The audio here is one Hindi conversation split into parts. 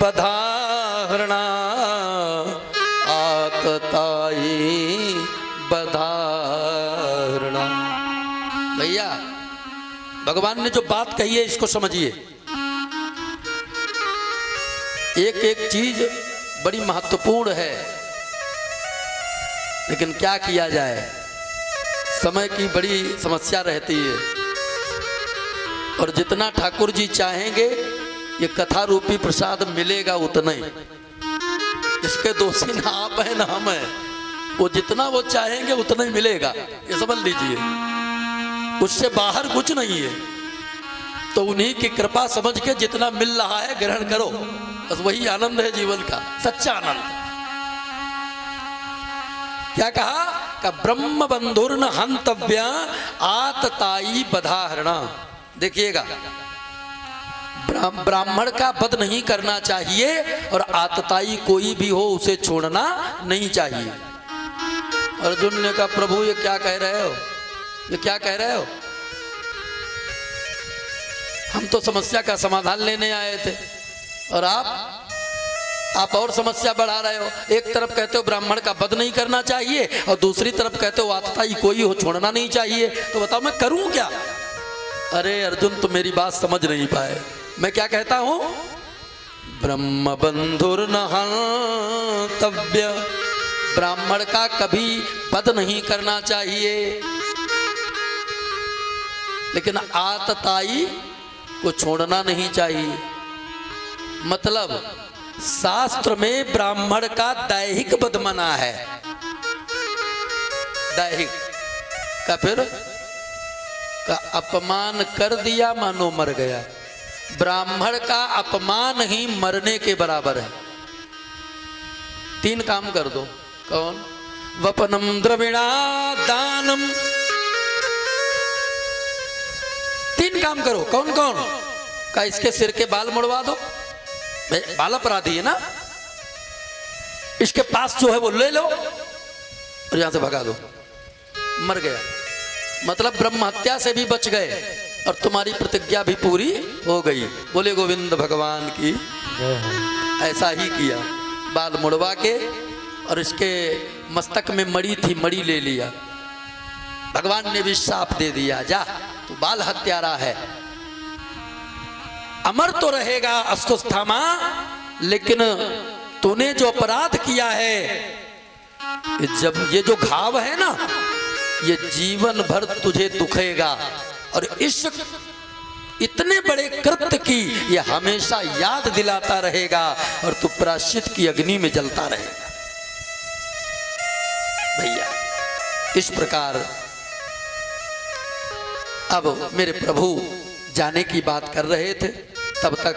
बधाहरणा आतताई बधाहरणा। भैया भगवान ने जो बात कही है इसको समझिए। एक एक चीज बड़ी महत्वपूर्ण है, लेकिन क्या किया जाए, समय की बड़ी समस्या रहती है। और जितना ठाकुर जी चाहेंगे ये कथा रूपी प्रसाद मिलेगा उतना ही। इसके दोषी ना आप हैं ना हम हैं, वो जितना वो चाहेंगे उतना ही मिलेगा, ये समझ लीजिए। उससे बाहर कुछ नहीं है। तो उन्हीं की कृपा समझ के जितना मिल रहा है ग्रहण करो, बस वही आनंद है जीवन का, सच्चा आनंद। क्या कहा का ब्रह्म बंधुर्न हंतव्य आतताई बधाहरणा। देखिएगा, ब्राह्मण का वध नहीं करना चाहिए और आतताई कोई भी हो उसे छोड़ना नहीं चाहिए। अर्जुन ने कहा प्रभु ये क्या कह रहे हो, ये क्या कह रहे हो? हम तो समस्या का समाधान लेने आए थे और आप और समस्या बढ़ा रहे हो। एक तरफ कहते हो ब्राह्मण का वध नहीं करना चाहिए और दूसरी तरफ कहते हो आतताई कोई हो छोड़ना नहीं चाहिए। तो बताओ मैं करूं क्या? अरे अर्जुन तुम मेरी बात समझ नहीं पाए। मैं क्या कहता हूं? ब्रह्म बंधुर्न हंतव्य, ब्राह्मण का कभी वध नहीं करना चाहिए, लेकिन आतताई को छोड़ना नहीं चाहिए। मतलब शास्त्र में ब्राह्मण का दैहिक वध मना है। दैहिक का फिर का अपमान कर दिया मानो मर गया। ब्राह्मण का अपमान ही मरने के बराबर है। 3 काम कर दो। कौन? वपनम द्रविणा दानम। 3 काम करो। कौन कौन? का इसके सिर के बाल मुड़वा दो, बाल अपराधी है ना, इसके पास जो है वो ले लो और यहां से भगा दो, मर गया। मतलब ब्रह्म हत्या से भी बच गए और तुम्हारी प्रतिज्ञा भी पूरी हो गई। बोले गोविंद भगवान की। ऐसा ही किया, बाल मुड़वा के और इसके मस्तक में मड़ी थी, मड़ी ले लिया। भगवान ने भी शाप दे दिया, जा तू बाल हत्यारा है, अमर तो रहेगा अस्तुस्थामा, लेकिन तूने जो अपराध किया है, जब ये जो घाव है ना, ये जीवन भर तुझे दुखेगा और इस इतने बड़े कृत्य की ये हमेशा याद दिलाता रहेगा और तू प्रायश्चित की अग्नि में जलता रहेगा। भैया इस प्रकार अब मेरे प्रभु जाने की बात कर रहे थे, तब तक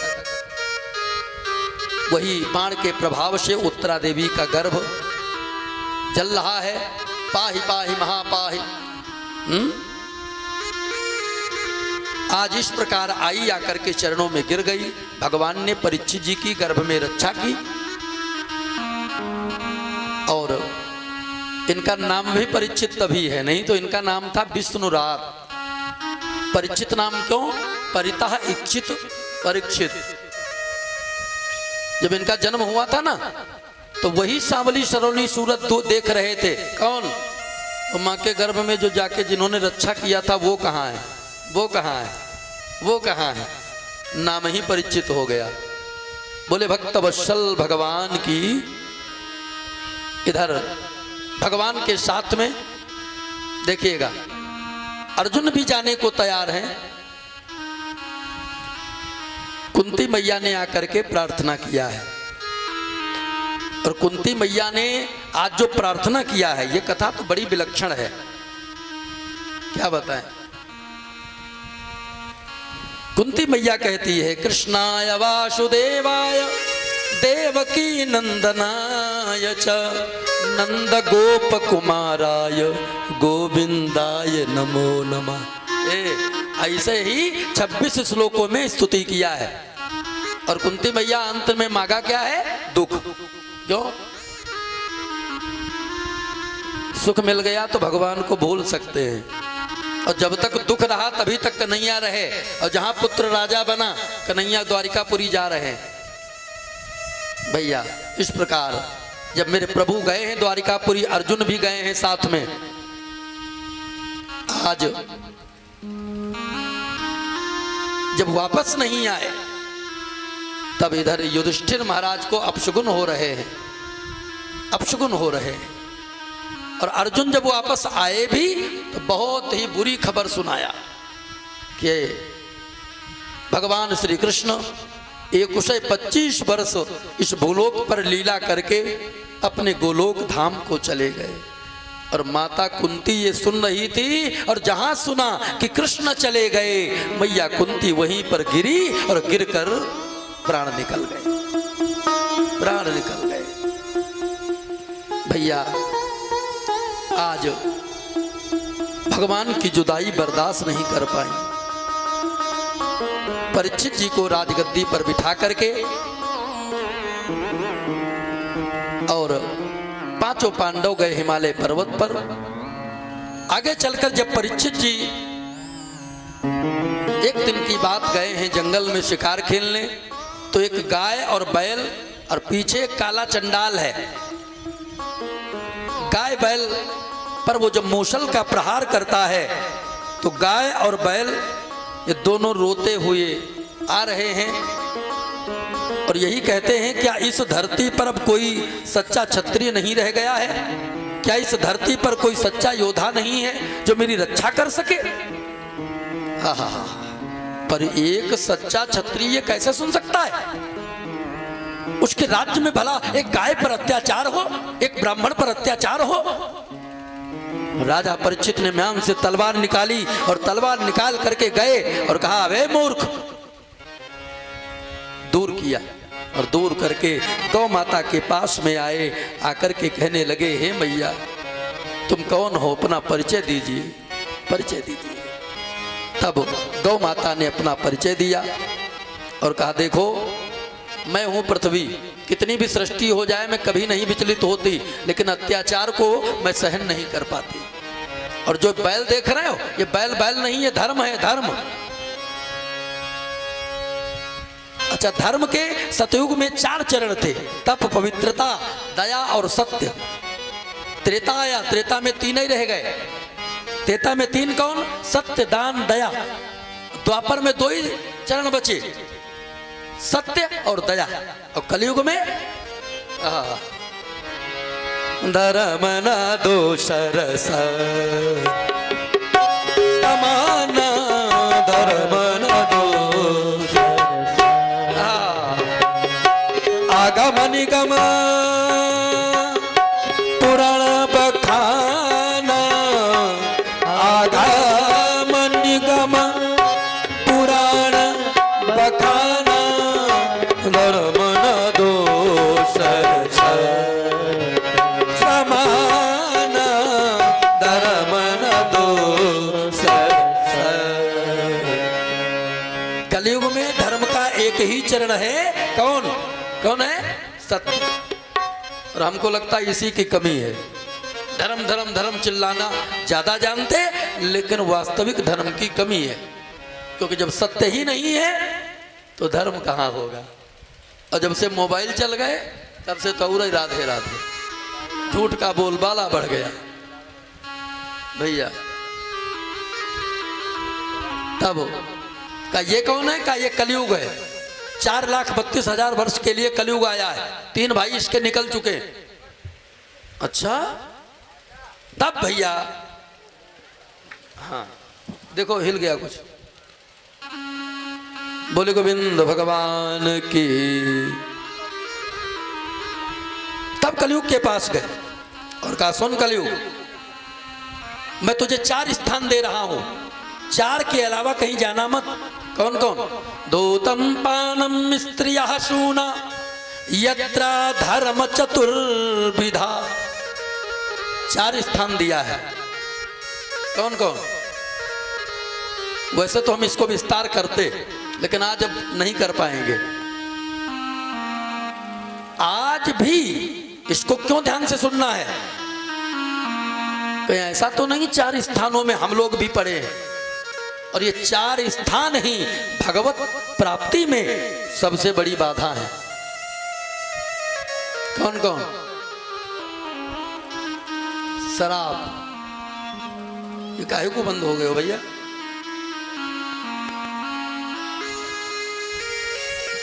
वही बाण के प्रभाव से उत्तरा देवी का गर्भ जल रहा है। पाहि पाहि महापाहि। आज इस प्रकार आई, आकर के चरणों में गिर गई। भगवान ने परीक्षित जी की गर्भ में रक्षा की और इनका नाम भी परीक्षित तभी है, नहीं तो इनका नाम था विष्णुरात। परीक्षित नाम क्यों? परितः इच्छित परीक्षित। जब इनका जन्म हुआ था ना, तो वही सांवली सरोनी सूरत देख रहे थे। कौन? तो माँ के गर्भ में जो जाके जिन्होंने रक्षा किया था वो कहाँ है, वो कहाँ है, वो कहाँ है? नाम ही परिचित हो गया। बोले भक्त वत्सल भगवान की। इधर भगवान के साथ में देखिएगा अर्जुन भी जाने को तैयार हैं। कुंती मैया ने आकर के प्रार्थना किया है और कुंती मैया ने आज जो प्रार्थना किया है, ये कथा तो बड़ी विलक्षण है। क्या बताएं? कुंती मैया कहती है कृष्णाय वासुदेवाय देवकी नंदनाय च नंद गोप कुमाराय गोविंदाय नमो नमः। ऐसे ही 26 श्लोकों में स्तुति किया है। और कुंती मैया अंत में मांगा क्या है? दुख। क्यों? सुख मिल गया तो भगवान को भूल सकते हैं, और जब तक दुख रहा तभी तक कन्हैया रहे। और जहां पुत्र राजा बना, कन्हैया द्वारिकापुरी जा रहे हैं। भैया इस प्रकार जब मेरे प्रभु गए हैं द्वारिकापुरी, अर्जुन भी गए हैं साथ में। आज जब वापस नहीं आए तब इधर युधिष्ठिर महाराज को अपशगुन हो रहे हैं, अपशगुन हो रहे हैं। और अर्जुन जब वापस आए भी तो बहुत ही बुरी खबर सुनाया कि भगवान श्री कृष्ण 25 वर्ष इस भूलोक पर लीला करके अपने गोलोक धाम को चले गए। और माता कुंती ये सुन रही थी, और जहां सुना कि कृष्ण चले गए, मैया कुंती वहीं पर गिरी और गिरकर प्राण निकल गए, प्राण निकल गए। भैया आज भगवान की जुदाई बर्दाश्त नहीं कर पाई। परीक्षित जी को राजगद्दी पर बिठा करके और पांचों पांडव गए हिमालय पर्वत पर। आगे चलकर जब परीक्षित जी एक दिन की बात गए हैं जंगल में शिकार खेलने, तो एक गाय और बैल और पीछे एक काला चंडाल है। गाय बैल पर वो जब मूसल का प्रहार करता है तो गाय और बैल ये दोनों रोते हुए आ रहे हैं और यही कहते हैं, क्या इस धरती पर अब कोई सच्चा क्षत्रिय नहीं रह गया है? क्या इस धरती पर कोई सच्चा योद्धा नहीं है जो मेरी रक्षा कर सके? पर एक सच्चा क्षत्रिय कैसे सुन सकता है? उसके राज्य में भला एक गाय पर अत्याचार हो, एक ब्राह्मण पर अत्याचार हो? राजा परीक्षित ने म्यान से तलवार निकाली और तलवार निकाल करके गए और कहा, वे मूर्ख, दूर किया। और दूर करके गौ माता के पास में आए, आकर के कहने लगे, हे मैया तुम कौन हो, अपना परिचय दीजिए, परिचय दीजिए। तब गौ माता ने अपना परिचय दिया और कहा, देखो मैं हूं पृथ्वी, कितनी भी सृष्टि हो जाए मैं कभी नहीं विचलित होती, लेकिन अत्याचार को मैं सहन नहीं कर पाती। और जो बैल देख रहे हो, ये बैल बैल नहीं, ये धर्म है, धर्म। अच्छा, धर्म के सतयुग में 4 चरण थे, तप, पवित्रता, दया और सत्य। त्रेता आया, त्रेता में 3 ही रह गए। त्रेता में 3 कौन? सत्य, दान, दया। द्वापर में 2 ही चरण बचे, सत्य और दया। और कलयुग में धर्म न दोषर समान, धर्म न दोष आगम निगम पुराण बखाना, आगम निगम पुराण बखाना, धर्म न दोष समान, धर्म न दोष। कलयुग में धर्म का एक ही चरण है, कौन कौन है? सत्य। और हमको लगता है इसी की कमी है। धर्म धर्म धर्म चिल्लाना ज्यादा जानते, लेकिन वास्तविक धर्म की कमी है, क्योंकि जब सत्य ही नहीं है तो धर्म कहाँ होगा। और जब से मोबाइल चल गए तब से तो और राधे राधे, झूठ का बोलबाला बढ़ गया भैया। तब का ये कौन है? का ये कलयुग है। 4,32,000 वर्ष के लिए कलयुग आया है। 3 भाई इसके निकल चुके। अच्छा, तब भैया हाँ देखो हिल गया कुछ। बोले गोविंद भगवान की। तब कलयुग के पास गए और कहा, सुन कलयुग, मैं तुझे 4 स्थान दे रहा हूं, 4 के अलावा कहीं जाना मत। कौन कौन? दूतम पानम स्त्रियः शूना यत्रा धर्म चतुर्विधा। 4 स्थान दिया है। कौन कौन? वैसे तो हम इसको विस्तार करते, लेकिन आज अब नहीं कर पाएंगे। आज भी इसको क्यों ध्यान से सुनना है? कहीं ऐसा तो नहीं 4 स्थानों में हम लोग भी पढ़े हैं, और ये 4 स्थान ही भगवत प्राप्ति में सबसे बड़ी बाधा है। कौन कौन? शराब। ये काहे को बंद हो गए हो भैया?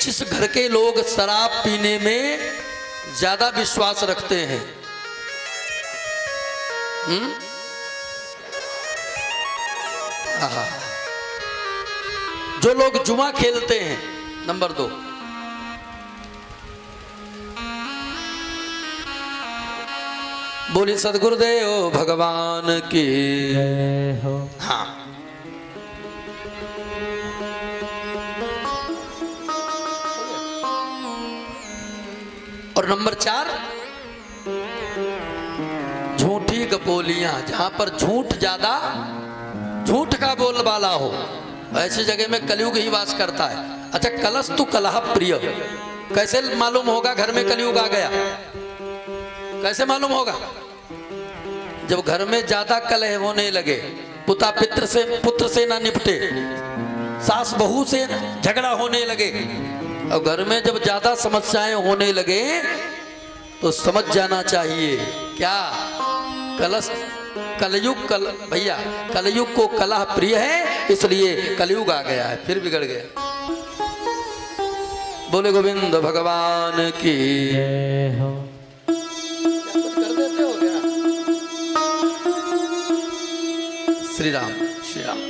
जिस घर के लोग शराब पीने में ज्यादा विश्वास रखते हैं, जो लोग जुआ खेलते हैं, नंबर 2, बोली सदगुरुदेव भगवान की हो। हाँ, और नंबर 4, झूठी कपोलियां। जहां पर झूठ ज्यादा, झूठ का बोलबाला हो, ऐसी जगह में कलयुग ही वास करता है। अच्छा, कलस्तु कलह प्रिय, कैसे मालूम होगा घर में कलयुग आ गया? कैसे मालूम होगा? जब घर में ज्यादा कलह होने लगे, पुता पुत्र से ना निपटे, सास बहू से झगड़ा होने लगे, और घर में जब ज्यादा समस्याएं होने लगे तो समझ जाना चाहिए क्या? कलयुग भैया, कलयुग को कलह प्रिय है, इसलिए कलयुग आ गया है, फिर बिगड़ गया। बोले गोविंद भगवान की हो। कुछ कर देते हो क्या? श्री राम, श्री राम।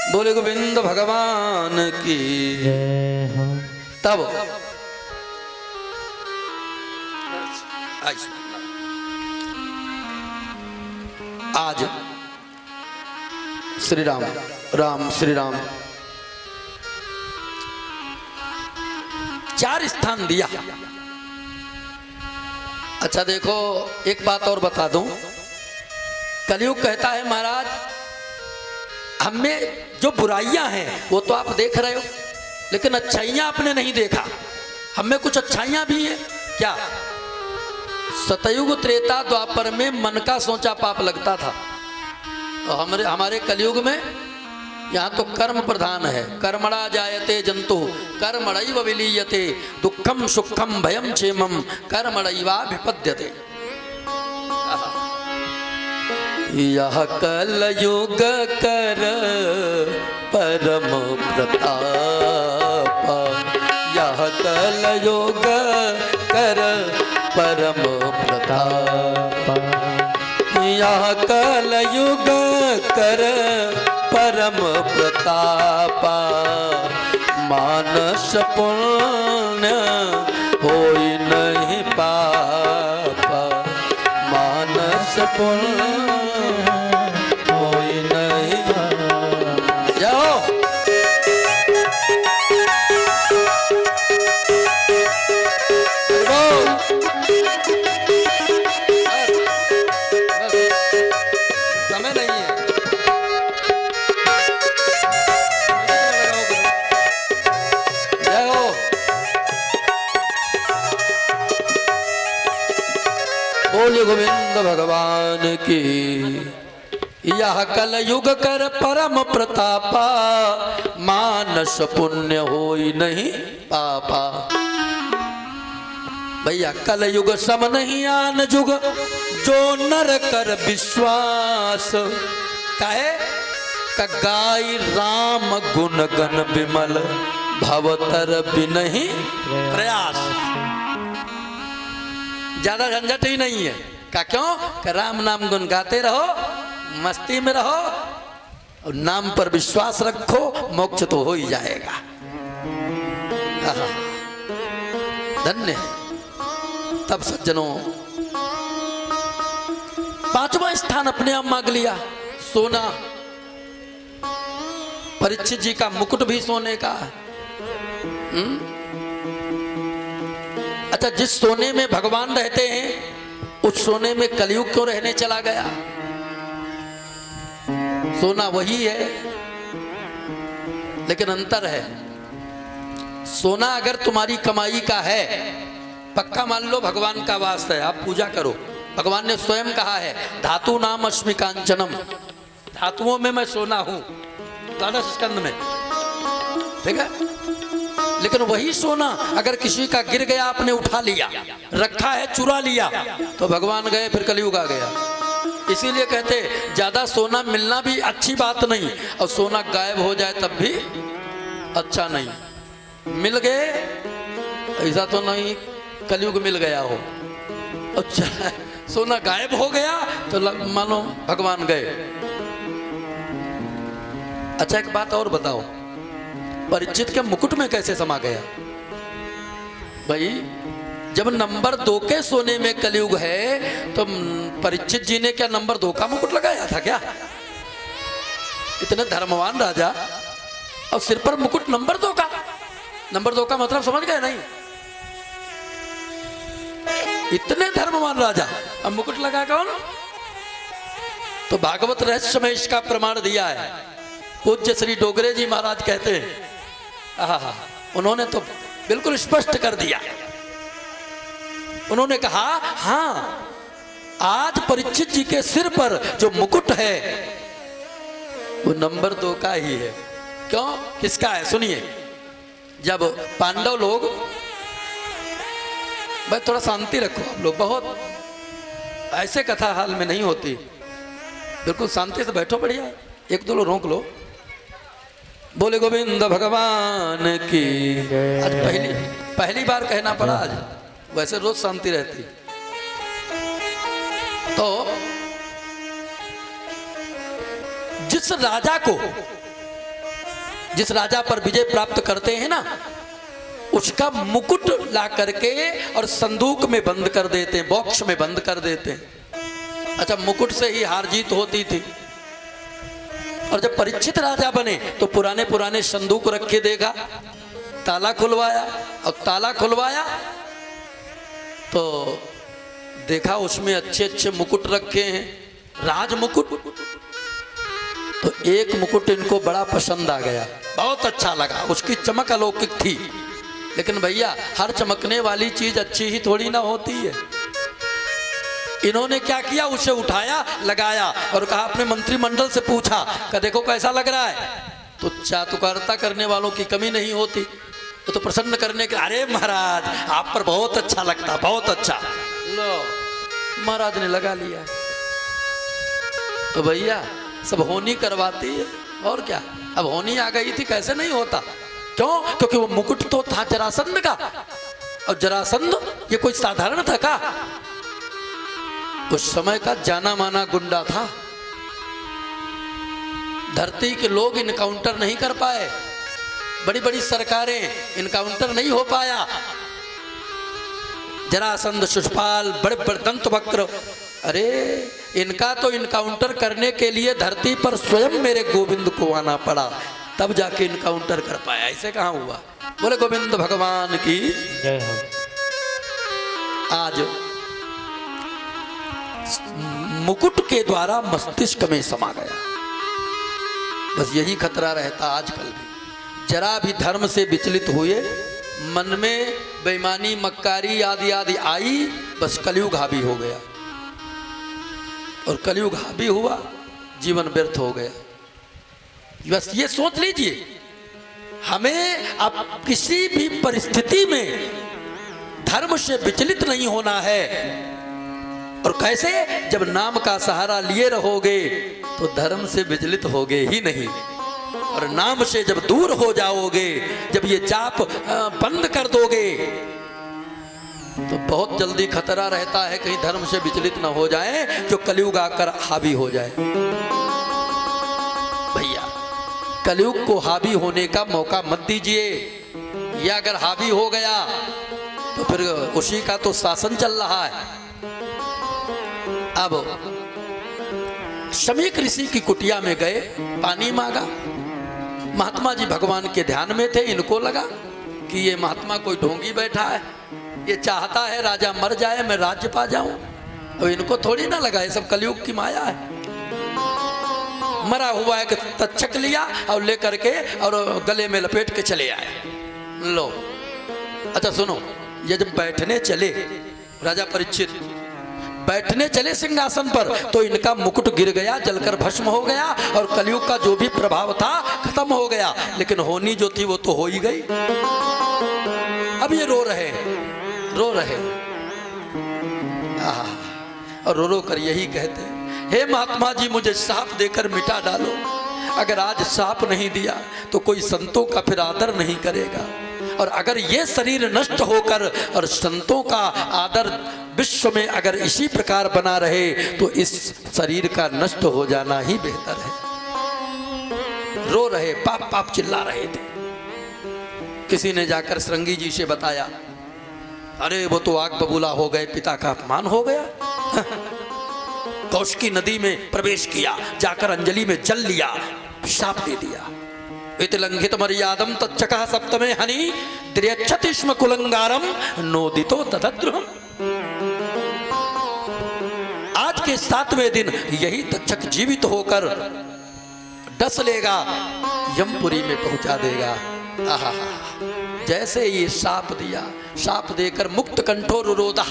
बोले गोविंद भगवान की हो। तब आज श्री राम, राम श्री राम 4 स्थान दिया। अच्छा देखो, एक बात और बता दूं, कलयुग कहता है महाराज हमें जो बुराइयां हैं वो तो आप देख रहे हो, लेकिन अच्छाइयां आपने नहीं देखा। हमें कुछ अच्छाइयां भी हैं क्या? सतयुग त्रेता द्वापर में मन का सोचा पाप लगता था, और हमारे कलयुग में यहाँ तो कर्म प्रधान है। कर्मणा जायते जंतु कर्मणैव विलीयते, दुखम सुखम भयम क्षेमम कर्मणैवाभिपद्यते। यह कलयुग कर परम प्रताप, यह कलयुग कर परम प्रताप, यह कलयुग कर परम प्रताप, मानस पुण्य होई नहीं पाप, मानस पुण्य होई नहीं। जाओ समय नहीं है। बोले गोविंद भगवान की। यह कलयुग कर परम प्रतापा, मानस पुण्य होई नहीं पापा। भैया कलयुग सम नहीं आन जुग, जो नर कर विश्वास, कहे गाय राम गुण गण विमल, भवतर बिनहि प्रयास। ज्यादा झंझट ही नहीं है का? क्यों? कि राम नाम गुण गाते रहो, मस्ती में रहो, और नाम पर विश्वास रखो, मोक्ष तो हो ही जाएगा। धन्य। तब सज्जनों 5वां स्थान अपने आप मांग लिया, सोना। परीक्षित जी का मुकुट भी सोने का। अच्छा, जिस सोने में भगवान रहते हैं उस सोने में कलयुग क्यों रहने चला गया? सोना वही है, लेकिन अंतर है। सोना अगर तुम्हारी कमाई का है, पक्का मान लो भगवान का वास्ता है, आप पूजा करो। भगवान ने स्वयं कहा है, धातु नाम अस्मि कांचनम, धातुओं में मैं सोना हूं, द्वादश स्कंद में, ठीक है। लेकिन वही सोना अगर किसी का गिर गया, आपने उठा लिया, रखा है, चुरा लिया, तो भगवान गए, फिर कलयुग आ गया। इसीलिए कहते ज्यादा सोना मिलना भी अच्छी बात नहीं, और सोना गायब हो जाए तब भी अच्छा नहीं। मिल गए ऐसा तो नहीं कलयुग मिल गया हो, अच्छा सोना गायब हो गया तो मानो भगवान गए। अच्छा एक बात और बताओ, परीक्षित के मुकुट में कैसे समा गया? भाई जब नंबर 2 के सोने में कलयुग है, तो परीक्षित जी ने क्या नंबर 2 का मुकुट लगाया था क्या? इतने धर्मवान राजा और सिर पर मुकुट नंबर 2 का। नंबर 2 का मतलब समझ गए नहीं? इतने धर्मवान राजा, अब मुकुट लगा कौन? तो भागवत रहस्य में इसका प्रमाण दिया है। पूज्य श्री डोगरे जी महाराज कहते हैं, उन्होंने तो बिल्कुल स्पष्ट कर दिया। उन्होंने कहा, हाँ आज परीक्षित जी के सिर पर जो मुकुट है वो नंबर 2 का ही है। क्यों, किसका है? सुनिए। जब पांडव लोग, भाई थोड़ा शांति रखो आप लोग, बहुत ऐसे कथा हाल में नहीं होती, बिल्कुल शांति से बैठो, बढ़िया 1-2 लोग रोक लो। बोले गोविंद भगवान की। आज पहली बार कहना पड़ा आज, वैसे रोज शांति रहती। तो जिस राजा पर विजय प्राप्त करते हैं ना, उसका मुकुट ला करके और संदूक में बंद कर देते हैं, बॉक्स में बंद कर देते हैं। अच्छा, मुकुट से ही हार जीत होती थी। और जब परीक्षित राजा बने तो पुराने संदूक रखे, देखा, ताला खुलवाया, और ताला खुलवाया तो देखा उसमें अच्छे मुकुट रखे हैं, राज मुकुट। तो एक मुकुट इनको बड़ा पसंद आ गया, बहुत अच्छा लगा, उसकी चमक अलौकिक थी। लेकिन भैया हर चमकने वाली चीज अच्छी ही थोड़ी ना होती है। इन्होंने क्या किया, उसे उठाया, लगाया और कहा, अपने मंत्रिमंडल से पूछा कि देखो कैसा लग रहा है। तो चातुकारिता करने वालों की कमी नहीं होती, तो प्रसन्न करने के, अरे महाराज आप पर बहुत अच्छा लगता, बहुत अच्छा। लो महाराज ने लगा लिया। तो भैया सब होनी करवाती है, और क्या। अब होनी आ गई थी, कैसे नहीं होता? क्यों? क्योंकि वो मुकुट तो था जरासंध का, और जरासंध ये कोई साधारण था का? उस समय का जाना माना गुंडा था। धरती के लोग इनकाउंटर नहीं कर पाए, बड़ी बड़ी सरकारें, इनकाउंटर नहीं हो पाया। जरासंध, शिशुपाल, बड़े बड़े दंत वक्र, अरे इनका तो इनकाउंटर करने के लिए धरती पर स्वयं मेरे गोविंद को आना पड़ा, तब जाके इनकाउंटर कर पाया। ऐसे कहाँ हुआ? बोले गोविंद भगवान की जय हो। आज मुकुट के द्वारा मस्तिष्क में समा गया। बस यही खतरा रहता आजकल भी। जरा भी धर्म से विचलित हुए, मन में बेईमानी, मक्कारी आदि आदि आई, बस कलयुग हावी हो गया। और कलयुग हावी हुआ, जीवन व्यर्थ हो गया। बस ये सोच लीजिए, हमें अब किसी भी परिस्थिति में धर्म से विचलित नहीं होना है। और कैसे? जब नाम का सहारा लिए रहोगे तो धर्म से विचलित होगे ही नहीं। और नाम से जब दूर हो जाओगे, जब ये जाप बंद कर दोगे, तो बहुत जल्दी खतरा रहता है कहीं धर्म से विचलित ना हो जाए, जो कलयुग आकर हावी हो जाए। भैया कलयुग को हावी होने का मौका मत दीजिए। यह अगर हावी हो गया तो फिर उसी का तो शासन चल रहा है। अब शमीक ऋषि की कुटिया में गए, पानी मांगा। महात्मा जी भगवान के ध्यान में थे। इनको लगा कि ये महात्मा कोई ढोंगी बैठा है, ये चाहता है राजा मर जाए, मैं राज्य पा जाऊं। तो इनको थोड़ी ना लगा ये सब कलयुग की माया है। मरा हुआ एक तक्षक लिया और लेकर के और गले में लपेट के चले आए। लो। अच्छा सुनो, ये जब बैठने चले राजा परीक्षित बैठने चले सिंहासन पर, तो इनका मुकुट गिर गया, जलकर भस्म हो गया, और कलयुग का जो भी प्रभाव था खत्म हो गया। लेकिन होनी जो थी वो तो हो ही गई। अब ये रो रहे और रो रो कर यही कहते हैं, हे महात्मा जी मुझे शाप देकर मिटा डालो। अगर आज शाप नहीं दिया तो कोई संतों का फिर आदर नहीं करेगा, और अगर ये शरीर नष्ट होकर और संतों का आदर विश्व में अगर इसी प्रकार बना रहे तो इस शरीर का नष्ट हो जाना ही बेहतर है। रो रहे, पाप पाप चिल्ला रहे थे। किसी ने जाकर श्रृंगी जी से बताया, अरे वो तो आग बबूला हो गए, पिता का अपमान हो गया। कौशिकी नदी में प्रवेश किया, जाकर अंजलि में जल लिया, शाप दे दिया। इतिलंघित मर्यादम तच्चकः सप्तमे हनि द्र्यच्छति स्म कुलंगारम नोदितो तदद्रुहम्। आज के 7वें दिन यही तक्षक जीवित होकर डस लेगा, यमपुरी में पहुंचा देगा। आहा, जैसे ये शाप दिया, शाप देकर मुक्त कंठो रुरोधा,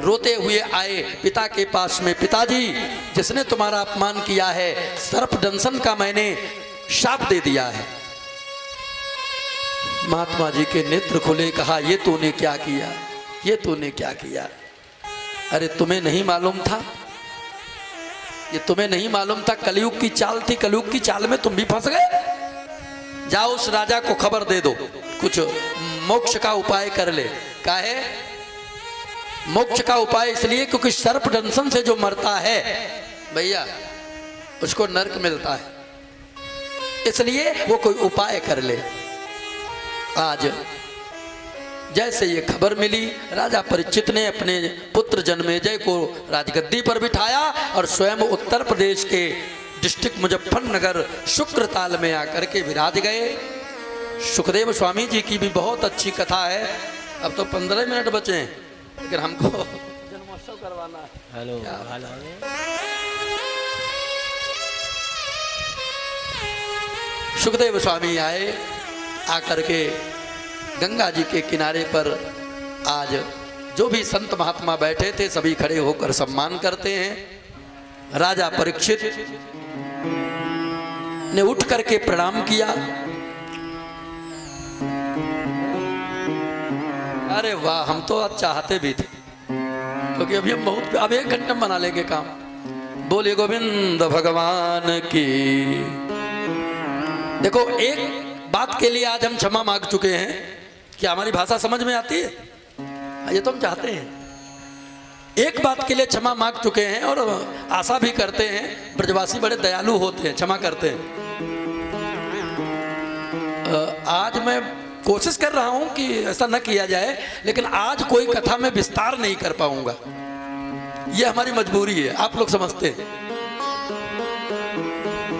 रोते हुए आए पिता के पास में, पिताजी जिसने तुम्हारा अपमान किया है, सर्प दंशन का मैंने शाप दे दिया है। महात्मा जी के नेत्र खुले, कहा ये तूने क्या किया, ये तूने क्या किया। अरे तुम्हें नहीं मालूम था, ये तुम्हें नहीं मालूम था, कलयुग की चाल थी, कलयुग की चाल में तुम भी फंस गए। जाओ उस राजा को खबर दे दो, कुछ मोक्ष का उपाय कर ले। काहे मोक्ष का उपाय? इसलिए क्योंकि सर्प दंशन से जो मरता है भैया उसको नरक मिलता है, इसलिए वो कोई उपाय कर ले। आज जैसे ये खबर मिली, राजा परीक्षित ने अपने पुत्र जन्मेजय को राजगद्दी पर बिठाया और स्वयं उत्तर प्रदेश के डिस्ट्रिक्ट मुजफ्फरनगर शुक्रताल में आकर के विराज गए। सुखदेव स्वामी जी की भी बहुत अच्छी कथा है। अब तो 15 मिनट बचे हैं, लेकिन हमको जन्मोत्सव करवाना है। हेलो सुखदेव स्वामी आए, आकर के गंगा जी के किनारे पर आज जो भी संत महात्मा बैठे थे सभी खड़े होकर सम्मान करते हैं। राजा परीक्षित ने उठ करके प्रणाम किया। अरे वाह, हम तो आज चाहते भी थे, क्योंकि अभी हम बहुत, अब 1 घंटे में बना लेंगे काम। बोले गोविंद भगवान की। देखो, एक बात के लिए आज हम क्षमा मांग चुके हैं कि हमारी भाषा समझ में आती है, ये तो हम चाहते हैं। एक बात के लिए क्षमा मांग चुके हैं और आशा भी करते हैं, ब्रजवासी बड़े दयालु होते हैं, क्षमा करते हैं। आज मैं कोशिश कर रहा हूं कि ऐसा न किया जाए, लेकिन आज कोई कथा में विस्तार नहीं कर पाऊंगा, ये हमारी मजबूरी है, आप लोग समझते हैं।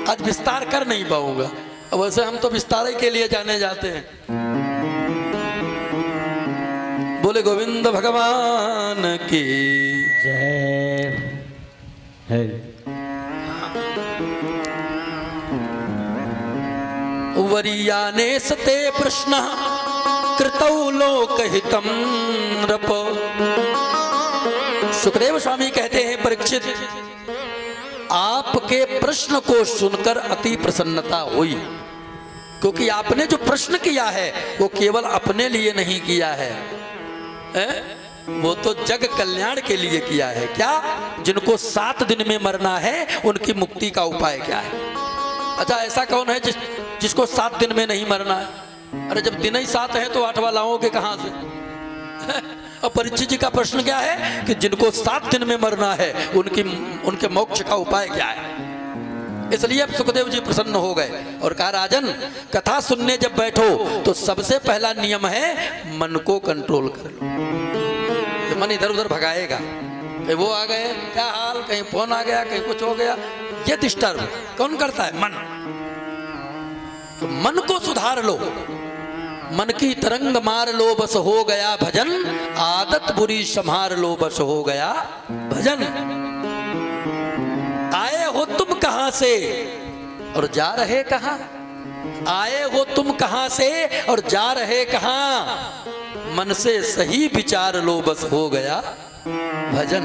आज विस्तार कर नहीं पाऊंगा, वैसे हम तो विस्तार के लिए जाने जाते हैं। बोले गोविंद भगवान की जय। वरीयाने सते प्रश्न कृतौ लोकहितम नृप। सुखदेव स्वामी कहते हैं, परीक्षित आपके प्रश्न को सुनकर अति प्रसन्नता हुई, क्योंकि आपने जो प्रश्न किया है वो केवल अपने लिए नहीं किया है, वो तो जग कल्याण के लिए किया है। क्या? जिनको 7 दिन में मरना है उनकी मुक्ति का उपाय क्या है? अच्छा, ऐसा कौन है जिसको 7 दिन में नहीं मरना है? अरे जब दिन ही 7 है तो 8वां लाओगे कहां से? और परीक्षित जी का प्रश्न क्या है कि जिनको 7 दिन में मरना है उनके मोक्ष का उपाय क्या है? इसलिए अब सुखदेव जी प्रसन्न हो गए और कहा, राजन कथा सुनने जब बैठो तो सबसे पहला नियम है मन को कंट्रोल कर लो। तो मन इधर उधर भगाएगा, कहीं वो आ गए, क्या हाल, कहीं फोन आ गया, कहीं कुछ हो गया, ये डिस्टर्ब कौन करता है? मन। तो मन को सुधार लो, मन की तरंग मार लो, बस हो गया भजन, आदत बुरी संभार लो, बस हो गया भजन। आए हो तुम कहां से और जा रहे कहां? आए हो तुम कहां से और जा रहे कहां, मन से सही विचार लो बस हो गया भजन।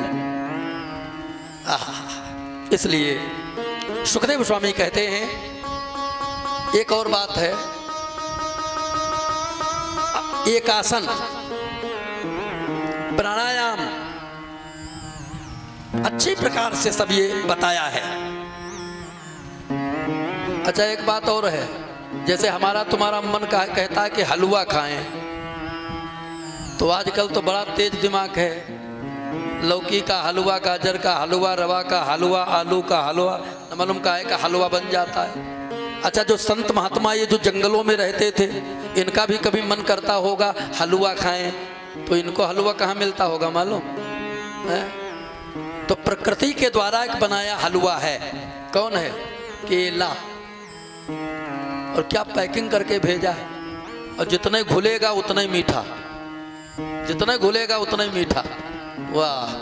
इसलिए सुखदेव स्वामी कहते हैं एक और बात है, एक आसन प्राणायाम अच्छी प्रकार से सब ये बताया है। अच्छा एक बात और है, जैसे हमारा तुम्हारा मन कहता है कि हलवा खाएं, तो आजकल तो बड़ा तेज दिमाग है, लौकी का हलवा, गाजर का हलवा, रवा का हलवा, आलू का हलवा, न मालूम काहे का हलवा बन जाता है। अच्छा जो संत महात्मा ये जो जंगलों में रहते थे, इनका भी कभी मन करता होगा हलवा खाएं, तो इनको हलवा कहाँ मिलता होगा मालूम है? तो प्रकृति के द्वारा एक बनाया हलवा है। कौन है? केला। और क्या पैकिंग करके भेजा है, और जितना घुलेगा उतना ही मीठा, जितना घुलेगा उतना ही मीठा। वाह!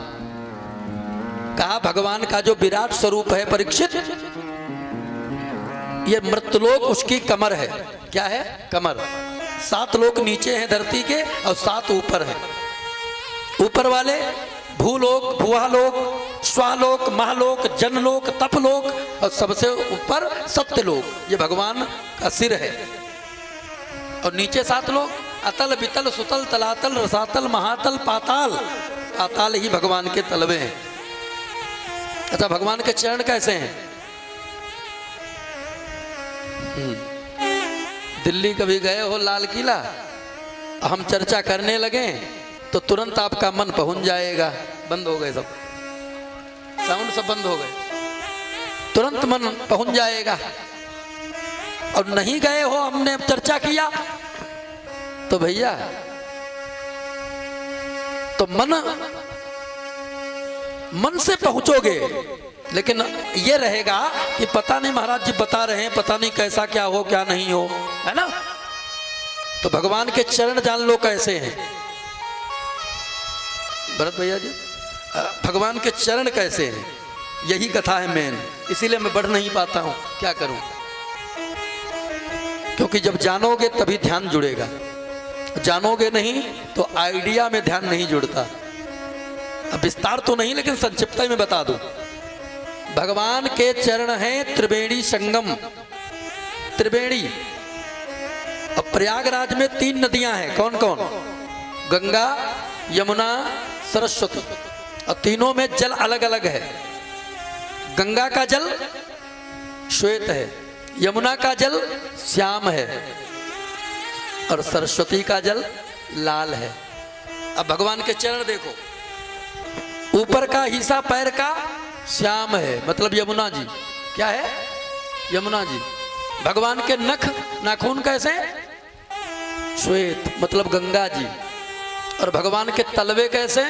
कहा भगवान का जो विराट स्वरूप है परीक्षित, ये मृतलोक उसकी कमर है। क्या है? कमर। 7 लोक नीचे हैं धरती के और 7 ऊपर हैं। ऊपर वाले भूलोक, भुवालोक, स्वालोक, महालोक, जनलोक, तपलोक और सबसे ऊपर सत्यलोक, ये भगवान का सिर है। और नीचे 7 लोक, अतल, वितल, सुतल, तलातल, रसातल, महातल, पाताल। पाताल ही भगवान के तलवे हैं। अच्छा भगवान के चरण कैसे हैं? दिल्ली कभी गए हो लाल किला, हम चर्चा करने लगे तो तुरंत आपका मन पहुंच जाएगा। बंद हो गए सब साउंड, सब बंद हो गए, तुरंत मन पहुंच जाएगा। और नहीं गए हो, हमने चर्चा किया तो भैया तो मन से पहुंचोगे, लेकिन ये रहेगा कि पता नहीं महाराज जी बता रहे हैं, पता नहीं कैसा क्या हो क्या नहीं हो, है ना? तो भगवान के चरण जान लो कैसे हैं भरत भैया जी, भगवान के चरण कैसे हैं, यही कथा है मेन। इसीलिए मैं बढ़ नहीं पाता हूं, क्या करूं? क्योंकि जब जानोगे तभी ध्यान जुड़ेगा, जानोगे नहीं तो आइडिया में ध्यान नहीं जुड़ता। अब विस्तार तो नहीं, लेकिन संक्षिप्त में बता दूं। भगवान के चरण हैं त्रिवेणी संगम, त्रिवेणी। और प्रयागराज में 3 नदियां हैं। कौन कौन? गंगा, यमुना, सरस्वती। और तीनों में जल अलग अलग है। गंगा का जल श्वेत है, यमुना का जल श्याम है और सरस्वती का जल लाल है। अब भगवान के चरण देखो, ऊपर का हिस्सा पैर का श्याम है, मतलब यमुना जी। क्या है? यमुना जी। भगवान के नख, नाखून कैसे? श्वेत, मतलब गंगा जी। और भगवान के तलवे कैसे?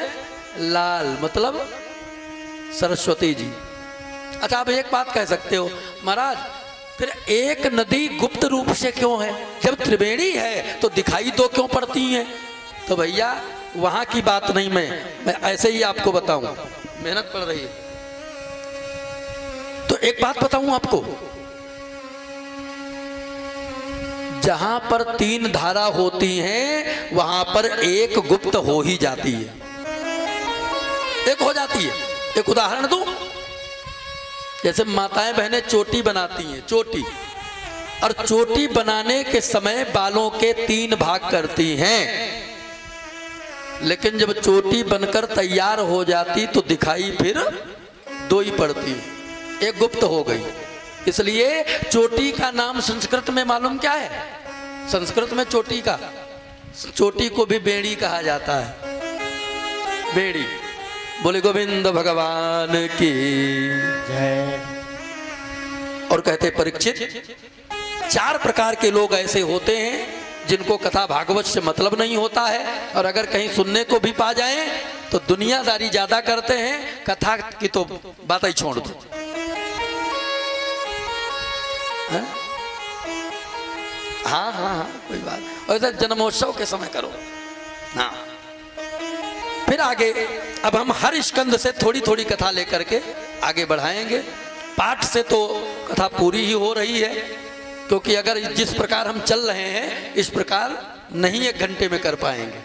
लाल, मतलब सरस्वती जी। अच्छा आप एक बात कह सकते हो, महाराज फिर एक नदी गुप्त रूप से क्यों है? जब त्रिवेणी है तो दिखाई दो क्यों पड़ती हैं? तो भैया वहां की बात नहीं, मैं ऐसे ही आपको बताऊं, मेहनत पड़ रही है। तो एक बात बताऊं आपको, जहां पर 3 धारा होती हैं वहां पर एक गुप्त हो ही जाती है, एक हो जाती है। एक उदाहरण दूं, जैसे माताएं बहनें चोटी बनाती हैं, चोटी, और चोटी बनाने के समय बालों के 3 भाग करती हैं, लेकिन जब चोटी बनकर तैयार हो जाती तो दिखाई फिर 2 ही पड़ती, एक गुप्त हो गई। इसलिए चोटी का नाम संस्कृत में मालूम क्या है? संस्कृत में चोटी को भी बेड़ी कहा जाता है, बेड़ी। बोले गोविंद भगवान की जय। और कहते परीक्षित 4 प्रकार के लोग ऐसे होते हैं जिनको कथा भागवत से मतलब नहीं होता है, और अगर कहीं सुनने को भी पा जाएं तो दुनियादारी ज्यादा करते हैं, कथा की तो बात ही छोड़ दो। हाँ हाँ हाँ कोई बात, वैसे जन्मोत्सव के समय करो ना। फिर आगे अब हम हर स्कंद से थोड़ी थोड़ी कथा लेकर के आगे बढ़ाएंगे। पाठ से तो कथा पूरी ही हो रही है, क्योंकि अगर जिस प्रकार हम चल रहे हैं इस प्रकार नहीं 1 घंटे में कर पाएंगे,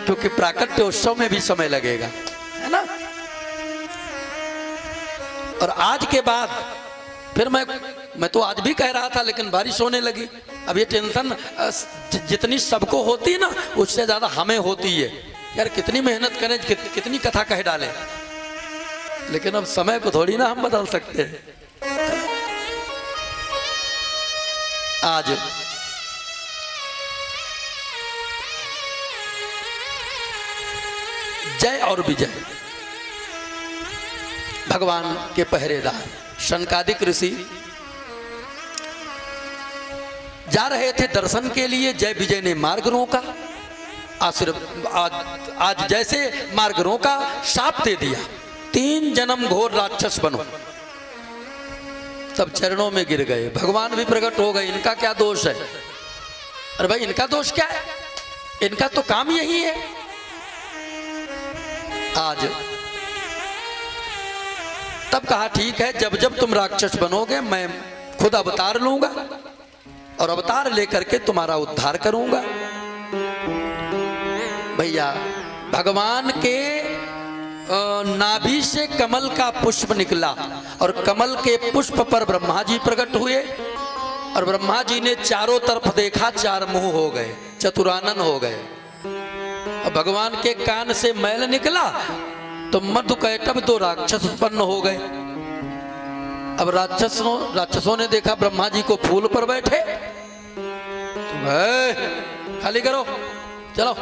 क्योंकि प्राकट्योत्सव में भी समय लगेगा, है ना। और आज के बाद फिर मैं तो आज भी कह रहा था, लेकिन बारिश होने लगी। अब ये टेंशन जितनी सबको होती है ना, उससे ज्यादा हमें होती है। यार कितनी मेहनत करें, कितनी कथा कह डालें, लेकिन अब समय को थोड़ी ना हम बदल सकते हैं। आज जय और विजय भगवान के पहरेदार शनकादिक ऋषि जा रहे थे दर्शन के लिए। जय विजय ने मार्ग रोका, आज जैसे मार्ग रोका शाप दे दिया, 3 जन्म घोर राक्षस बनो। सब चरणों में गिर गए, भगवान भी प्रकट हो गए। इनका क्या दोष है? अरे भाई इनका दोष क्या है? इनका तो काम यही है। आज तब कहा ठीक है, जब जब तुम राक्षस बनोगे मैं खुद अवतार लूंगा और अवतार लेकर के तुम्हारा उद्धार करूंगा। भैया भगवान के नाभि से कमल का पुष्प निकला और कमल के पुष्प पर ब्रह्मा जी प्रकट हुए और ब्रह्मा जी ने चारों तरफ देखा, 4 मुंह हो गए, चतुरानन हो गए। अब भगवान के कान से मैल निकला तो मधुकैटभ 2 राक्षस उत्पन्न हो गए। अब राक्षसों ने देखा ब्रह्मा जी को फूल पर बैठे, खाली करो, चलो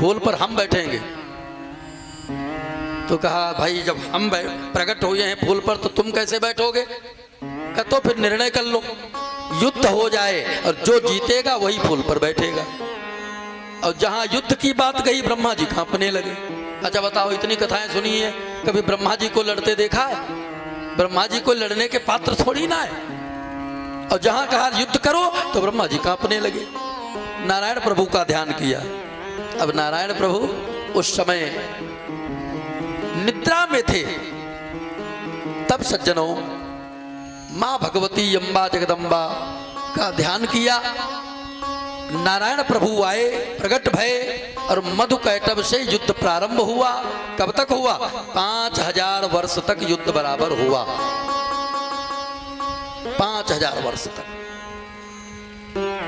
फूल पर हम बैठेंगे। तो कहा भाई जब हम प्रकट हुए हैं फूल पर तो तुम कैसे बैठोगे? कहा तो फिर निर्णय कर लो, युद्ध हो जाए और जो जीतेगा वही फूल पर बैठेगा। और जहां युद्ध की बात गई ब्रह्मा जी कांपने लगे। अच्छा बताओ, इतनी कथाएं सुनी है, कभी ब्रह्मा जी को लड़ते देखा है? ब्रह्मा जी को लड़ने के पात्र थोड़ी ना है। और जहां कहा युद्ध करो तो ब्रह्मा जी कांपने लगे। नारायण प्रभु का ध्यान किया। अब नारायण प्रभु उस समय निद्रा में थे। तब सज्जनों मां भगवती अम्बा जगदम्बा का ध्यान किया। नारायण प्रभु आए, प्रकट भये और मधुकैटभ से युद्ध प्रारंभ हुआ। कब तक हुआ? 5000 वर्ष तक युद्ध बराबर हुआ, 5000 वर्ष तक।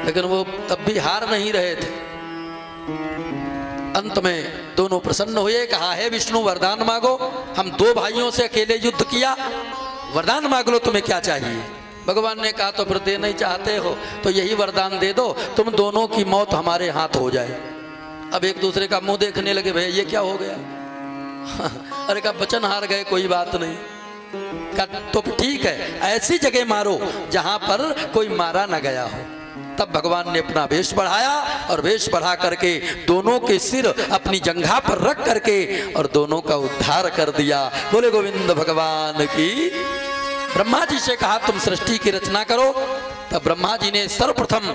लेकिन वो तब भी हार नहीं रहे थे। अंत में दोनों प्रसन्न हुए, कहा है विष्णु वरदान मांगो। हम 2 भाइयों से अकेले युद्ध किया, वरदान मांग लो, तुम्हें क्या चाहिए? भगवान ने कहा तो फिर दे नहीं चाहते हो तो यही वरदान दे दो, तुम दोनों की मौत हमारे हाथ हो जाए। अब एक दूसरे का मुंह देखने लगे, भैया ये क्या हो गया? अरे कहा वचन हार गए, कोई बात नहीं। कहा तो ठीक है, ऐसी जगह मारो जहां पर कोई मारा न गया हो। तब भगवान ने अपना वेश बढ़ाया और वेश बढ़ा करके दोनों के सिर अपनी जंघा पर रख करके और दोनों का उद्धार कर दिया। बोले गोविंद भगवान की। ब्रह्मा जी से कहा तुम सृष्टि की रचना करो। तब ब्रह्मा जी ने सर्वप्रथम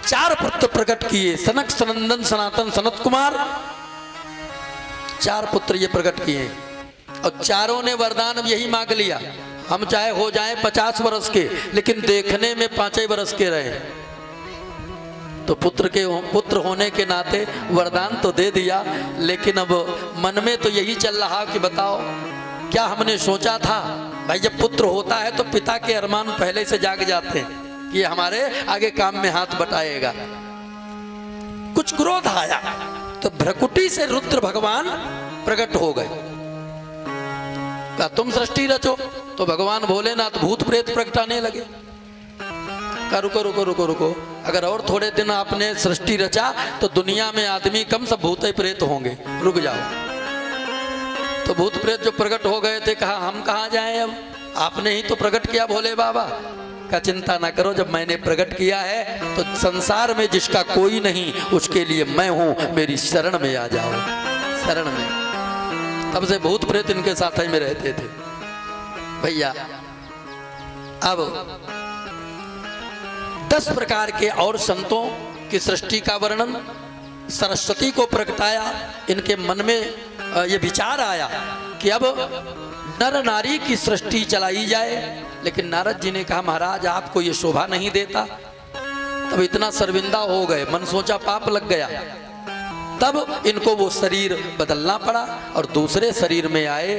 4 पुत्र प्रकट किए, सनक सनंदन सनातन सनत कुमार। 4 पुत्र ये प्रकट किए और चारों ने वरदान यही मांग लिया, हम चाहे हो जाएं 50 वर्ष के, लेकिन देखने में 5 वर्ष के रहे। तो पुत्र होने के नाते वरदान तो दे दिया, लेकिन अब मन में तो यही चल रहा कि बताओ क्या हमने सोचा था? भाई जब पुत्र होता है तो पिता के अरमान पहले से जाग जाते हैं कि हमारे आगे काम में हाथ बटाएगा। कुछ क्रोध आया तो भ्रकुटी से रुद्र भगवान प्रकट हो गए। कहा तुम सृष्टि रचो। तो भगवान भोलेनाथ भूत प्रेत प्रगटाने लगे। कहा रुको रुको रुको रुको, अगर और थोड़े दिन आपने सृष्टि रचा तो दुनिया में आदमी कम सब भूत प्रेत होंगे, रुक जाओ। तो भूत प्रेत जो प्रकट हो गए थे, कहा हम कहाँ जाएं, अब आपने ही तो प्रकट किया भोले बाबा। का चिंता ना करो, जब मैंने प्रकट किया है तो संसार में जिसका कोई नहीं उसके लिए मैं हूं, मेरी शरण में आ जाओ, शरण में। तब से भूत प्रेत इनके साथ ही में रहते थे। भैया अब 10 प्रकार के और संतों की सृष्टि का वर्णन, सरस्वती को प्रगटाया। इनके मन में ये विचार आया कि अब नर नारी की सृष्टि चलाई जाए। लेकिन नारद जी ने कहा महाराज आपको ये शोभा नहीं देता। तब इतना शर्मिंदा हो गए, मन सोचा पाप लग गया। तब इनको वो शरीर बदलना पड़ा और दूसरे शरीर में आए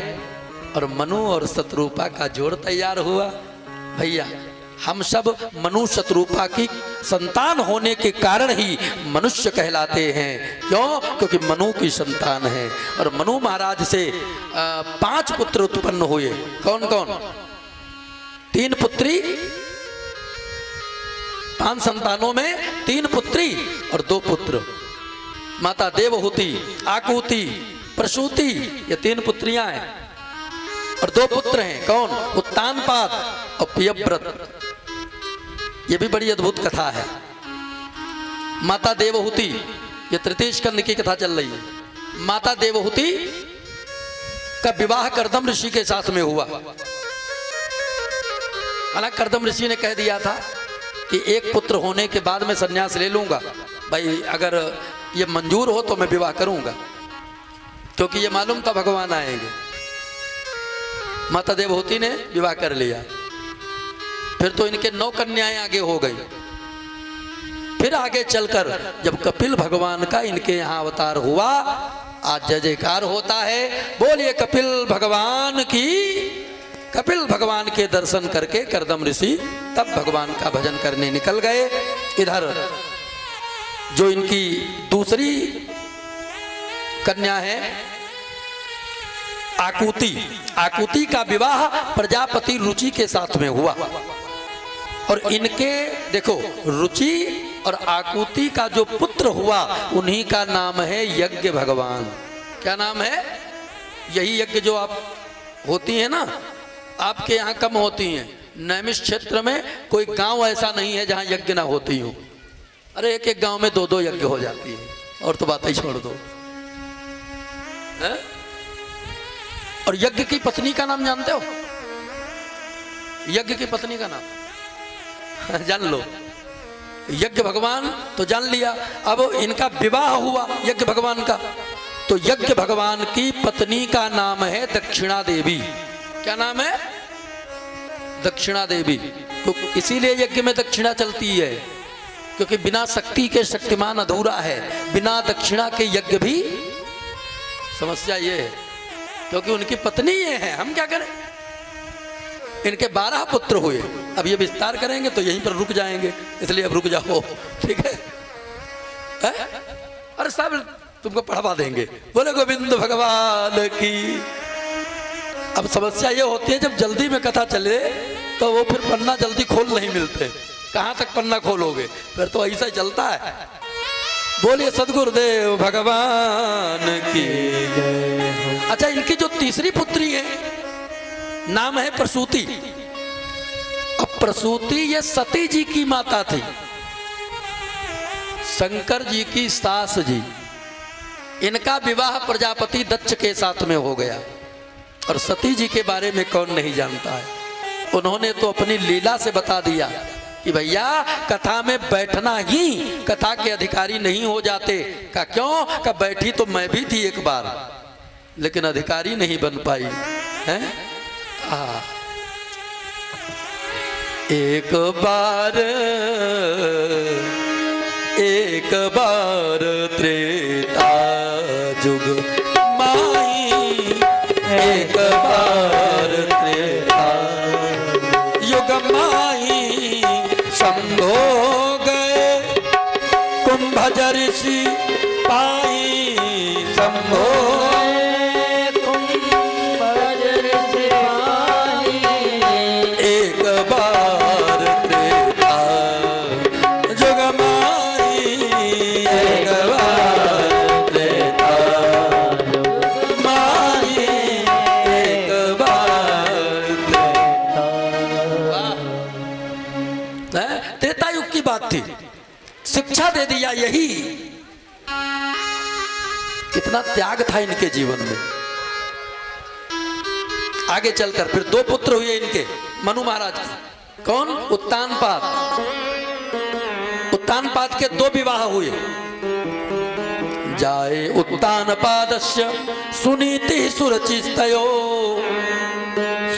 और मनु और शत्रुपा का जोड़ तैयार हुआ। भैया हम सब मनु शत्रुपा की संतान होने के कारण ही मनुष्य कहलाते हैं। क्यों? क्योंकि मनु की संतान है। और मनु महाराज से 5 पुत्र उत्पन्न हुए। कौन कौन? 3 पुत्री, 5 संतानों में 3 पुत्री और 2 पुत्र। माता देवहूति, आकुति, प्रसूति, ये 3 पुत्रियां हैं और 2 पुत्र हैं। कौन? उत्तानपाद और प्रियव्रत। ये भी बड़ी अद्भुत कथा है। माता देवहूति, ये तृतीय स्कंद की कथा चल रही है। माता देवहूति का विवाह कर्दम ऋषि के साथ में हुआ। हालांकि कर्दम ऋषि ने कह दिया था कि 1 पुत्र होने के बाद मैं संन्यास ले लूंगा, भाई अगर ये मंजूर हो तो मैं विवाह करूंगा, क्योंकि ये मालूम था भगवान आएंगे। माता देवहूति ने विवाह कर लिया। फिर तो इनके 9 कन्याएं आगे हो गई। फिर आगे चलकर जब कपिल भगवान का इनके यहाँ अवतार हुआ, आज जय जयकार होता है, बोलिए कपिल भगवान की। कपिल भगवान के दर्शन करके कर्दम ऋषि तब भगवान का भजन करने निकल गए। इधर जो इनकी दूसरी कन्या है आकुति, आकुति का विवाह प्रजापति रुचि के साथ में हुआ। और इनके देखो रुचि और आकुति का जो पुत्र हुआ उन्हीं का नाम है यज्ञ भगवान। क्या नाम है? यही यज्ञ जो आप होती है ना, आपके यहाँ कम होती हैं। नैमिष क्षेत्र में कोई गांव ऐसा नहीं है जहां यज्ञ ना होती हो। अरे एक एक गांव में 2-2 यज्ञ हो जाती है, और तो बात ही छोड़ दो। है? और यज्ञ की पत्नी का नाम जानते हो? यज्ञ की पत्नी का नाम जान लो। यज्ञ भगवान तो जान लिया। अब इनका विवाह हुआ यज्ञ भगवान का, तो यज्ञ भगवान की पत्नी का नाम है दक्षिणा देवी। क्या नाम है? दक्षिणा देवी। तो इसीलिए यज्ञ में दक्षिणा चलती है, क्योंकि बिना शक्ति के शक्तिमान अधूरा है। बिना दक्षिणा के यज्ञ भी। समस्या ये है क्योंकि उनकी पत्नी ये है, हम क्या करें। इनके 12 पुत्र हुए। अब ये विस्तार करेंगे तो यहीं पर रुक जाएंगे, इसलिए अब रुक जाओ, ठीक है? अरे सब तुमको पढ़वा देंगे। बोले गोविंद भगवान की। अब समस्या ये होती है जब जल्दी में कथा चले तो वो फिर पन्ना जल्दी खोल नहीं मिलते। कहाँ तक पन्ना खोलोगे? फिर तो ऐसा ही चलता है। बोलिए सदगुरुदेव भगवान की। अच्छा, इनकी जो तीसरी पुत्री है नाम है प्रसूति। अब प्रसूति ये सती जी की माता थी, शंकर जी की सास जी। इनका विवाह प्रजापति दक्ष के साथ में हो गया। और सती जी के बारे में कौन नहीं जानता है? उन्होंने तो अपनी लीला से बता दिया कि भैया कथा में बैठना ही कथा के अधिकारी नहीं हो जाते। का क्यों? का बैठी तो मैं भी थी एक बार, लेकिन अधिकारी नहीं बन पाई है। एक बार त्रेता जुग माई, एक बार त्रेता युग माई। शंभो गए कुंभज ऋषि पाई, शंभो शिक्षा दे दिया। यही कितना त्याग था इनके जीवन में। आगे चलकर फिर 2 पुत्र हुए इनके मनु महाराज के। कौन? उत्तानपाद। उत्तानपाद के 2 विवाह हुए। जाए उत्तानपादस्य सुनीति सुरचिस्तयो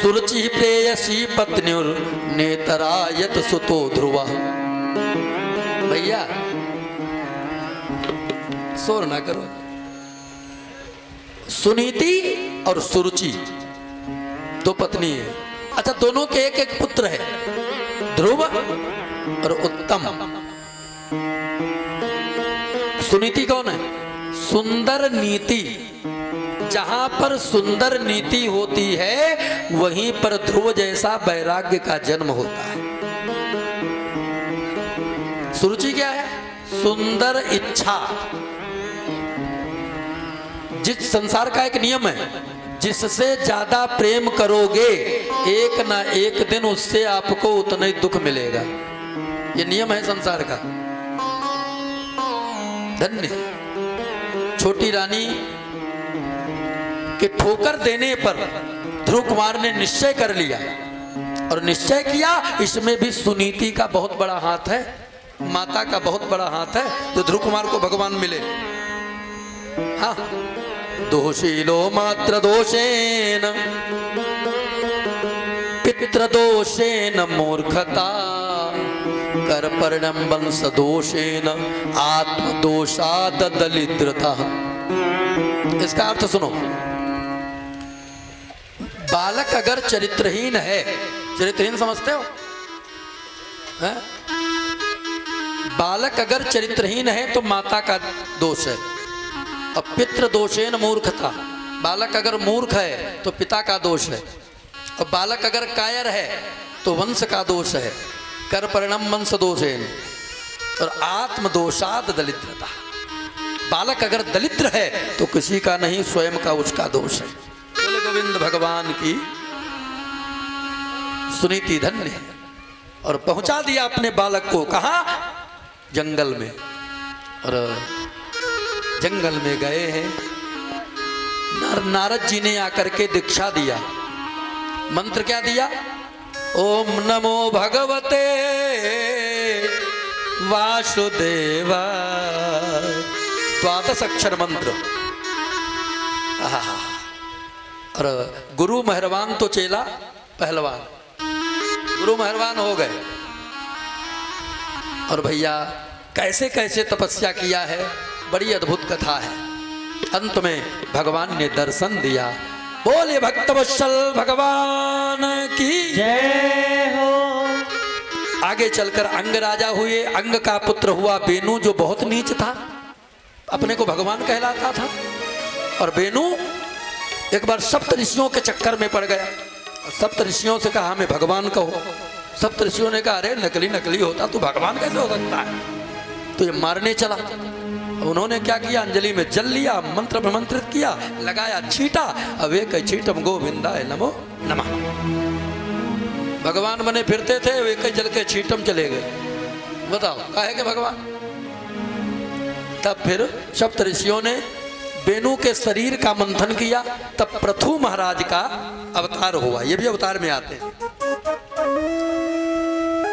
सुरुचि प्रेयसी पत्न्युर नेतरायत सुतो ध्रुवा। भैया शोर ना करो। सुनीति और सुरुचि दो पत्नी है। अच्छा, दोनों के एक एक पुत्र है, ध्रुव और उत्तम। सुनीति कौन है? सुंदर नीति। जहां पर सुंदर नीति होती है वहीं पर ध्रुव जैसा वैराग्य का जन्म होता है। सुरुचि क्या है? सुंदर इच्छा। जिस संसार का एक नियम है, जिससे ज्यादा प्रेम करोगे एक ना एक दिन उससे आपको उतना ही दुख मिलेगा। ये नियम है संसार का। धन्य छोटी रानी के ठोकर देने पर ध्रुव कुमार ने निश्चय कर लिया, और निश्चय किया इसमें भी सुनीति का बहुत बड़ा हाथ है, माता का बहुत बड़ा हाथ है, तो ध्रुव कुमार को भगवान मिले। हाँ, दोषीलो मात्र दोषेन पितृ दोषेन मूर्खता कर परिणम वंश दोषेन आत्मदोषाद दलिद्रता। इसका अर्थ सुनो। बालक अगर चरित्रहीन है, चरित्रहीन समझते हो? है? बालक अगर चरित्रहीन है तो माता का दोष है। अब पितृ दोषेन मूर्खता, बालक अगर मूर्ख है तो पिता का दोष है। और बालक अगर कायर है तो वंश का दोष है। कर परिणम वंश दोषेन और आत्मदोषाद दलिद्रता। बालक अगर दलिद्र है तो किसी का नहीं, स्वयं का उसका दोष है। बोले गोविंद भगवान की। सुनीति धन्य है। और पहुंचा दिया अपने बालक को, कहा? जंगल में। और जंगल में गए हैं, नारद जी ने आकर के दीक्षा दिया। मंत्र क्या दिया? ओम नमो भगवते वासुदेवाय। द्वादश अक्षर मंत्र। और गुरु मेहरबान तो चेला पहलवान। गुरु मेहरबान हो गए। और भैया कैसे कैसे तपस्या किया है, बड़ी अद्भुत कथा है। अंत में भगवान ने दर्शन दिया। बोले भक्तवत्सल भगवान की जय हो। आगे चलकर अंग राजा हुए। अंग का पुत्र हुआ बेनु, जो बहुत नीच था, अपने को भगवान कहलाता था। और बेनु एक बार सप्त ऋषियों के चक्कर में पड़ गया। सप्त ऋषियों से कहा हमें भगवान कहो। सप्त ऋषियों ने कहा अरे नकली नकली होता, तू भगवान कैसे हो सकता है? तो ये मारने चला। उन्होंने क्या किया? अंजलि में जल लिया, मंत्र प्रमंत्रित किया, लगाया छींटा। अब एक छींटम गोविंदाय नमो नमः। भगवान बने फिरते थे, एक जल के छींटम चले गए। बताओ काहे के भगवान? तब फिर सप्त ऋषियों ने बेनु के शरीर का मंथन किया। तब पृथु महाराज का अवतार हुआ। ये भी अवतार में आते हैं।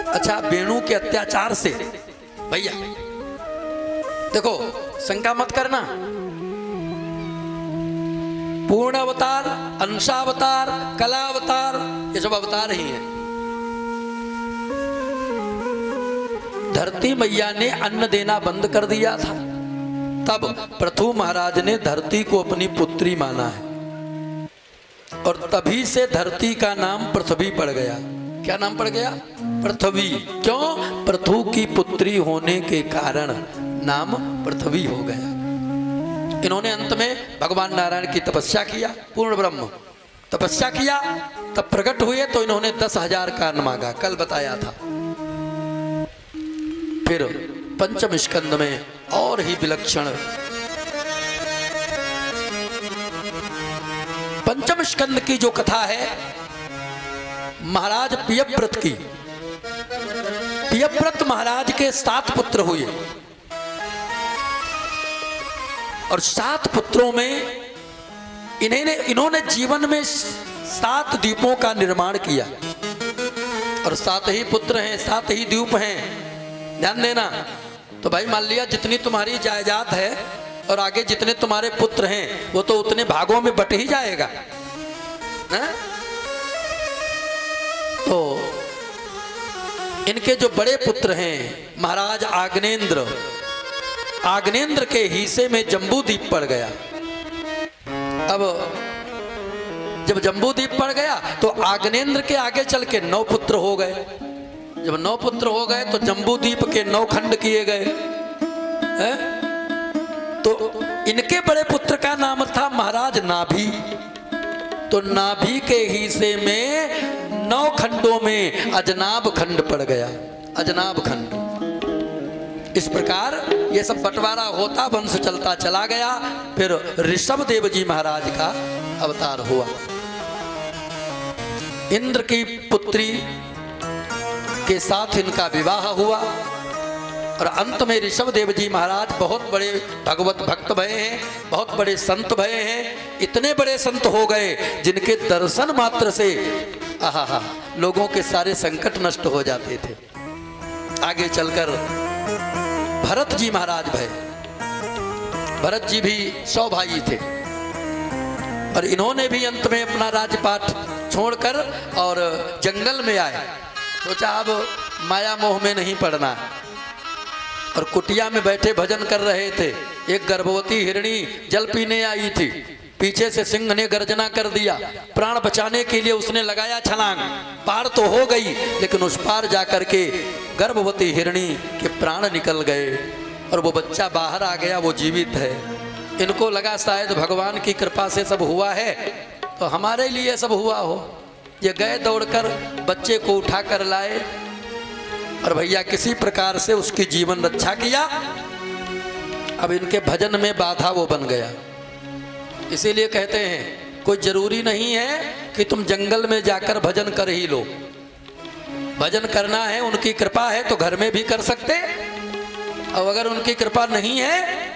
अच्छा, बेनु के अत्याचार से भैया देखो, शंका मत करना। पूर्ण अवतार, अंशावतार, कला अवतार, ये सब अवतार ही हैं। धरती मैया ने अन्न देना बंद कर दिया था, तब पृथु महाराज ने धरती को अपनी पुत्री माना है। और तभी से धरती का नाम पृथ्वी पड़ गया। क्या नाम पड़ गया? पृथ्वी। क्यों? पृथु की पुत्री होने के कारण नाम पृथ्वी हो गया। इन्होंने अंत में भगवान नारायण की तपस्या किया। पूर्ण ब्रह्म तपस्या किया, तब प्रकट हुए तो इन्होंने 10,000 कारण मांगा, कल बताया था। फिर पंचम स्कंद में और ही विलक्षण। पंचम स्कंद की जो कथा है महाराज पियव्रत की। पियव्रत महाराज के 7 पुत्र हुए, और 7 पुत्रों में इन्होंने जीवन में 7 द्वीपों का निर्माण किया। और 7 ही पुत्र हैं, 7 ही द्वीप हैं। ध्यान देना। तो भाई मान लिया जितनी तुम्हारी जायदाद है और आगे जितने तुम्हारे पुत्र हैं वो तो उतने भागों में बट ही जाएगा। तो इनके जो बड़े पुत्र हैं महाराज आग्नेन्द्र, आग्नेन्द्र के हिस्से में जम्बूद्वीप पड़ गया। अब जब जम्बूद्वीप पड़ गया तो आग्नेन्द्र के आगे चल के 9 पुत्र हो गए। जब 9 पुत्र हो गए तो जम्बूद्वीप के 9 खंड किए गए हैं? तो इनके बड़े पुत्र का नाम था महाराज नाभि। तो नाभि के हिस्से में 9 खंडों में अजनाब खंड पड़ गया, अजनाब खंड। इस प्रकार ये सब बंटवारा होता वंश चलता चला गया। फिर ऋषभ देव जी महाराज का अवतार हुआ। इंद्र की पुत्री के साथ इनका विवाह हुआ और अंत में ऋषभ देव जी महाराज बहुत बड़े भगवत भक्त भये हैं, बहुत बड़े संत भये हैं। इतने बड़े संत हो गए जिनके दर्शन मात्र से आहा लोगों के सारे संकट नष्ट हो जाते थे। आगे चलकर भरत जी महाराज भये। भरत जी भी 100 भाई थे और इन्होंने भी अंत में अपना राजपाट छोड़कर और जंगल में आए। सोचा अब माया मोह में नहीं पड़ना और कुटिया में बैठे भजन कर रहे थे। एक गर्भवती हिरणी जल पीने आई थी, पीछे से सिंह ने गर्जना कर दिया। प्राण बचाने के लिए उसने लगाया छलांग, पार तो हो गई लेकिन उस पार जाकर के गर्भवती हिरणी के प्राण निकल गए और वो बच्चा बाहर आ गया, वो जीवित है। इनको लगा शायद भगवान की कृपा से सब हुआ है तो हमारे लिए सब हुआ हो। ये गए दौड़कर बच्चे को उठा कर लाए और भैया किसी प्रकार से उसकी जीवन रक्षा किया। अब इनके भजन में बाधा वो बन गया। इसीलिए कहते हैं कोई जरूरी नहीं है कि तुम जंगल में जाकर भजन कर ही लो। भजन करना है, उनकी कृपा है तो घर में भी कर सकते, और अगर उनकी कृपा नहीं है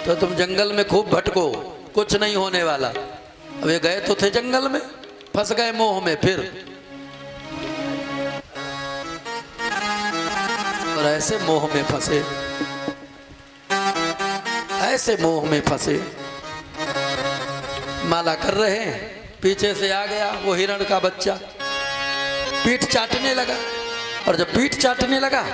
तो तुम जंगल में खूब भटको, कुछ नहीं होने वाला। अब ये गए तो थे जंगल में, फंस गए मोह में फिर। और ऐसे मोह में फंसे, ऐसे मोह में फंसे। माला कर रहे हैं, पीछे से आ गया वो हिरण का बच्चा, पीठ चाटने लगा। और जब पीठ चाटने लगा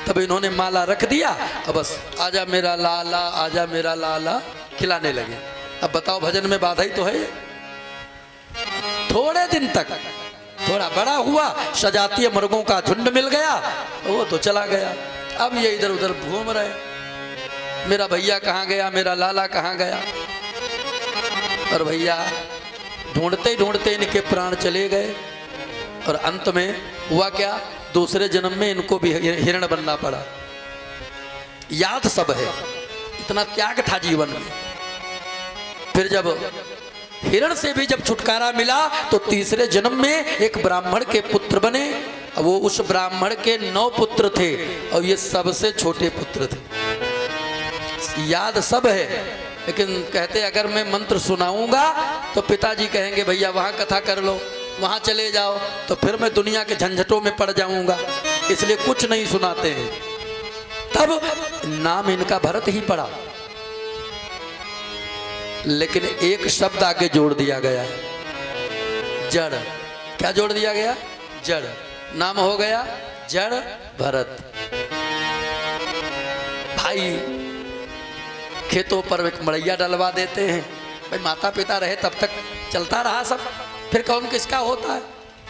तब इन्होंने माला रख दिया और बस आजा मेरा लाला, आजा मेरा लाला खिलाने लगे। अब बताओ भजन में बाधा ही तो है। थोड़े दिन तक थोड़ा बड़ा हुआ, सजातीय मुर्गों का झुंड मिल गया, वो तो चला गया। अब ये इधर उधर घूम रहे, मेरा भैया कहाँ गया, मेरा लाला कहाँ गया। और भैया ढूंढते ढूंढते इनके प्राण चले गए और अंत में हुआ क्या, दूसरे जन्म में इनको भी हिरण बनना पड़ा। याद सब है, इतना त्याग था जीवन में। फिर जब हिरण से भी जब छुटकारा मिला तो तीसरे जन्म में एक ब्राह्मण के पुत्र बने। वो उस ब्राह्मण के 9 पुत्र थे और ये सबसे छोटे पुत्र थे। याद सब है, लेकिन कहते अगर मैं मंत्र सुनाऊंगा तो पिताजी कहेंगे भैया वहां कथा कर लो, वहां चले जाओ, तो फिर मैं दुनिया के झंझटों में पड़ जाऊंगा, इसलिए कुछ नहीं सुनाते हैं। तब नाम इनका भरत ही पड़ा, लेकिन एक शब्द आगे जोड़ दिया गया, जड़। क्या जोड़ दिया गया? जड़। नाम हो गया जड़ भरत। भाई खेतों पर एक मड़ैया डलवा देते हैं, भाई माता पिता रहे तब तक चलता रहा सब, फिर कौन किसका होता है।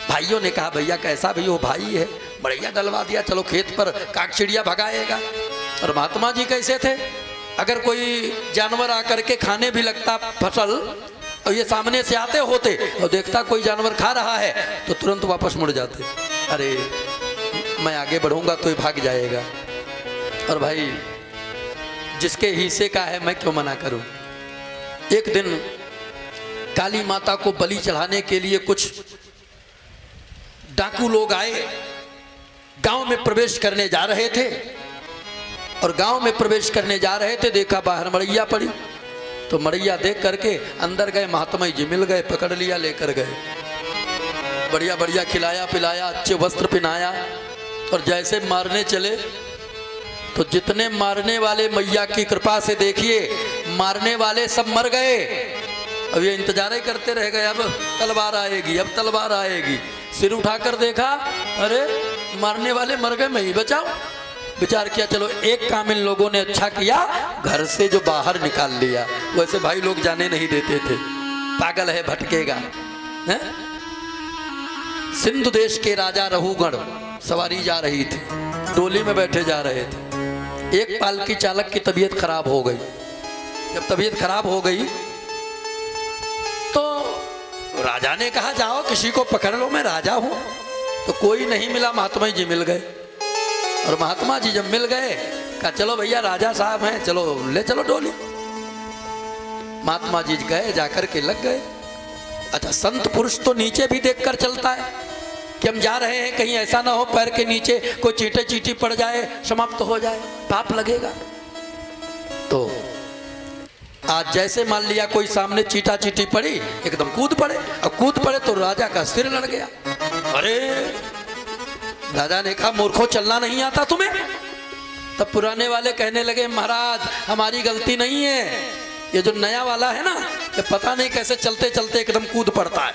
भाइयों ने कहा भैया कैसा भी हो भाई है, मड़ैया डलवा दिया, चलो खेत पर काक चिड़िया भगाएगा। और महात्मा जी कैसे थे, अगर कोई जानवर आकर के खाने भी लगता फसल और ये सामने से आते होते और देखता कोई जानवर खा रहा है तो तुरंत वापस मुड़ जाते, अरे मैं आगे बढ़ूंगा तो ये भाग जाएगा। और भाई जिसके हिस्से का है मैं क्यों मना करूं। एक दिन काली माता को बलि चढ़ाने के लिए कुछ डाकू लोग आए, गांव में प्रवेश करने जा रहे थे और गांव में प्रवेश करने जा रहे थे, देखा बाहर मड़ैया पड़ी, तो मड़ैया देख करके अंदर गए, महात्मा जी मिल गए, पकड़ लिया, लेकर गए, बढ़िया बढ़िया खिलाया पिलाया, अच्छे वस्त्र पहनाया। और जैसे मारने चले तो जितने मारने वाले मैया की कृपा से देखिए मारने वाले सब मर गए। अब ये इंतजार ही करते रह गए, अब तलवार आएगी, अब तलवार आएगी। सिर उठाकर देखा, अरे मारने वाले मर गए, मैं ही बचाऊं। विचार किया चलो एक काम इन लोगों ने अच्छा किया, घर से जो बाहर निकाल लिया। वैसे भाई लोग जाने नहीं देते थे, पागल है भटकेगा। है? सिंधु देश के राजा रहुगण सवारी जा रही थी, डोली में बैठे जा रहे थे। एक पालकी चालक की तबीयत खराब हो गई। जब तबीयत खराब हो गई तो राजा ने कहा जाओ किसी को पकड़ लो, मैं राजा हूं। तो कोई नहीं मिला, महात्मा जी मिल गए। और महात्मा जी जब मिल गए कहा चलो भैया राजा साहब हैं, चलो ले चलो डोली। महात्मा जी गए, जाकर के लग गए। अच्छा, संत पुरुष तो नीचे भी देखकर चलता है कि हम जा रहे हैं, कहीं ऐसा ना हो पैर के नीचे कोई चींटे चींटी पड़ जाए, समाप्त हो जाए, पाप लगेगा। तो आज जैसे मान लिया कोई सामने चींटा चींटी पड़ी, एकदम कूद पड़े, और कूद पड़े तो राजा का सिर लड़ गया। अरे राजा ने कहा मूर्खों चलना नहीं आता तुम्हें? तब पुराने वाले कहने लगे महाराज हमारी गलती नहीं है, ये जो नया वाला है ना, ये पता नहीं कैसे चलते चलते एकदम कूद पड़ता है।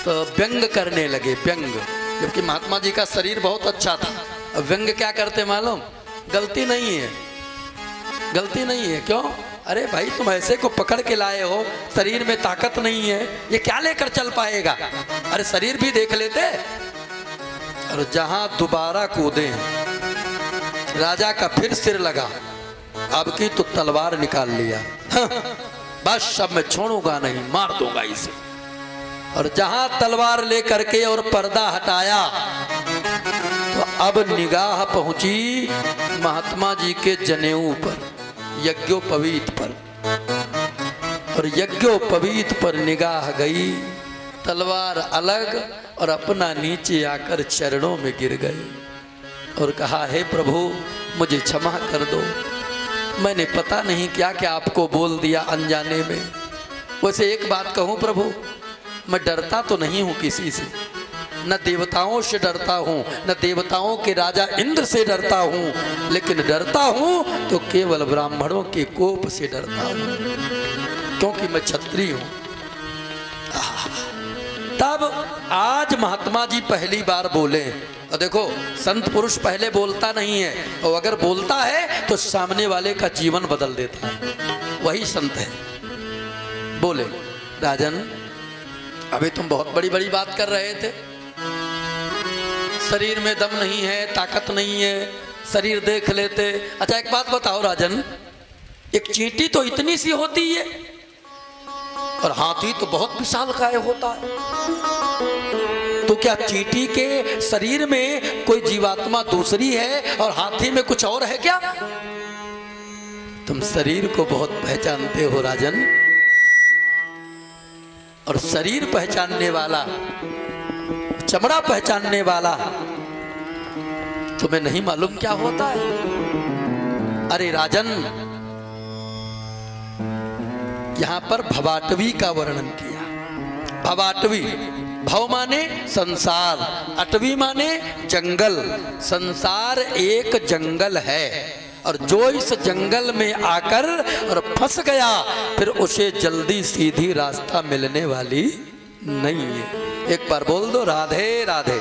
तो व्यंग करने लगे, व्यंग। जबकि महात्मा जी का शरीर बहुत अच्छा था। अब व्यंग क्या करते मालूम? गलती नहीं है, गलती नहीं है। क्यों? अरे भाई तुम ऐसे को पकड़ के लाए हो, शरीर में ताकत नहीं है, ये क्या लेकर चल पाएगा? अरे शरीर भी देख लेते। और जहां दोबारा कूदे राजा का फिर सिर लगा, अब की तो तलवार निकाल लिया। बस अब मैं छोड़ूंगा नहीं, मार दूंगा इसे। और जहां तलवार लेकर के और पर्दा हटाया तो अब निगाह पहुंची महात्मा जी के जनेऊ पर, यज्ञोपवीत पर। और यज्ञोपवीत पर निगाह गई, तलवार अलग, और अपना नीचे आकर चरणों में गिर गए और कहा हे प्रभु मुझे क्षमा कर दो, मैंने पता नहीं क्या क्या आपको बोल दिया अनजाने में। वैसे एक बात कहूँ प्रभु, मैं डरता तो नहीं हूँ किसी से, न देवताओं से डरता हूँ, न देवताओं के राजा इंद्र से डरता हूँ, लेकिन डरता हूँ तो केवल ब्राह्मणों के कोप से डरता हूँ, क्योंकि मैं क्षत्रिय हूँ। तब आज महात्मा जी पहली बार बोले। और देखो संत पुरुष पहले बोलता नहीं है, और अगर बोलता है तो सामने वाले का जीवन बदल देता है, वही संत है। बोले राजन अभी तुम बहुत बड़ी बड़ी बात कर रहे थे, शरीर में दम नहीं है, ताकत नहीं है, शरीर देख लेते। अच्छा एक बात बताओ राजन, एक चींटी तो इतनी सी होती है और हाथी तो बहुत विशालकाय होता है, तो क्या चींटी के शरीर में कोई जीवात्मा दूसरी है और हाथी में कुछ और है क्या? तुम शरीर को बहुत पहचानते हो राजन, और शरीर पहचानने वाला, चमड़ा पहचानने वाला तुम्हें नहीं मालूम क्या होता है? अरे राजन यहां पर भवाटवी का वर्णन किया। भवाटवी, भव माने संसार, अटवी माने जंगल। संसार एक जंगल है, और जो इस जंगल में आकर और फंस गया फिर उसे जल्दी सीधी रास्ता मिलने वाली नहीं है। एक बार बोल दो राधे राधे,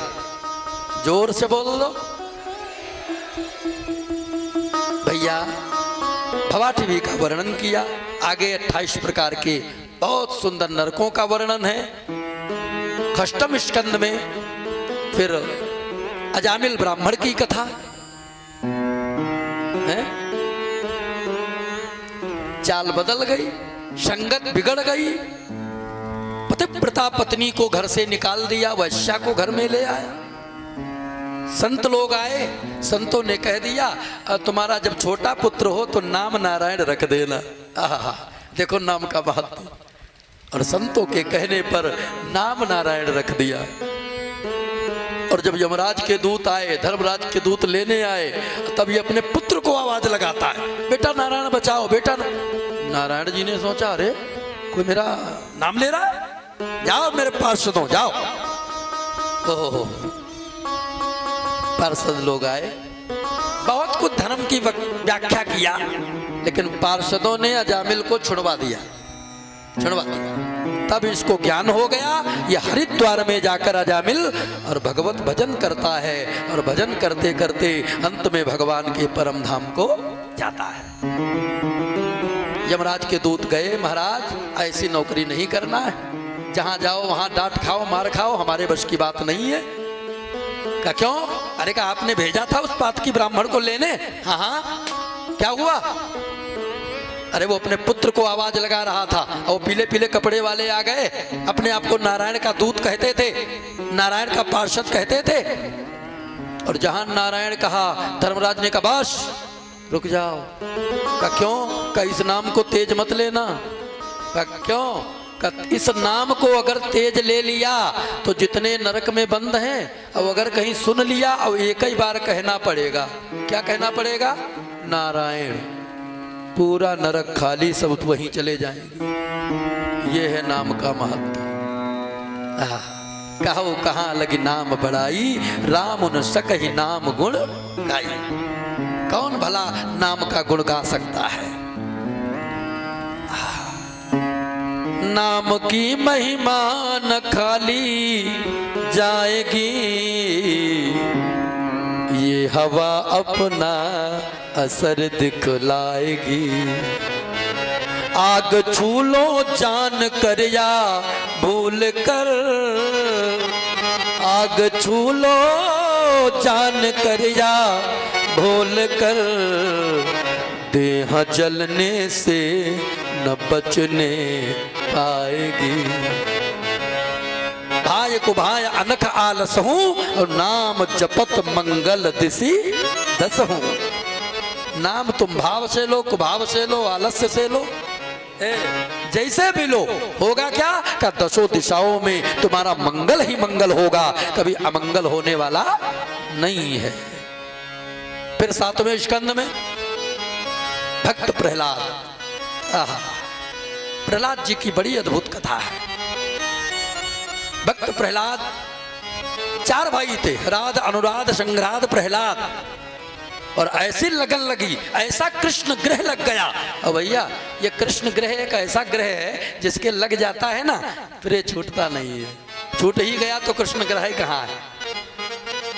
जोर से बोल दो भैया। भवाटवी का वर्णन किया, आगे 28 प्रकार के बहुत सुंदर नरकों का वर्णन है अष्टम स्कंद में। फिर अजामिल ब्राह्मण की कथा है, चाल बदल गई, संगत बिगड़ गई, पतिव्रता पत्नी को घर से निकाल दिया, वैश्या को घर में ले आया। संत लोग आए, संतों ने कह दिया तुम्हारा जब छोटा पुत्र हो तो नाम नारायण रख देना। आहा, देखो नाम का महत्व। और संतों के कहने पर नाम नारायण रख दिया। और जब यमराज के दूत आए, धर्मराज के दूत लेने आए, तब ये अपने पुत्र को आवाज लगाता है, बेटा नारायण बचाओ, बेटा नारायण जी ने सोचा अरे कोई मेरा नाम ले रहा है, जाओ मेरे पार्षदों जाओ। ओहो, पार्षद लोग आए, बहुत कुछ धर्म की व्याख्या किया, लेकिन पार्षदों ने अजामिल को छुड़वा दिया। छुड़वा दिया। तब इसको ज्ञान हो गया। ये हरिद्वार में जाकर अजामिल और भगवत भजन करता है और भजन करते करते अंत में भगवान के परम धाम को जाता है। यमराज के दूत गए, महाराज ऐसी नौकरी नहीं करना है, जहां जाओ वहां डांट खाओ मार खाओ, हमारे बस की बात नहीं है। क्या क्यों? अरे कहा आपने भेजा था उस पातकी ब्राह्मण को लेने। हाँ हाँ, क्या हुआ? अरे वो अपने पुत्र को आवाज लगा रहा था और वो पीले पीले कपड़े वाले आ गए, अपने आप को नारायण का दूत कहते थे, नारायण का पार्षद कहते थे। और जहां नारायण कहा, धर्मराज ने कहा बस रुक जाओ। का क्यों? का इस नाम को तेज मत लेना। का क्यों? का इस नाम को अगर तेज ले लिया तो जितने नरक में बंद हैं, अब अगर कहीं सुन लिया अब एक ही बार कहना पड़ेगा। क्या कहना पड़ेगा? नारायण। पूरा नरक खाली, सब वहीं चले जाएंगे। ये है नाम का महत्व। कहो कहाँ लगी नाम बढ़ाई, राम उन सकहि नाम गुण गाई। कौन भला नाम का गुण गा सकता है? नाम की महिमा न खाली जाएगी, ये हवा अपना असर दिखलाएगी। आग छू लो जान कर या भूल कर, आग छू लो जान कर या भूल कर, देह जलने से न बचने पाएगी। भाई को भाई अनख आलस हूँ और नाम जपत मंगल दिसी दस हूँ। नाम तुम भाव से लो, कुभाव से लो, आलस्य से लो, जैसे भी लो, होगा क्या? का दसों दिशाओं में तुम्हारा मंगल ही मंगल होगा, कभी अमंगल होने वाला नहीं है। फिर 7वें स्कंद में भक्त प्रहलाद, प्रहलाद जी की बड़ी अद्भुत कथा है। भक्त प्रहलाद 4 भाई थे, राध, अनुराध, संग्राध, प्रहलाद। और ऐसी लगन लगी, ऐसा कृष्ण ग्रह लग गया। और भैया ये कृष्ण ग्रह एक ऐसा ग्रह है जिसके लग जाता है ना फिर ये छूटता नहीं है। छूट ही गया तो कृष्ण ग्रह कहाँ है?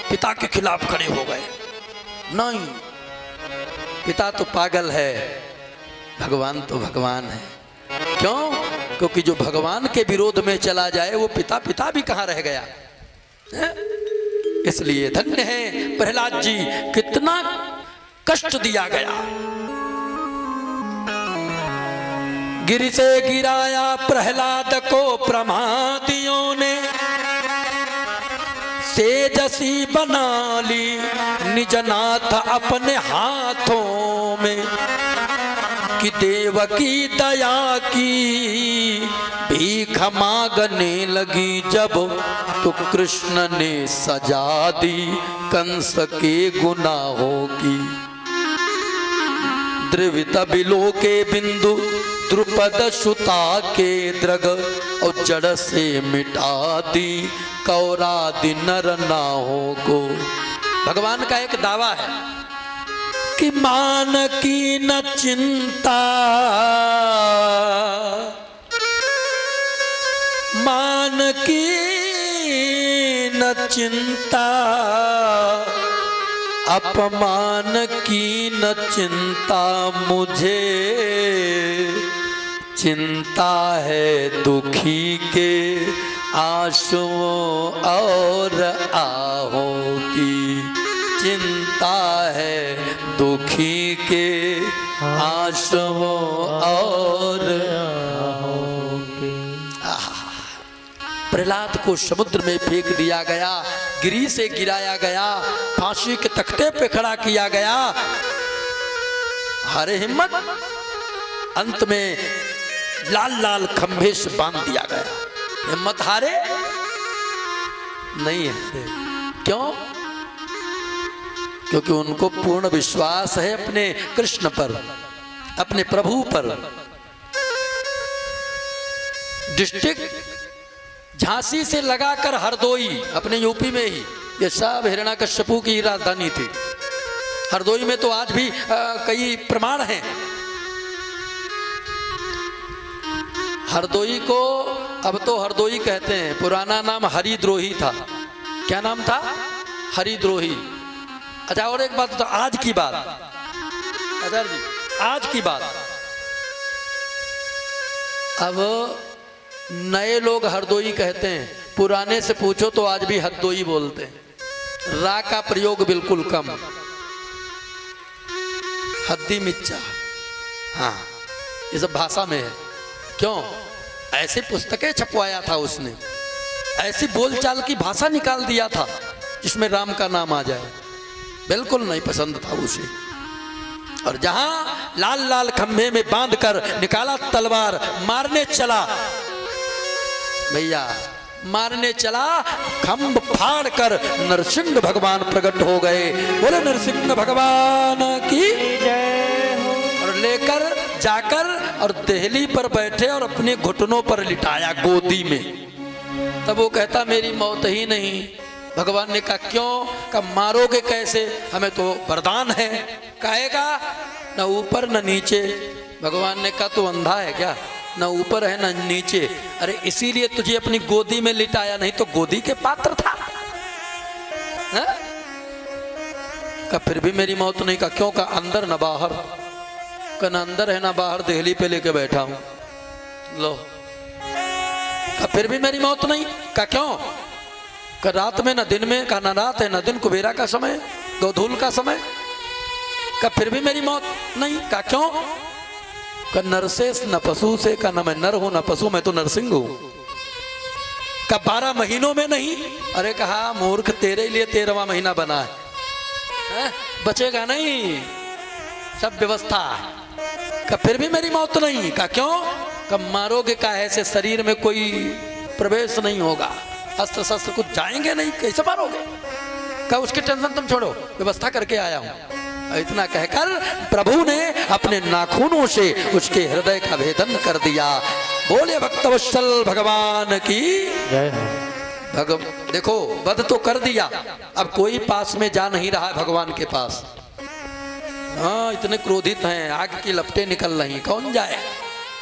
पिता के खिलाफ खड़े हो गए। नहीं, पिता तो पागल है, भगवान तो भगवान है। क्यों? क्योंकि जो भगवान के विरोध में चला जाए वो पिता पिता भी कहाँ रह गया है? इसलिए धन्य है प्रहलाद जी, कितना कष्ट दिया गया। गिर से गिराया प्रहलाद को प्रमादियों ने, सेजसी बना ली निज नाथ अपने हाथों में। कि देवकी दया की भीख मांगने लगी जब, तो कृष्ण ने सजा दी कंस के गुनाहों की। द्रवित बिलो के बिंदु द्रुपद सुता के द्रग, और जड़ से मिटा दी कौरादि नर नाहों को। भगवान का एक दावा है कि मान की न चिंता, मान की न चिंता, अपमान की न चिंता, मुझे चिंता है दुखी के आंसुओं और आहों की। चिंता है दुखी के आंसुओं और आहों की। प्रहलाद को समुद्र में फेंक दिया गया, गिरी से गिराया गया, फांसी के तख्ते पे खड़ा किया गया। हारे हिम्मत, अंत में लाल लाल खंभे से बांध दिया गया। हिम्मत हारे नहीं है। क्यों? क्योंकि उनको पूर्ण विश्वास है अपने कृष्ण पर, अपने प्रभु पर। डिस्ट्रिक्ट झांसी से लगाकर हरदोई, अपने यूपी में ही, ये सब हिरण्यकश्यपु की राजधानी थी। हरदोई में तो आज भी कई प्रमाण हैं। हरदोई को अब तो हरदोई कहते हैं, पुराना नाम हरिद्रोही था। क्या नाम था? हरिद्रोही। अच्छा और एक बात तो आज की बात, आचार्य जी आज की बात, अब नए लोग हरदोई कहते हैं, पुराने से पूछो तो आज भी हरदोई बोलते हैं। रा का प्रयोग बिल्कुल कम, हद्दी मिच्चा, हाँ ये सब भाषा में है। क्यों? ऐसी पुस्तकें छपवाया था उसने, ऐसी बोलचाल की भाषा निकाल दिया था जिसमें राम का नाम आ जाए, बिल्कुल नहीं पसंद था उसे। और जहां लाल लाल खंभे में बांधकर निकाला तलवार, मारने चला भैया, मारने चला, खंभ फाड़ कर नरसिंह भगवान प्रकट हो गए। बोले नरसिंह भगवान की जय हो। और लेकर जाकर और देहली पर बैठे और अपने घुटनों पर लिटाया गोदी में। तब वो कहता मेरी मौत ही नहीं। भगवान ने कहा क्यों? कहा मारोगे कैसे, हमें तो वरदान है। कहेगा न ऊपर न नीचे। भगवान ने कहा तू अंधा है क्या? न ऊपर है न नीचे। अरे इसीलिए तुझे अपनी गोदी में लिटाया, नहीं तो गोदी के पात्र था। कहा फिर भी मेरी मौत नहीं। कहा क्यों? कहा अंदर न बाहर। कहा न अंदर है ना बाहर, देहली पे लेके बैठा हूं लो। कहा फिर भी मेरी मौत नहीं। कहा क्यों? कहा रात में न दिन में। कहा न रात है न दिन, कुबेरा का समय, गोधूल का समय। कहा फिर भी मेरी मौत नहीं। कहा क्यों? कहा नरसेस न पशु से। कहा न मैं नर हूं न पशु, मैं तो नरसिंह हूं। कहा 12 महीनों में नहीं। अरे कहा मूर्ख तेरे लिए 13वां महीना बना है, बचेगा नहीं, सब व्यवस्था। कहा फिर भी मेरी मौत नहीं। कहा क्यों? कहा मारोगे काहे से, शरीर में कोई प्रवेश नहीं होगा, अस्त्र शस्त्र कुछ जाएंगे नहीं, कैसे मारोगे? कहा उसकी टेंशन तुम छोड़ो, व्यवस्था करके आया हूं। इतना कहकर प्रभु ने अपने नाखूनों से उसके हृदय का भेदन कर दिया। बोले भक्तवत्सल भगवान की जय हो। देखो वध तो कर दिया, अब कोई पास में जा नहीं रहा है भगवान के पास। हाँ इतने क्रोधित हैं, आग की लपटें निकल रही, कौन जाए?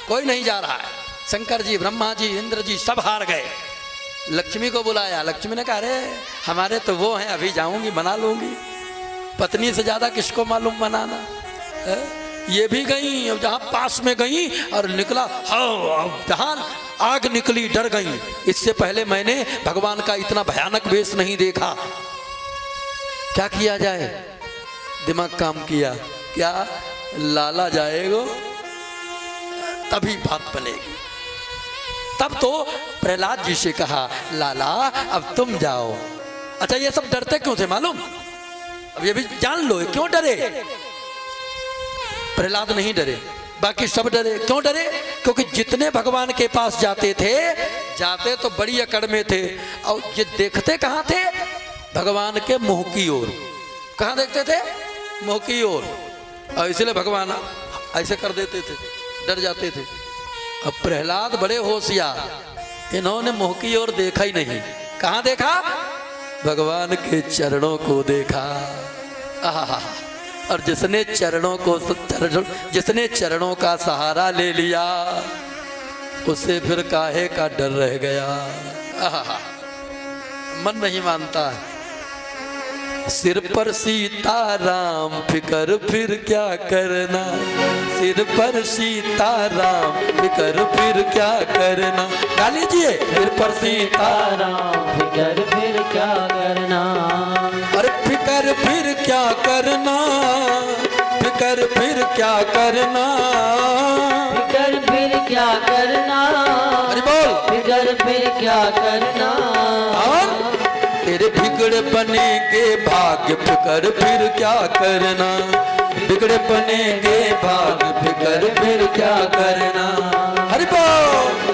कोई नहीं जा रहा है। शंकर जी, ब्रह्मा जी, इंद्र जी सब हार गए। लक्ष्मी को बुलाया, लक्ष्मी ने कहा अरे हमारे तो वो हैं, अभी जाऊंगी बना लूंगी। पत्नी से ज्यादा किसको मालूम बनाना है? ये भी गई, अब जहां पास में गई और निकला, जहां आग निकली डर गई। इससे पहले मैंने भगवान का इतना भयानक वेश नहीं देखा। क्या किया जाए? दिमाग काम किया, क्या लाला जाएगा तभी बात बनेगी। तब तो प्रहलाद जी से कहा लाला अब तुम जाओ। अच्छा ये सब डरते क्यों थे मालूम? अब ये भी जान लो क्यों डरे। प्रहलाद नहीं डरे, बाकी सब डरे। क्यों डरे? क्योंकि जितने भगवान के पास जाते थे, जाते तो बड़ी अकड़ में थे, और ये देखते कहाँ थे? भगवान के मुंह की ओर। कहाँ देखते थे? मुंह की ओर। और इसलिए भगवान ऐसे कर देते थे, डर जाते थे। अब प्रहलाद बड़े होशियार, इन्होंने मुंह की ओर देखा ही नहीं। कहाँ देखा? भगवान के चरणों को देखा। आहा, और जिसने चरणों का सहारा ले लिया, उसे फिर काहे का डर रह गया। आहा, मन नहीं मानता है। सिर पर सीताराम फिकर फिर क्या करना, सिर पर सीताराम फिकर फिर क्या करना। गा लीजिए, सिर पर सीताराम फिकर फिर क्या करना। अरे फिकर फिर क्या करना, फिकर फिर क्या करना, फिकर फिर क्या करना। अरे बोल, फिकर फिर क्या करना। और तेरे बिगड़े बनेंगे भाग्य, फिकर फिर क्या करना, बिगड़े बनेंगे भाग्य, फिकर फिर क्या करना। हरि बोल।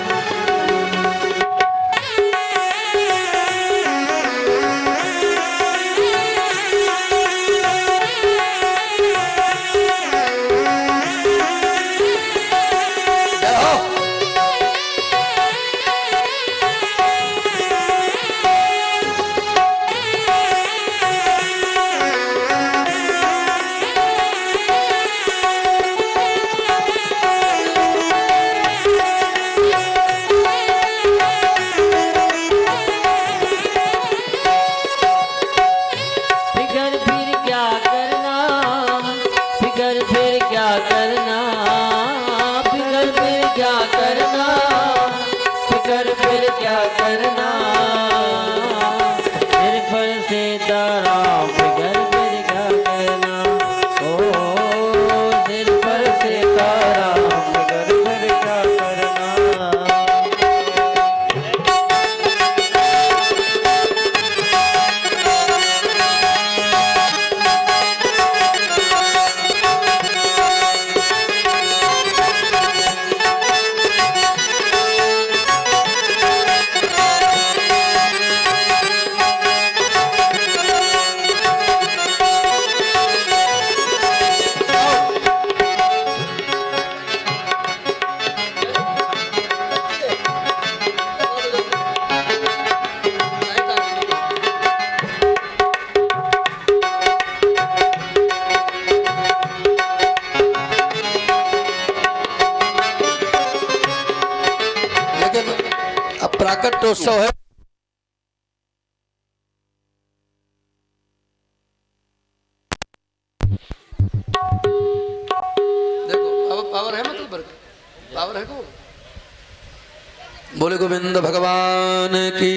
प्राकट्योत्सव है। देखो अब पावर है, मतलब पावर है को। बोले गोविंद भगवान की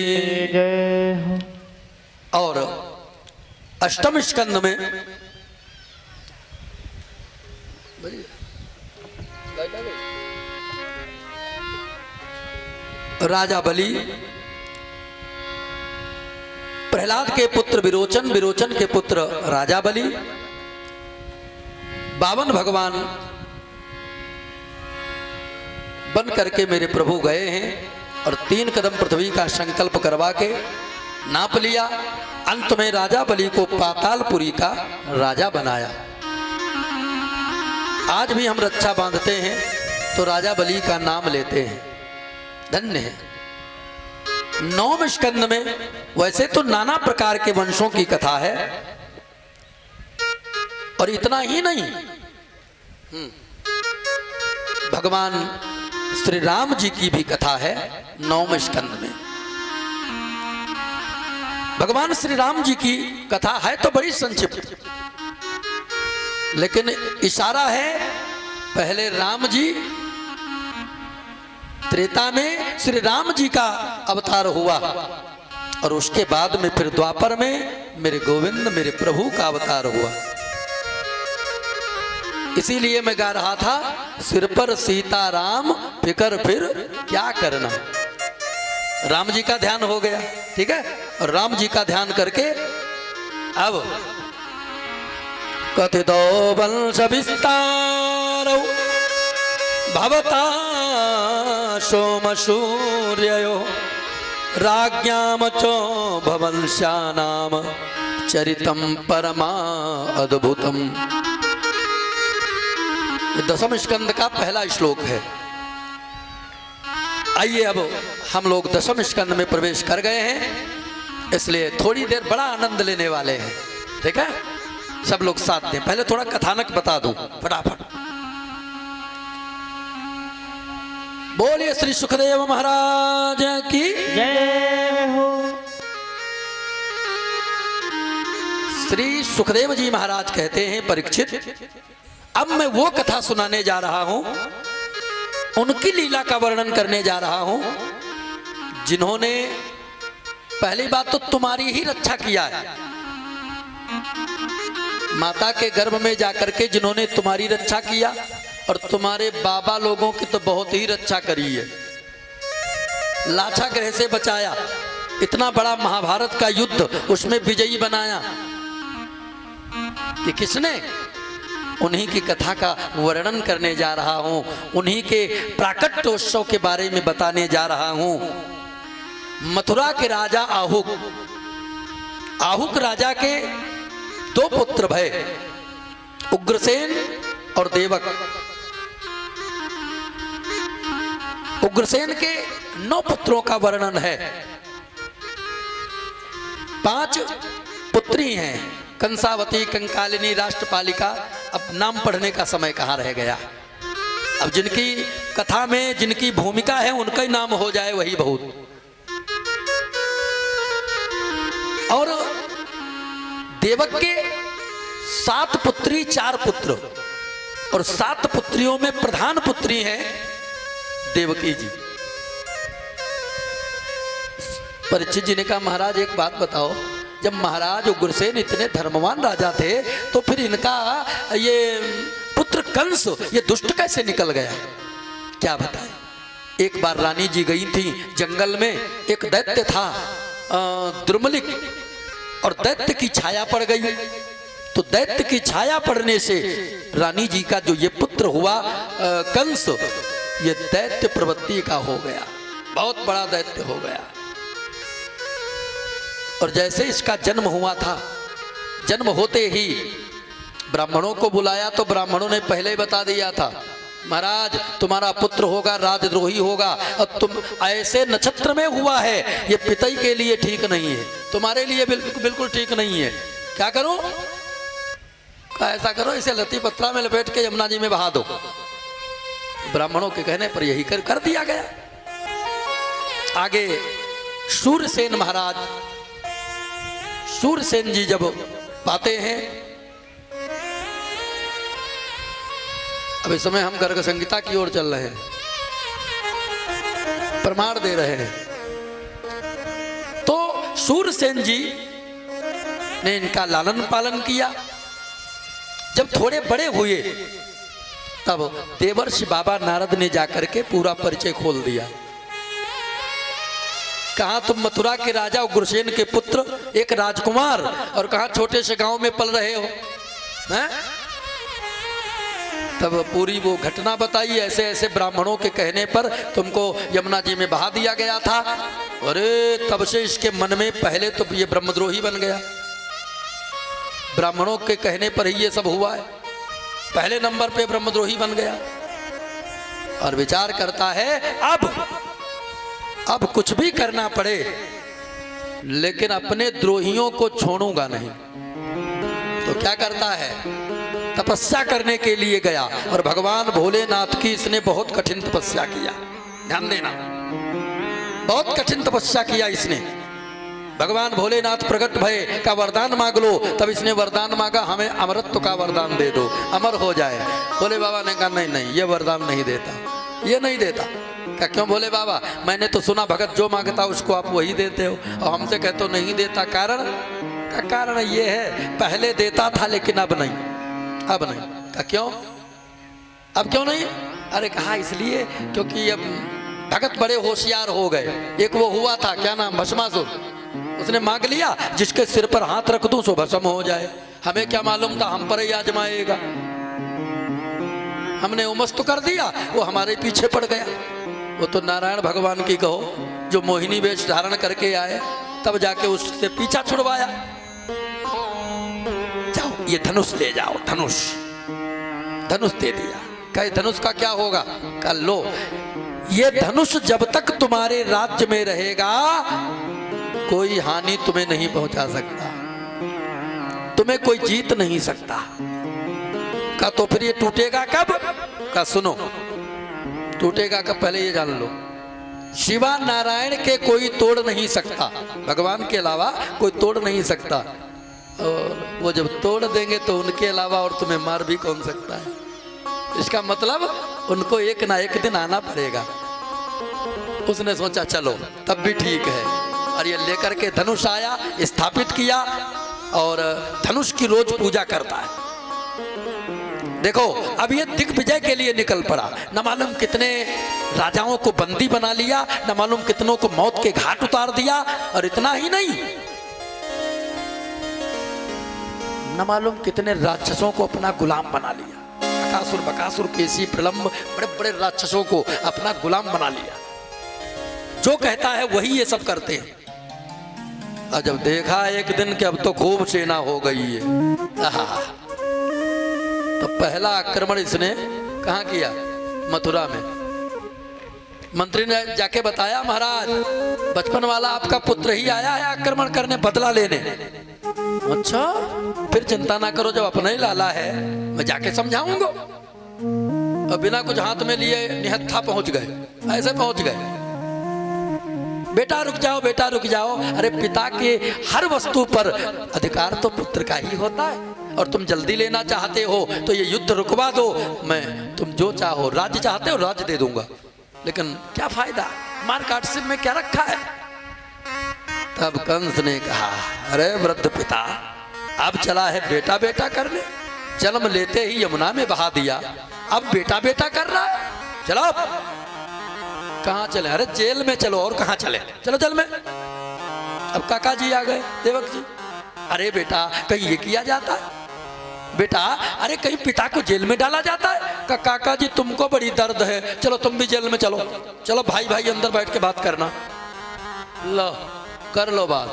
जय हो। और अष्टम स्कंद में राजा बलि प्रहलाद के पुत्र विरोचन, विरोचन के पुत्र राजा बलि, 52 भगवान बन करके मेरे प्रभु गए हैं और 3 कदम पृथ्वी का संकल्प करवा के नाप लिया। अंत में राजा बलि को पातालपुरी का राजा बनाया। आज भी हम रक्षा बांधते हैं तो राजा बलि का नाम लेते हैं, धन्य है। 9वें स्कंद में वैसे तो नाना प्रकार के वंशों की कथा है और इतना ही नहीं, भगवान श्री राम जी की भी कथा है 9वें स्कंद में। भगवान श्री राम जी की कथा है तो बड़ी संक्षिप्त, लेकिन इशारा है पहले राम जी, त्रेता में श्री राम जी का अवतार हुआ और उसके बाद में फिर द्वापर में मेरे गोविंद मेरे प्रभु का अवतार हुआ। इसीलिए मैं गा रहा था, सिर पर सीताराम फिकर फिर क्या करना। राम जी का ध्यान हो गया, ठीक है, और राम जी का ध्यान करके अब कथितो वंश विस्तारो भवता सोम सूर्यो राज्ञाम चो भवंशानाम चरितम परमा अद्भुतम। 10वें स्कंद का पहला श्लोक है। आइए अब हम लोग 10वें स्कंद में प्रवेश कर गए हैं, इसलिए थोड़ी देर बड़ा आनंद लेने वाले हैं, ठीक है। सब लोग साथ दें। पहले थोड़ा कथानक बता दूं फटाफट। बोलिए श्री सुखदेव महाराज की जय हो। श्री सुखदेव जी महाराज कहते हैं, परीक्षित अब मैं वो कथा सुनाने जा रहा हूं, उनकी लीला का वर्णन करने जा रहा हूं जिन्होंने पहली बात तो तुम्हारी ही रक्षा किया है। माता के गर्भ में जाकर के जिन्होंने तुम्हारी रक्षा किया और तुम्हारे बाबा लोगों की तो बहुत ही रक्षा करी है। लाछा ग्रह से बचाया, इतना बड़ा महाभारत का युद्ध उसमें विजयी बनाया, कि किसने? उन्हीं की कथा का वर्णन करने जा रहा हूं, उन्हीं के प्राकट्योत्सव के बारे में बताने जा रहा हूं। मथुरा के राजा आहुक, आहुक राजा के 2 पुत्र भय, उग्रसेन और देवक। उग्रसेन के 9 पुत्रों का वर्णन है। 5 पुत्री हैं, कंसावती, कंकालिनी, राष्ट्रपालिका। अब नाम पढ़ने का समय कहाँ रह गया। अब जिनकी कथा में जिनकी भूमिका है उनका ही नाम हो जाए वही बहुत। और देवक के 7 पुत्री 4 पुत्र, और 7 पुत्रियों में प्रधान पुत्री है देवकी जी। परीक्षित जी ने कहा, महाराज एक बात बताओ, जब महाराज उग्रसेन इतने धर्मवान राजा थे तो फिर इनका ये पुत्र कंस ये दुष्ट कैसे निकल गया? क्या बताएं। एक बार रानी जी गई थी जंगल में, एक दैत्य था द्रुमलिक, और दैत्य की छाया पड़ गई। तो दैत्य की छाया पड़ने से रानी जी का जो ये पुत्र हुआ कंस, ये दैत्य प्रवृत्ति का हो गया, बहुत बड़ा दैत्य हो गया। और जैसे इसका जन्म हुआ था, जन्म होते ही ब्राह्मणों को बुलाया तो ब्राह्मणों ने पहले ही बता दिया था, महाराज तुम्हारा पुत्र होगा, राजद्रोही होगा, और तुम ऐसे नक्षत्र में हुआ है, ये पिताई के लिए ठीक नहीं है, तुम्हारे लिए बिल्कुल ठीक नहीं है। क्या करूं? ऐसा करो, इसे लती पत्रा में लपेट के यमुना जी में बहा दो। ब्राह्मणों के कहने पर यही कर दिया गया। आगे शूरसेन महाराज, शूरसेन जी जब पाते हैं, अब इस समय हम गर्ग संहिता की ओर चल रहे हैं, प्रमाण दे रहे हैं। तो शूरसेन जी ने इनका लालन पालन किया। जब थोड़े बड़े हुए तब देवर्षि बाबा नारद ने जाकर के पूरा परिचय खोल दिया। कहा तुम मथुरा के राजा उग्रसेन के पुत्र, एक राजकुमार, और कहा छोटे से गांव में पल रहे हो हैं? तब पूरी वो घटना बताई। ऐसे ऐसे ब्राह्मणों के कहने पर तुमको यमुना जी में बहा दिया गया था। अरे तब से इसके मन में पहले तो ये ब्रह्मद्रोही बन गया। ब्राह्मणों के कहने पर ही ये सब हुआ है। पहले नंबर पे ब्रह्मद्रोही बन गया और विचार करता है अब कुछ भी करना पड़े लेकिन अपने द्रोहियों को छोड़ूंगा नहीं। तो क्या करता है, तपस्या करने के लिए गया और भगवान भोलेनाथ की इसने बहुत कठिन तपस्या किया। ध्यान देना, बहुत कठिन तपस्या किया इसने। भगवान भोलेनाथ प्रकट भय का वरदान मांग लो, तब इसने वरदान मांगा हमें अमरत्व का वरदान दे दो, अमर हो जाए। भोले बाबा ने कहा नहीं नहीं, ये वरदान नहीं देता, ये नहीं देता। क्या क्यों भोले बाबा, मैंने तो सुना भगत जो मांगता उसको आप वही देते हो और हमसे कहते हो नहीं देता। कारण का कारण ये है पहले देता था लेकिन अब नहीं, अब नहीं। क्या क्यों, अब क्यों नहीं? अरे कहा इसलिए क्योंकि अब भगत बड़े होशियार हो गए। एक वो हुआ था क्या नाम, भस्मासुर, उसने मांग लिया जिसके सिर पर हाथ रख दूं सो भस्म हो जाए। हमें क्या मालूम था हम पर ही आजमाएगा। हमने उमस तो कर दिया, वो हमारे पीछे पड़ गया। वो तो नारायण भगवान की कहो जो मोहिनी वेश धारण करके आए, तब जाके उससे पीछा छुड़वाया। जाओ ये धनुष ले जाओ, धनुष धनुष दे दिया। कहे धनुष का क्या होगा? कल लो, ये धनुष जब तक तुम्हारे राज्य में रहेगा कोई हानि तुम्हें नहीं पहुंचा सकता, तुम्हें कोई जीत नहीं सकता। का तो फिर ये टूटेगा कब? का सुनो, टूटेगा कब पहले ये जान लो। शिवा नारायण के कोई तोड़ नहीं सकता, भगवान के अलावा कोई तोड़ नहीं सकता। और वो जब तोड़ देंगे तो उनके अलावा और तुम्हें मार भी कौन सकता है। इसका मतलब उनको एक ना एक दिन आना पड़ेगा। उसने सोचा चलो तब भी ठीक है, और ये लेकर के धनुष आया, स्थापित किया और धनुष की रोज पूजा करता है। देखो अब ये दिग्विजय के लिए निकल पड़ा। न मालूम कितने राजाओं को बंदी बना लिया, न मालूम कितनों को मौत के घाट उतार दिया, और इतना ही नहीं, न मालूम कितने राक्षसों को अपना गुलाम बना लिया। अकासुर, बकासुर, केसी, प्रलंब, बड़े बड़े राक्षसों को अपना गुलाम बना लिया। जो कहता है वही ये सब करते हैं। और जब देखा एक दिन कि अब तो खूब सेना हो गई है, तो पहला आक्रमण इसने कहाँ किया? मथुरा में। मंत्री ने जाके बताया महाराज बचपन वाला आपका पुत्र ही आया है आक्रमण करने, बदला लेने। अच्छा फिर चिंता ना करो, जब अपना ही लाला है मैं जाके समझाऊंगा। और बिना कुछ हाथ में लिए निहत्था पहुंच गए, ऐसे पहुंच गए। बेटा रुक जाओ, बेटा रुक जाओ। अरे पिता के हर वस्तु पर अधिकार तो पुत्र का ही होता है, और तुम जल्दी लेना चाहते हो तो ये युद्ध रुकवा दो। मैं तुम जो चाहो, राज्य चाहते हो राज्य दे दूंगा, लेकिन क्या फायदा, मार काट से में क्या रखा है। तब कंस ने कहा अरे वृद्ध पिता, अब चला है बेटा बेटा करने, जन्म लेते ही यमुना में बहा दिया, अब बेटा बेटा कर रहा है। चलो कहाँ चले? अरे जेल में चलो। और कहाँ चले? चलो जेल में। अब काका जी आ गए, देवक जी। अरे बेटा कहीं ये किया जाता है? बेटा अरे कहीं पिता को जेल में डाला जाता है? काका जी तुमको बड़ी दर्द है, चलो तुम भी जेल में चलो। चलो भाई भाई अंदर बैठ के बात करना। लो कर लो बात।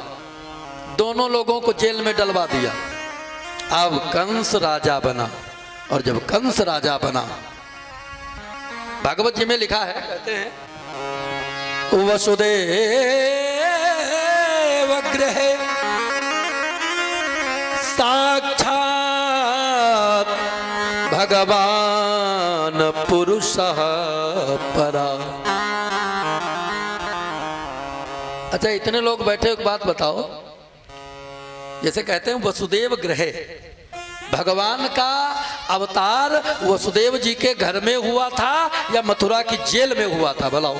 दोनों लोगों को जेल में डलवा दिया। अब कंस राजा बना, और जब कंस राजा बना, भागवत जी में लिखा है, कहते हैं वसुदेव गृहे साक्षात भगवान पुरुषः परा। अच्छा इतने लोग बैठे, एक बात बताओ, जैसे कहते हैं वसुदेव गृहे, भगवान का अवतार वसुदेव जी के घर में हुआ था या मथुरा की जेल में हुआ था? बताओ।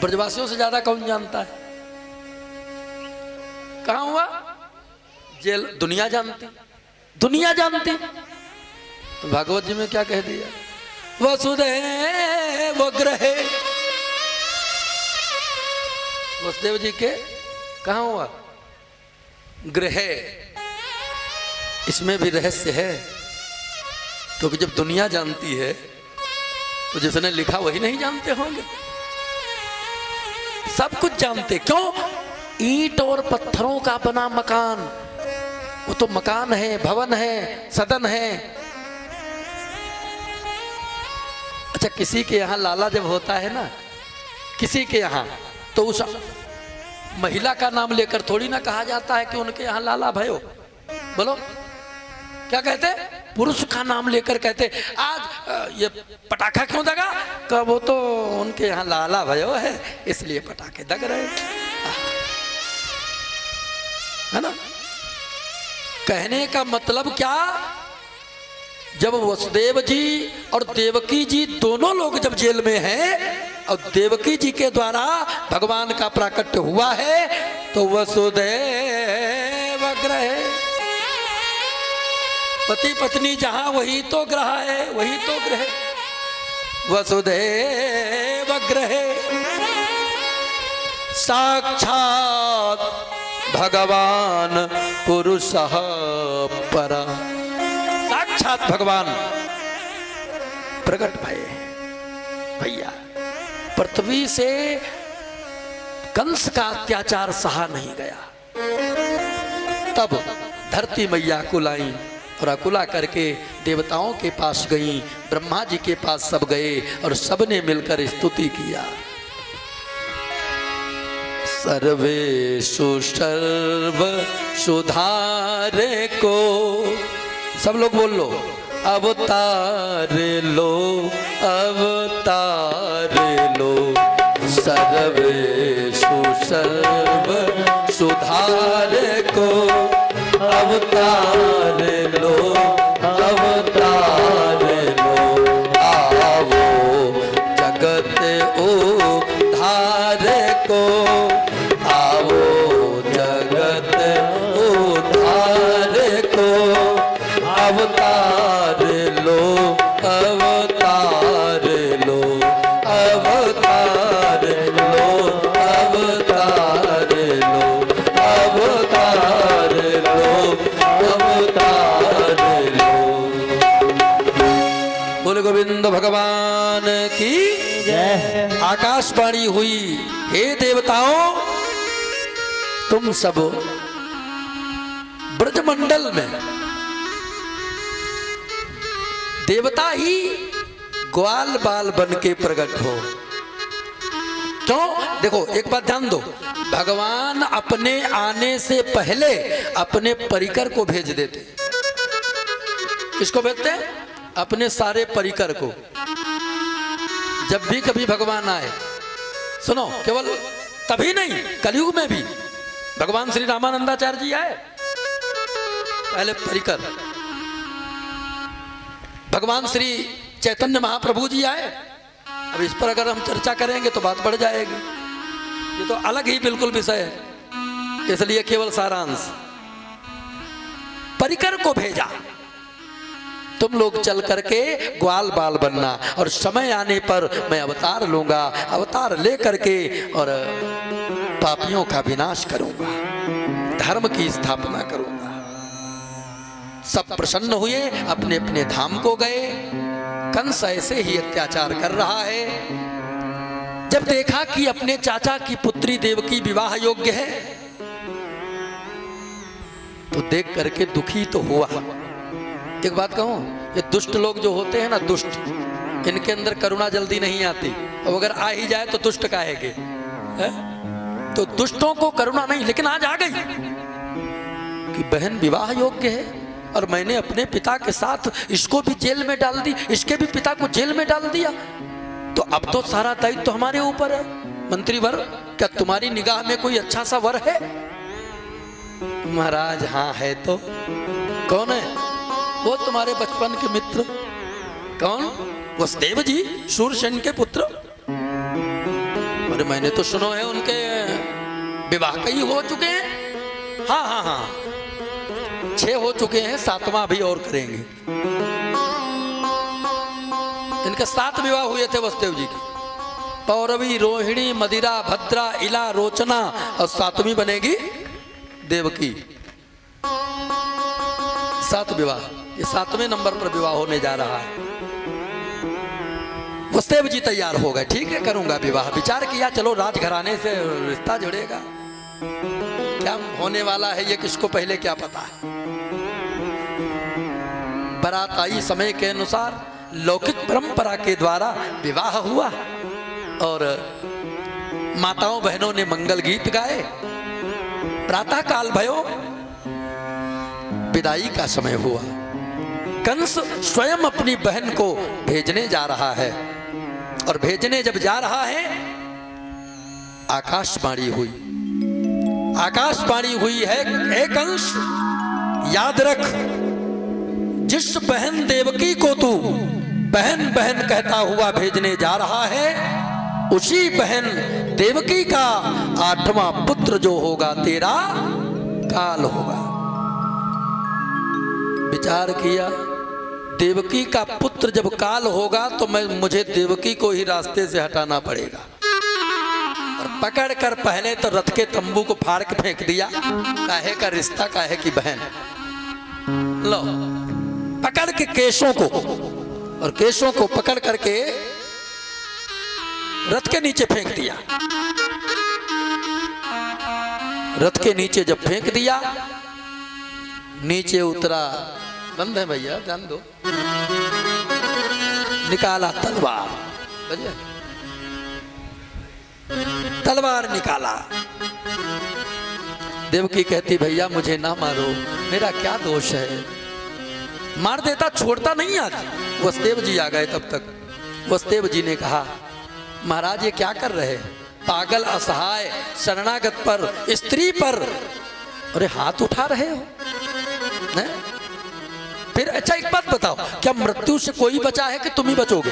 ब्रजवासियों से ज्यादा कौन जानता है कहां हुआ? जेल। दुनिया जानती, दुनिया जानती। भागवत जी में क्या कह दिया? वसुदेव गृहे, वसुदेव जी के कहां हुआ? गृहे। इसमें भी रहस्य है, क्योंकि जब दुनिया जानती है तो जिसने लिखा वही नहीं जानते होंगे? सब कुछ जानते। क्यों? ईंट और पत्थरों का बना मकान, वो तो मकान है, भवन है, सदन है। अच्छा किसी के यहां लाला जब होता है ना, किसी के यहां, तो उस महिला का नाम लेकर थोड़ी ना कहा जाता है कि उनके यहां लाला भयो। बोलो क्या कहते? पुरुष का नाम लेकर कहते आज ये पटाखा क्यों दगा? का वो तो उनके यहाँ लाला भयो है इसलिए पटाखे दग रहे, है ना। कहने का मतलब क्या? जब वसुदेव जी और देवकी जी दोनों लोग जब जेल में हैं और देवकी जी के द्वारा भगवान का प्राकट्य हुआ है, तो वसुदेव गृहे, पति पत्नी जहां वही तो ग्रह है, वही तो ग्रह। वसुदेव गृहे साक्षात भगवान पुरुषः परा, साक्षात भगवान प्रकट भये भैया। पृथ्वी से कंस का अत्याचार सहा नहीं गया, तब धरती मैया कुलाई और अकुला करके देवताओं के पास गई, ब्रह्मा जी के पास सब गए और सबने मिलकर स्तुति किया। सर्वेषु सर्व सुधारे को, सब लोग बोल लो, अवतार लो, अवतार लो। सर्वेषु सर्व सुधारे को अवतार लो, अवतार लो। आवो जगत उद्धार को, आवो जगत उद्धार को। अवतार लो, अवतार लो, अवतार लो, अवतार लो, अवतार लो, अवतार लो। बोल गोविंद भगवान की जय। आकाशवाणी हुई, हे देवताओं, तुम सब ब्रजमंडल में देवता ही ग्वाल बाल बन के प्रकट हो। क्यों? देखो एक बात ध्यान दो, भगवान अपने आने से पहले अपने परिकर को भेज देते। किसको भेजते? अपने सारे परिकर को। जब भी कभी भगवान आए, सुनो, केवल तभी नहीं, कलयुग में भी भगवान श्री रामानंदाचार्य जी आए, पहले परिकर। भगवान श्री चैतन्य महाप्रभु जी आए। अब इस पर अगर हम चर्चा करेंगे तो बात बढ़ जाएगी, ये तो अलग ही बिल्कुल विषय है, इसलिए केवल सारांश। परिकर को भेजा, तुम लोग चल करके ग्वाल बाल बनना और समय आने पर मैं अवतार लूंगा, अवतार ले करके और पापियों का विनाश करूंगा, धर्म की स्थापना करूंगा। सब प्रसन्न हुए, अपने अपने धाम को गए। कंस ऐसे ही अत्याचार कर रहा है। जब देखा कि अपने चाचा की पुत्री देवकी विवाह योग्य है, तो देख करके दुखी तो हुआ। एक बात कहूं, ये दुष्ट लोग जो होते हैं ना, दुष्ट, इनके अंदर करुणा जल्दी नहीं आती, और अगर आ ही जाए तो दुष्ट काहेंगे, तो दुष्टों को करुणा नहीं। लेकिन आज आ गई कि बहन विवाह योग्य है और मैंने अपने पिता के साथ इसको भी जेल में डाल दी, इसके भी पिता को जेल में डाल दिया, तो अब तो सारा दायित्व तो हमारे ऊपर है। मंत्री वर, क्या तुम्हारी निगाह में कोई अच्छा सा वर है? महाराज हाँ है। तो कौन है? वो तुम्हारे बचपन के मित्र। कौन? वसुदेव जी, शूरसेन के पुत्र। अरे मैंने तो सुनो है उनके विवाह कई हो चुके हैं। हाँ हाँ हाँ, 6 हो चुके हैं, 7वां अभी और करेंगे। इनके 7 विवाह हुए थे वसुदेव जी के। पौरवी, रोहिणी, मदिरा, भद्रा, इला, रोचना और 7वीं बनेगी देवकी। 7 विवाह, ये 7वें नंबर पर विवाह होने जा रहा है। वसुदेव जी तैयार हो गए, ठीक है करूंगा विवाह। विचार किया चलो राजघराने से रिश्ता जुड़ेगा, क्या होने वाला है ये किसको पहले क्या पता है। बारात आई, समय के अनुसार लौकिक परंपरा के द्वारा विवाह हुआ और माताओं बहनों ने मंगल गीत गाए। प्रातः काल भयो, विदाई का समय हुआ। कंस स्वयं अपनी बहन को भेजने जा रहा है और भेजने जब जा रहा है आकाशवाणी हुई। आकाशवाणी हुई है, हे कंस याद रख, जिस बहन देवकी को तू बहन बहन कहता हुआ भेजने जा रहा है, उसी बहन देवकी का 8वां पुत्र जो होगा तेरा काल होगा। विचार किया, देवकी का पुत्र जब काल होगा तो मुझे देवकी को ही रास्ते से हटाना पड़ेगा। और पकड़कर पहले तो रथ के तंबू को फाड़ के फेंक दिया। काहे का रिश्ता, काहे की बहन। लो पकड़ के केशों को, और केशों को पकड़ करके रथ के नीचे फेंक दिया। रथ के नीचे जब फेंक दिया, नीचे उतरा, बंद है भैया जान दो, निकाला तलवार। बजे तलवार निकाला। देवकी कहती भैया मुझे ना मारो, मेरा क्या दोष है, मार देता छोड़ता नहीं आज। वसुदेव जी आ गए तब तक। वसुदेव जी ने कहा महाराज ये क्या कर रहे, पागल असहाय शरणागत पर, स्त्री पर अरे हाथ उठा रहे हो ने? फिर अच्छा एक बात बताओ, क्या मृत्यु से कोई बचा है कि तुम ही बचोगे?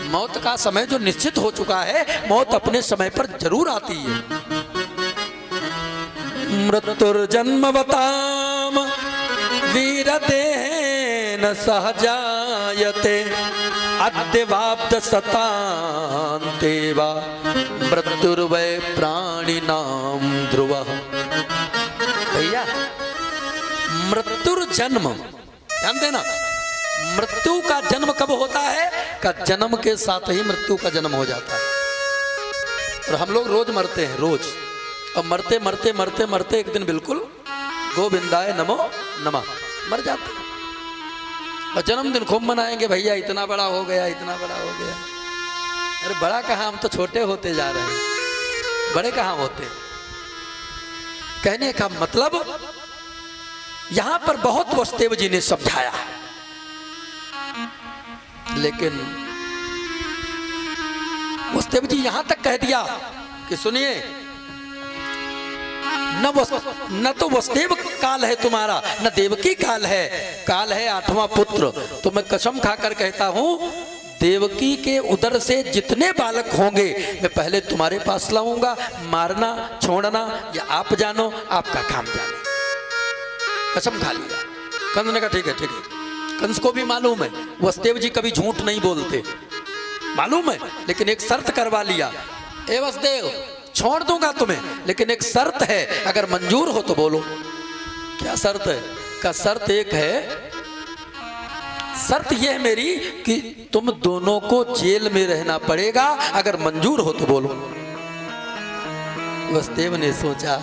मौत का समय जो निश्चित हो चुका है, मौत अपने समय पर जरूर आती है। मृत्युर्जन्मवताम वीरदेन सहजायते अद्यवाब्द सतान्ते वा मृत्युर्वै प्राणिनाम ध्रुवः। भैया मृत्युर्जन्म, ध्यान देना, मृत्यु का जन्म कब होता है? का जन्म के साथ ही मृत्यु का जन्म हो जाता है। और हम लोग रोज मरते हैं, रोज, और मरते मरते मरते मरते एक दिन बिल्कुल गोविंदाय नमो नमः मर जाते हैं। और जन्मदिन खूब मनाएंगे, भैया इतना बड़ा हो गया, इतना बड़ा हो गया। अरे बड़ा कहाँ, हम तो छोटे होते जा रहे हैं, बड़े कहाँ होते। कहने का मतलब यहां पर बहुत वसुदेव जी ने समझाया, लेकिन वसुदेव जी यहां तक कह दिया कि सुनिए, न तो वसुदेव काल है तुम्हारा, न देवकी काल है। काल है 8वां पुत्र। तो मैं कसम खाकर कहता हूं, देवकी के उदर से जितने बालक होंगे मैं पहले तुम्हारे पास लाऊंगा। मारना छोड़ना या आप जानो, आपका काम जाने। कसम खा लिया। कंस ने कहा ठीक है ठीक है। कंस को भी मालूम है वसुदेव जी कभी झूठ नहीं बोलते, मालूम है, लेकिन एक शर्त करवा लिया। ए वसुदेव छोड़ दूंगा तुम्हें, लेकिन एक शर्त है, अगर मंजूर हो तो बोलो। क्या शर्त है? का शर्त एक है, शर्त यह है मेरी कि तुम दोनों को जेल में रहना पड़ेगा, अगर मंजूर हो तो बोलो। वसुदेव ने सोचा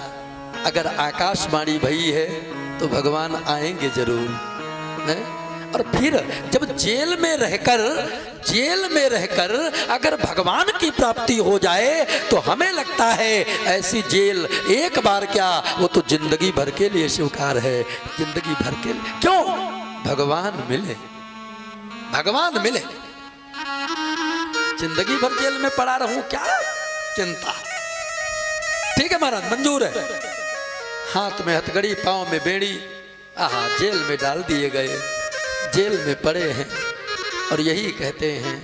अगर आकाशवाणी भई है तो भगवान आएंगे जरूर है? और फिर जब जेल में रहकर अगर भगवान की प्राप्ति हो जाए तो हमें लगता है ऐसी जेल एक बार क्या, वो तो जिंदगी भर के लिए स्वीकार है, जिंदगी भर के लिए। क्यों? भगवान मिले, भगवान मिले। जिंदगी भर जेल में पड़ा रहूं क्या? चिंता। ठीक है महाराज, मंजूर है। हाथ में हथकड़ी, पांव में बेड़ी, आहा, जेल में डाल दिए गए, जेल में पड़े हैं और यही कहते हैं,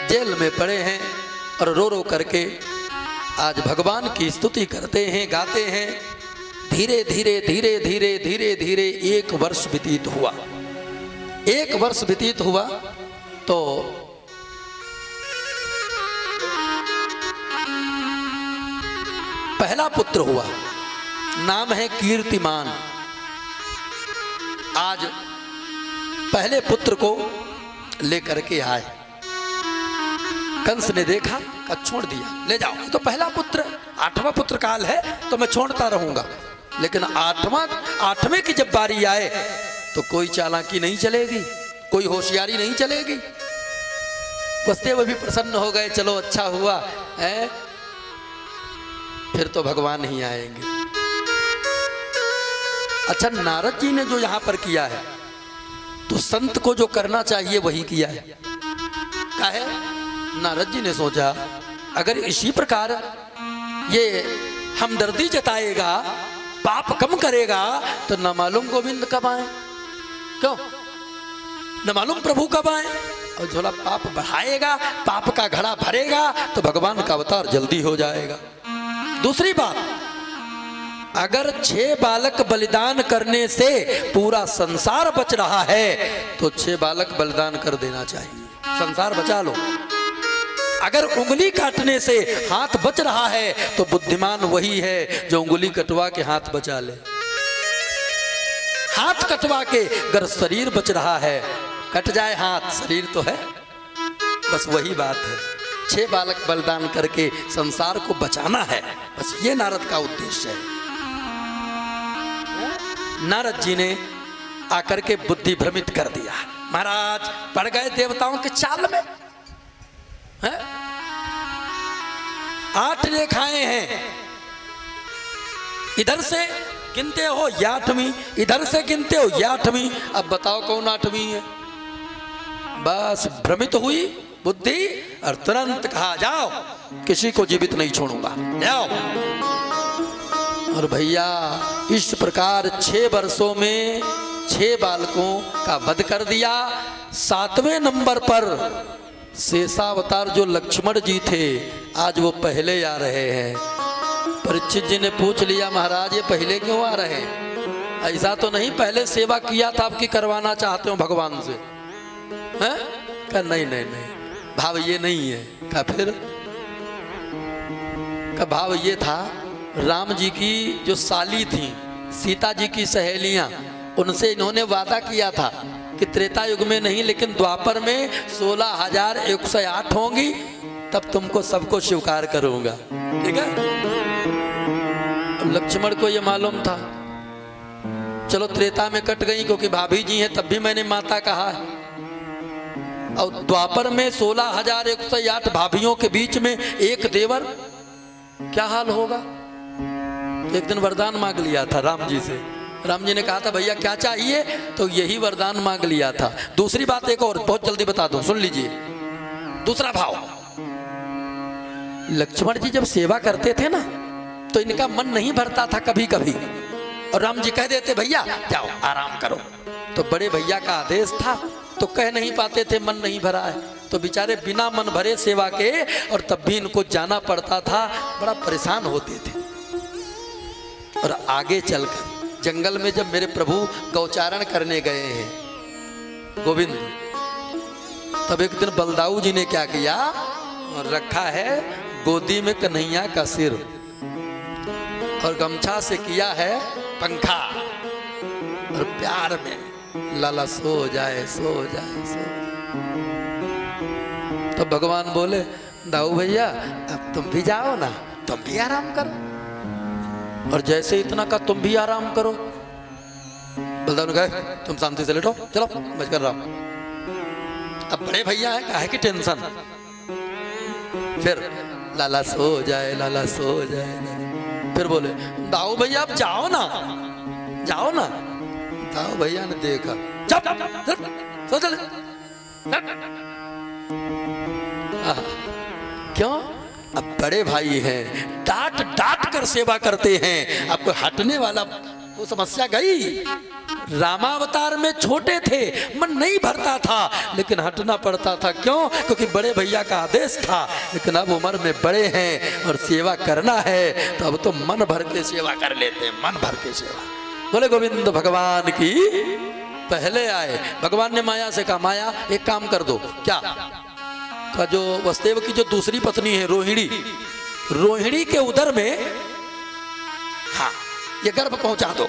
जेल में पड़े हैं और रो रो करके आज भगवान की स्तुति करते हैं, गाते हैं। धीरे धीरे धीरे धीरे धीरे धीरे 1 वर्ष व्यतीत हुआ। 1 वर्ष व्यतीत हुआ तो पहला पुत्र हुआ, नाम है कीर्तिमान। आज पहले पुत्र को लेकर के आए। कंस ने देखा, का छोड़ दिया, ले जाओ, तो पहला पुत्र, 8वां पुत्र काल है तो मैं छोड़ता रहूंगा, लेकिन 8वें की जब बारी आए तो कोई चालाकी नहीं चलेगी, कोई होशियारी नहीं चलेगी। वसुदेव भी प्रसन्न हो गए, चलो अच्छा हुआ है, फिर तो भगवान ही आएंगे। अच्छा, नारद जी ने जो यहां पर किया है तो संत को जो करना चाहिए वही किया है। क्या है? नारद जी ने सोचा अगर इसी प्रकार ये हमदर्दी जताएगा, पाप कम करेगा, तो न मालूम गोविंद कब आए, क्यों न मालूम प्रभु कब आए, और झोला पाप बढ़ाएगा, पाप का घड़ा भरेगा तो भगवान का अवतार जल्दी हो जाएगा। दूसरी बात, अगर 6 बालक बलिदान करने से पूरा संसार बच रहा है तो 6 बालक बलिदान कर देना चाहिए, संसार बचा लो। अगर उंगली काटने से हाथ बच रहा है तो बुद्धिमान वही है जो उंगली कटवा के हाथ बचा ले। हाथ कटवा के अगर शरीर बच रहा है, कट जाए हाथ, शरीर तो है, बस वही बात है। 6 बालक बलिदान करके संसार को बचाना है, बस ये नारद का उद्देश्य है। नारद जी ने आकर के बुद्धि भ्रमित कर दिया। महाराज पड़ गए देवताओं के चाल में। 8 रेखाएं हैं, इधर से गिनते हो ये 8वीं, इधर से गिनते हो ये 8वीं, अब बताओ कौन 8वीं है। बस भ्रमित हुई बुद्धि और तुरंत कहा जाओ, किसी को जीवित नहीं छोड़ूंगा, जाओ। और भैया इस प्रकार 6 वर्षों में 6 बालकों का वध कर दिया। 7वें नंबर पर शेषावतार जो लक्ष्मण जी थे, आज वो पहले आ रहे हैं। परीक्षित जी ने पूछ लिया, महाराज ये पहले क्यों आ रहे हैं? ऐसा तो नहीं पहले सेवा किया था आपकी करवाना चाहते हो भगवान से? हैं? कहा नहीं नहीं नहीं, भाव ये नहीं है। कहा फिर? का भाव ये था, राम जी की जो साली थी, सीता जी की सहेलियां, उनसे इन्होंने वादा किया था कि त्रेता युग में नहीं लेकिन द्वापर में 16,108 होंगी, तब तुमको सबको स्वीकार करूंगा। ठीक है? लक्ष्मण को ये मालूम था, चलो त्रेता में कट गई क्योंकि भाभी जी हैं, तब भी मैंने माता कहा है, और द्वापर में 16,108 भाभियों के बीच में एक देवर, क्या हाल होगा। एक दिन वरदान मांग लिया था राम जी से। राम जी ने कहा था भैया क्या चाहिए, तो यही वरदान मांग लिया था। दूसरी बात एक और बहुत जल्दी बता दूं, सुन लीजिए। दूसरा भाव, लक्ष्मण जी जब सेवा करते थे ना तो इनका मन नहीं भरता था कभी कभी, और राम जी कह देते भैया जाओ आराम करो, तो बड़े भैया का आदेश था तो कह नहीं पाते थे मन नहीं भरा है, तो बेचारे बिना मन भरे सेवा के, और तब भी इनको जाना पड़ता था, बड़ा परेशान होते थे। और आगे चलकर जंगल में जब मेरे प्रभु गौचारण करने गए हैं गोविंद, तब एक दिन बलदाऊ जी ने क्या किया, और रखा है गोदी में कन्हैया का सिर और गमछा से किया है पंखा, और प्यार में लाला सो जाए सो जाए सो जाए। तो भगवान बोले दाऊ भैया अब तुम भी जाओ ना, तुम भी आराम करो। और जैसे इतना का तुम भी आराम करो, बलदाऊ ने कहा तुम शांति से लेटो, चलो मैं कर रहा हूं। अब बड़े भैया है, काहे की टेंशन। फिर लाला सो जाए लाला सो जाए, फिर बोले दाऊ भैया अब जाओ ना, जाओ ना। दाऊ भैया ने देखा, चल सो चले, क्यों? अब बड़े भाई हैं, डांट डांट कर सेवा करते हैं। अब कोई हटने वाला, वो समस्या गई। रामावतार में छोटे थे, मन नहीं भरता था, लेकिन हटना पड़ता था। क्यों? क्योंकि बड़े भैया का आदेश था। लेकिन अब उम्र में बड़े हैं और सेवा करना है, तो अब तो मन भर के सेवा कर लेते हैं, मन भर के सेवा। बोले गोविंद भगवान की। पहले आए, भगवान ने माया से कहा, माया एक काम कर दो। क्या? का जो वसुदेव की जो दूसरी पत्नी है रोहिणी, रोहिणी के उदर में हाँ ये गर्भ पहुंचा दो।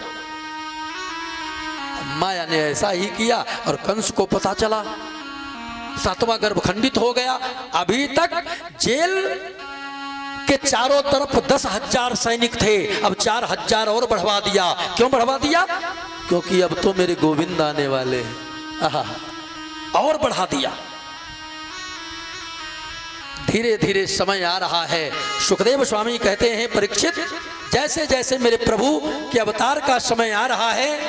माया ने ऐसा ही किया और कंस को पता चला, 7वां गर्भ खंडित हो गया। अभी तक जेल के चारों तरफ 10,000 सैनिक थे, अब 4,000 और बढ़वा दिया। क्यों बढ़वा दिया? क्योंकि अब तो मेरे गोविंद आने वाले। और बढ़ा दिया। धीरे धीरे समय आ रहा है। सुखदेव स्वामी कहते हैं, परीक्षित, जैसे जैसे मेरे प्रभु के अवतार का समय आ रहा है,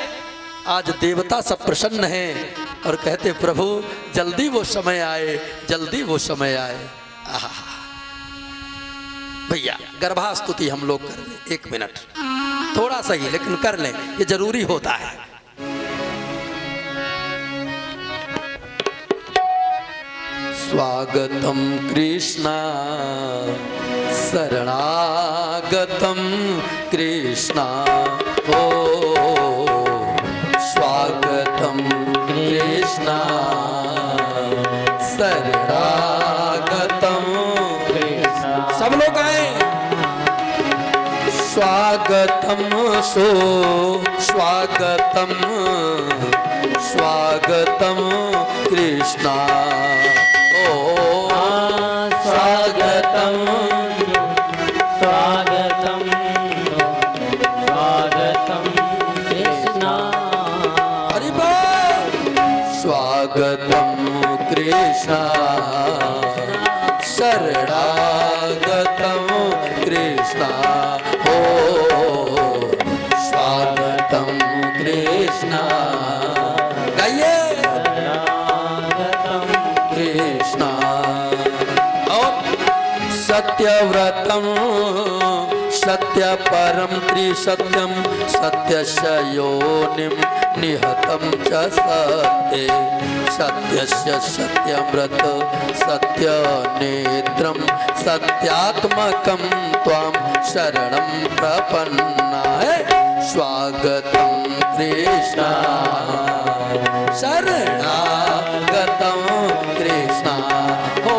आज देवता सब प्रसन्न हैं और कहते, प्रभु जल्दी वो समय आए, जल्दी वो समय आए। भैया गर्भास्तुति हम लोग कर लें, 1 मिनट, थोड़ा सा ही लेकिन कर लें, ये जरूरी होता है। स्वागतम कृष्णा शरणागतम कृष्णा हो, स्वागतम कृष्णा शरणागतम कृष्णा। सब लोग आए। स्वागतम सो स्वागतम स्वागतम कृष्णा, स्वागतम स्वागतम स्वागतम कृष्णा। हरि बोल। स्वागतम कृष्णा शरणागतम कृष्णा हो, स्वागतम कृष्णा। गाइए कृष्णा। सत्यव्रतम सत्य परम त्रिसत्यम सत्यस्य योनिम निहतम च सत्ये, सत्यस्य सत्यमृत सत्य नेत्रम सत्यात्मकम त्वाम शरणं प्रपन्ना। स्वागतम कृष्णा शरणागतम कृष्णा हो,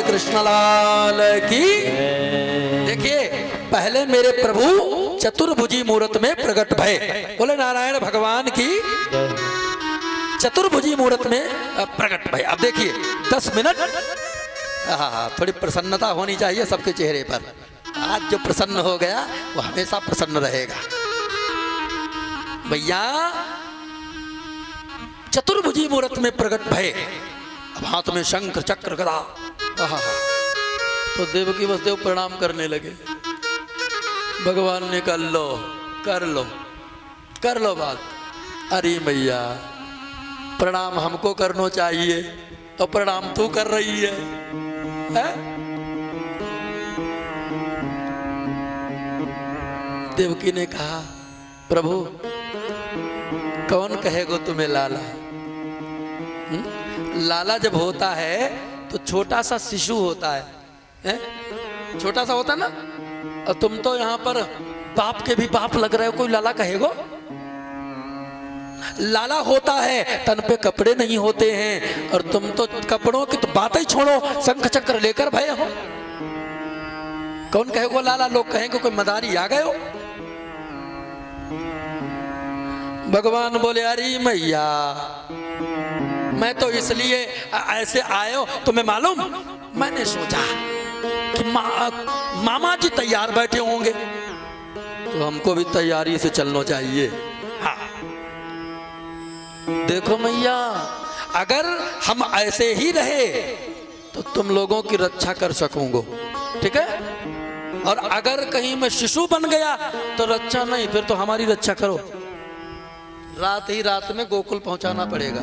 कृष्णलाल की। देखिए, पहले मेरे प्रभु चतुर्भुजी मूर्त में प्रकट भय। बोले नारायण भगवान की। चतुर्भुजी मूर्त में प्रकट भय। अब देखिए 10 मिनट, थोड़ी प्रसन्नता होनी चाहिए सबके चेहरे पर। आज जो प्रसन्न हो गया वो हमेशा प्रसन्न रहेगा। भैया चतुर्भुजी मूर्त में प्रकट भय, अब हाथ में शंख चक्र गदा। तो देवकी वसुदेव प्रणाम करने लगे। भगवान ने कहा, लो कर लो कर लो बात। अरे मैया प्रणाम हमको करना चाहिए तो प्रणाम तू कर रही है? देवकी ने कहा, प्रभु कौन कहेगा तुम्हें लाला? लाला जब होता है तो छोटा सा शिशु होता है, छोटा सा होता ना। और तुम तो यहाँ पर बाप के भी बाप लग रहे हो, कोई लाला कहेगो? लाला होता है, तन पे कपड़े नहीं होते हैं, और तुम तो कपड़ों की तो बात ही छोड़ो, शंख चक्र लेकर भय हो। कौन कहेगो लाला? लोग कहेंगे कोई मदारी आ गए हो। भगवान बोले, अरे मैया मैं तो इसलिए ऐसे आए हो तुम्हें मालूम? मैंने सोचा कि मामा जी तैयार बैठे होंगे, तो हमको भी तैयारी से चलना चाहिए। हाँ। देखो मैया, अगर हम ऐसे ही रहे तो तुम लोगों की रक्षा कर सकूंगा, ठीक है? और अगर कहीं मैं शिशु बन गया तो रक्षा नहीं, फिर तो हमारी रक्षा करो। रात ही रात में गोकुल पहुंचाना पड़ेगा,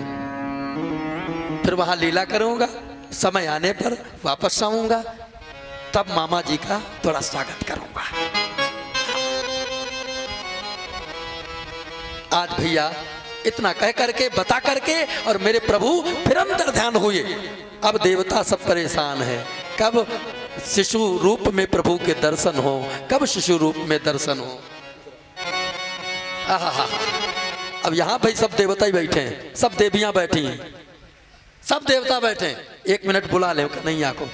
फिर वहां लीला करूंगा, समय आने पर वापस आऊंगा, तब मामा जी का थोड़ा स्वागत करूंगा। आज भैया इतना कह करके बता करके और मेरे प्रभु फिर अंतर ध्यान हुए। अब देवता सब परेशान है, कब शिशु रूप में प्रभु के दर्शन हो, कब शिशु रूप में दर्शन हो। आहा, अब यहाँ भाई सब देवता ही बैठे हैं, सब देवियां बैठी हैं, सब देवता बैठे हैं। 1 मिनट बुला ले कन्हैया को।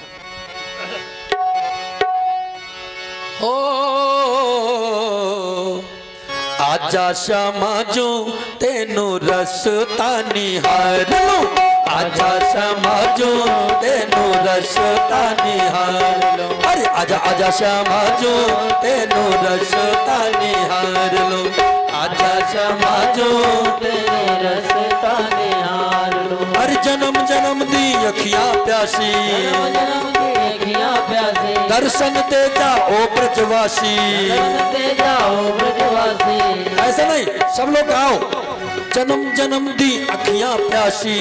हो आजा श्यामा जो तेनु रसता निहार लो, आजा श्यामा जो तेनु रसता निहार लो। अरे आजा आजा श्यामा जो तेनु रसता निहार लो, आजा श्यामा जो तेनु रसता निहार लो। अरे जन्म जन्म दी अखियां प्यासी, दर्शन दे जाओ ब्रजवासी, ऐसा नहीं, सब लोग आओ। जन्म जन्म दी अखियां प्यासी,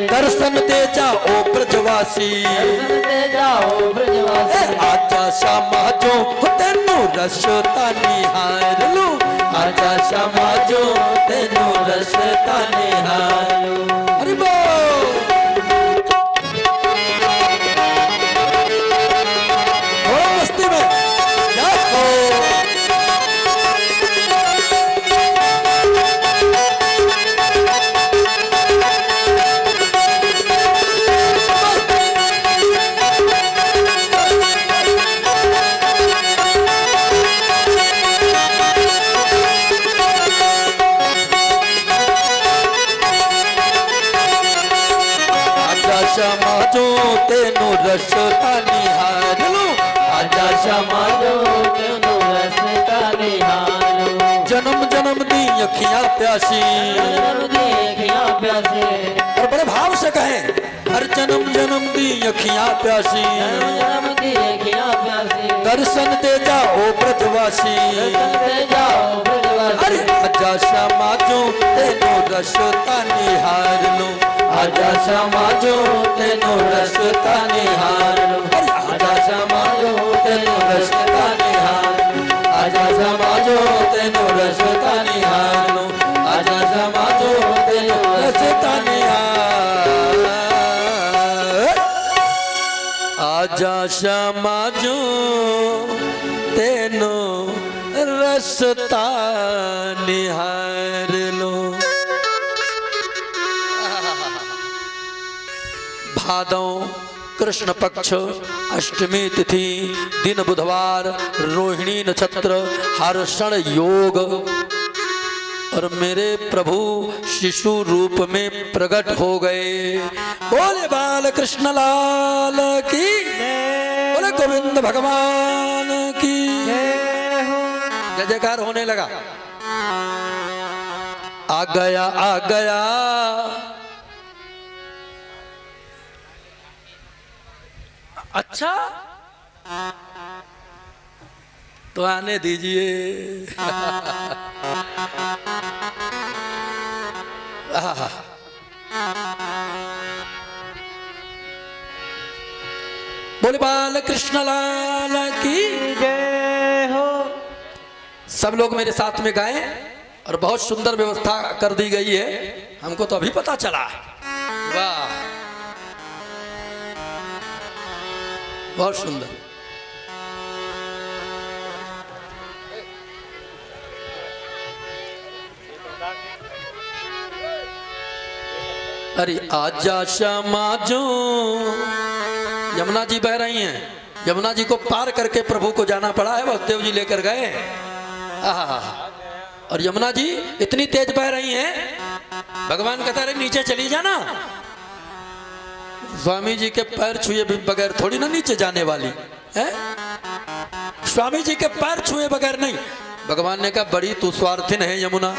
दर्शन दे जाओ ब्रजवासी, आजा श्यामा जो तेनु रसता निहार लो, आजा श्यामा जो तेनु रसता निहार लो। अरे तेनु रसता निहार लो, आजा श्यामा जो तेनु रसता निहार लो। जन्म जन्म दी अखियां प्यासी, और बड़े भाव से कहें, हर जन्म जन्म दी अखियां प्यासी, दर्शन दे जाओ ब्रजवासी, अरे आजा श्यामा जो तेनु रसता निहार लो, आजा श्यामा जो तेनु रसता निहार लो। अरे आजा श्यामा जो तेनु रसता निहार लो, आजा श्यामा जो तेनु रसता निहार लो, आजा श्यामा जो तेनु रसता निहार, आजा श्यामा जो तेनु रसता निहार लो। भादव कृष्ण पक्ष अष्टमी तिथि, दिन बुधवार, रोहिणी नक्षत्र, हर्षण योग, और मेरे प्रभु शिशु रूप में प्रकट हो गए। बोले बाल कृष्ण लाल की, बोले गोविंद भगवान की जय जयकार होने लगा। आ गया आ गया, अच्छा तो आने दीजिए। बोले बाल कृष्ण लाल की जय हो। सब लोग मेरे साथ में गाएं, और बहुत सुंदर व्यवस्था कर दी गई है, हमको तो अभी पता चला। वाह, बहुत सुंदर। अरे आजा श्यामा जो, यमुना जी बह रही हैं, यमुना जी को पार करके प्रभु को जाना पड़ा है, वसुदेव जी लेकर गए। और यमुना जी इतनी तेज बह रही हैं, भगवान कहता रहे नीचे चली जाना। स्वामी जी के पैर छुए बगैर थोड़ी ना नीचे जाने वाली है। स्वामी जी के पैर छुए बगैर नहीं। भगवान ने कहा बड़ी तू स्वार्थिन है यमुना,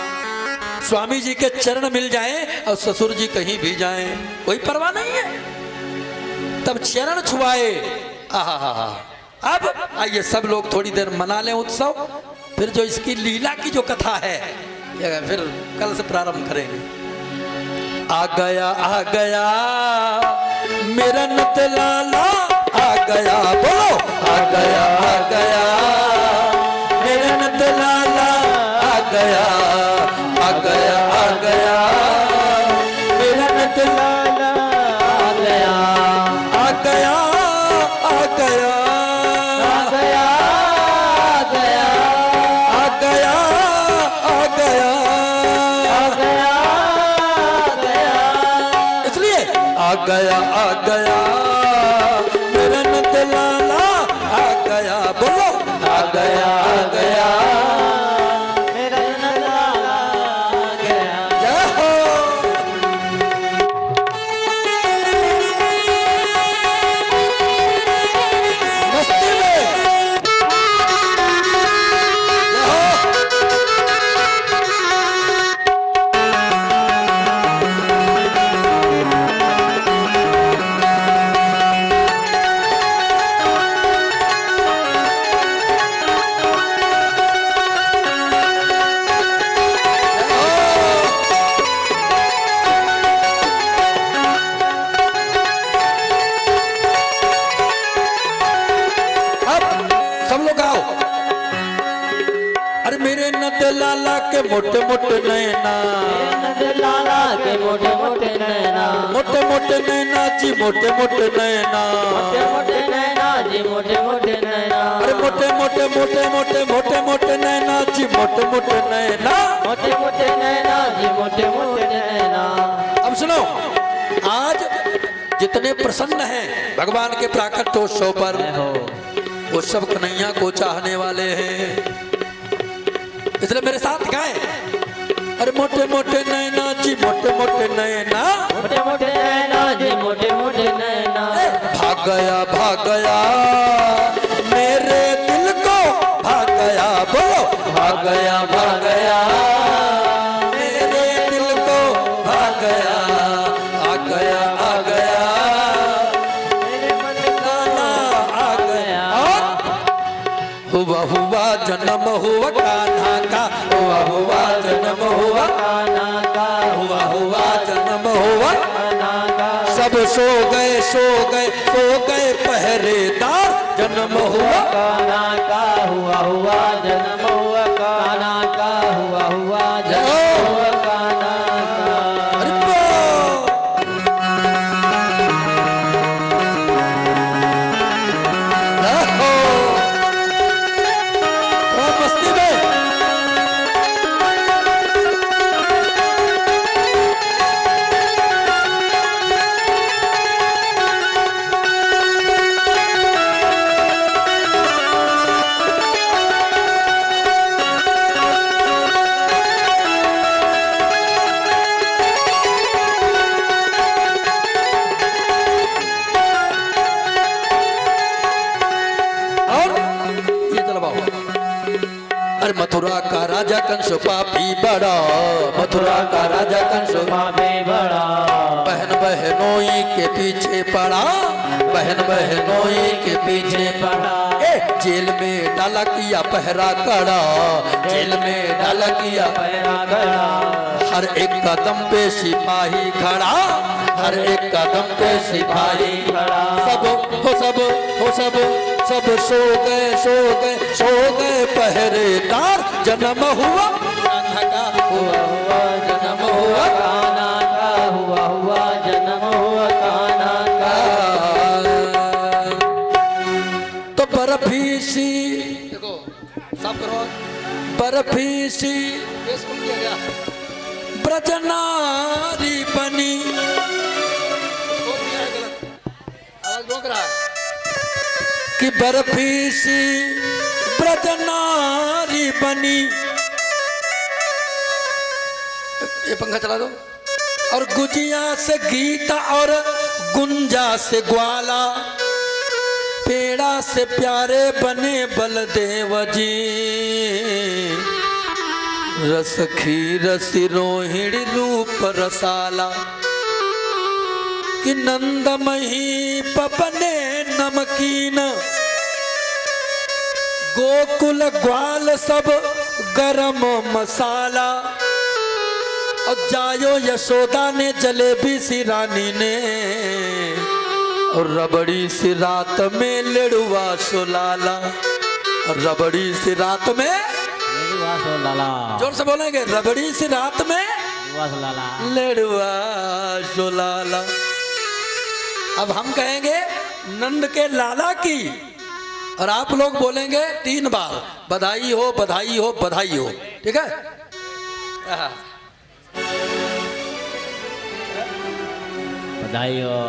स्वामी जी के चरण मिल जाए और ससुर जी कहीं भी जाएं कोई परवाह नहीं है। तब चरण छुआए। आहा। अब आइए सब लोग थोड़ी देर मना लें उत्सव, फिर जो इसकी लीला की जो कथा है ये फिर कल से प्रारंभ करेंगे। आ गया मेरा नत लाला आ गया, बोलो आ गया मेरा नत लाला आ गया मेरा नत लाला आ गया इसलिए आ गया मेरा नत लाला आ गया, बोलो आ गया मेरा नत लाला आ गया। जय हो। मस्ती में जय हो। सब लोग आओ। अरे मेरे नंद लाला के मोटे मोटे नैना, लाला के मोटे मोटे नैना, मोटे मोटे नैना जी मोटे मोटे नैना, मोटे मोटे नैना जी मोटे मोटे नैना, अरे मोटे मोटे मोटे मोटे मोटे मोटे नैना जी मोटे मोटे नैना। मोटे मोटे नैना जी मोटे मोटे नैना। अब सुनो, आज जितने प्रसन्न हैं भगवान के प्राकट्योत्सव पर, वो सब कन्हैया को चाहने वाले हैं, इसलिए मेरे साथ गाएं। अरे मोटे मोटे नैना जी मोटे मोटे नैना, मोटे मोटे नैना जी मोटे मोटे नैना। भाग गया मेरे दिल को भाग गया, बोलो भाग गया मेरे दिल को भाग गया। आ गया मेरे मन लाला आ गया। और हुआ जन्म हुआ कान्हा का, हुआ जन्म हुआ कान्हा का, हुआ जन्म हुआ कान्हा का। सब सो गए पहरेदार, जन्म हुआ कान्हा का हुआ जन्म हुआ, कान्हा का हुआ जन्म हुआ, कान्हा का। अरे बा! रहो। थोड़ा मस्ती में। और ये चलवाओ। अरे मथुरा का राजा कंस पापी बड़ा, मथुरा का राजा कंस पापी बड़ा, बहन बहनोई के पीछे पड़ा, बहन बहनोई के पीछे पड़ा। जेल में डाला किया पहरा कड़ा, जेल में डाला किया पैरा गड़ा। हर एक कदम पे सिपाही खड़ा, हर एक कदम पे सिपाही खड़ा। सब सो गए पहरेदार, जन्म हुआ कान्हा का, हुआ जन्म हुआ, कान्हा का हुआ जन्म हुआ, कान्हा का। तो बर्फी सी, देखो साफ करो, बर्फी सी बेस कौन किया गया? ब्रजनारी बनी, कौन किया है गलत? आवाज रोक रहा है। कि बर्फी सी ब्रजनारी बनी, ये पंखा चला दो। और गुजिया से गीता और गुंजा से ग्वाला, पेड़ा से प्यारे बने बलदेव जी, रस खीर सिरोहिणी रूप रसाला, कि नंदमही पपने नमकीन, गोकुल ग्वाल सब गरम मसाला। और जायो यशोदा ने जलेबी सी रानी ने, और रबड़ी सी रात में लेड़ुआ सुलाला, और रबड़ी सी रात में जोर से बोलेंगे, रबड़ी सी रात में लेड़ुआ सुलाला। अब हम कहेंगे नंद के लाला की, और आप लोग बोलेंगे 3 बार, बधाई हो बधाई हो बधाई हो। ठीक है, बधाई हो।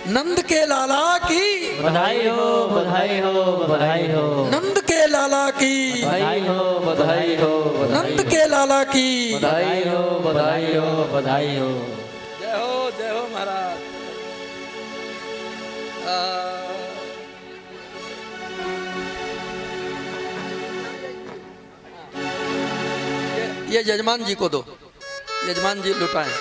नंद के लाला की बधाई हो, बधाई हो, बधाई हो। नंद के लाला की बधाई हो, बधाई हो, नंद के लाला की बधाई हो, बधाई हो, बधाई हो। जय हो महाराज। ये यजमान जी को दो, यजमान जी लुटाएं।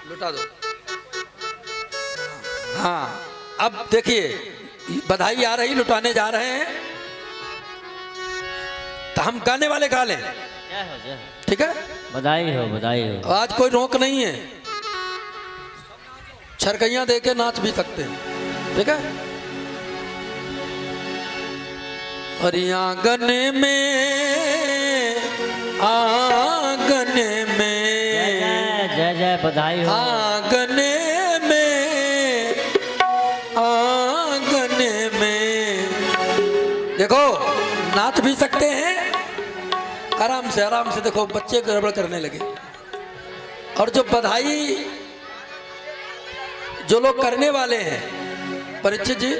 लुटा दो। हाँ, अब देखिए बधाई आ रही, लुटाने जा रहे हैं, तो हम गाने वाले गा लें। ठीक है, बधाई हो, बधाई हो। आज कोई रोक नहीं है, छरकैया दे के नाच भी सकते हैं। ठीक है, और आंगन में, आंगन में, जय जय बधाई हो। आंगन में, आंगन में, देखो नाच भी सकते हैं, आराम से आराम से। देखो बच्चे गड़बड़ करने लगे। और जो बधाई जो लोग करने वाले हैं, परीक्षित जी,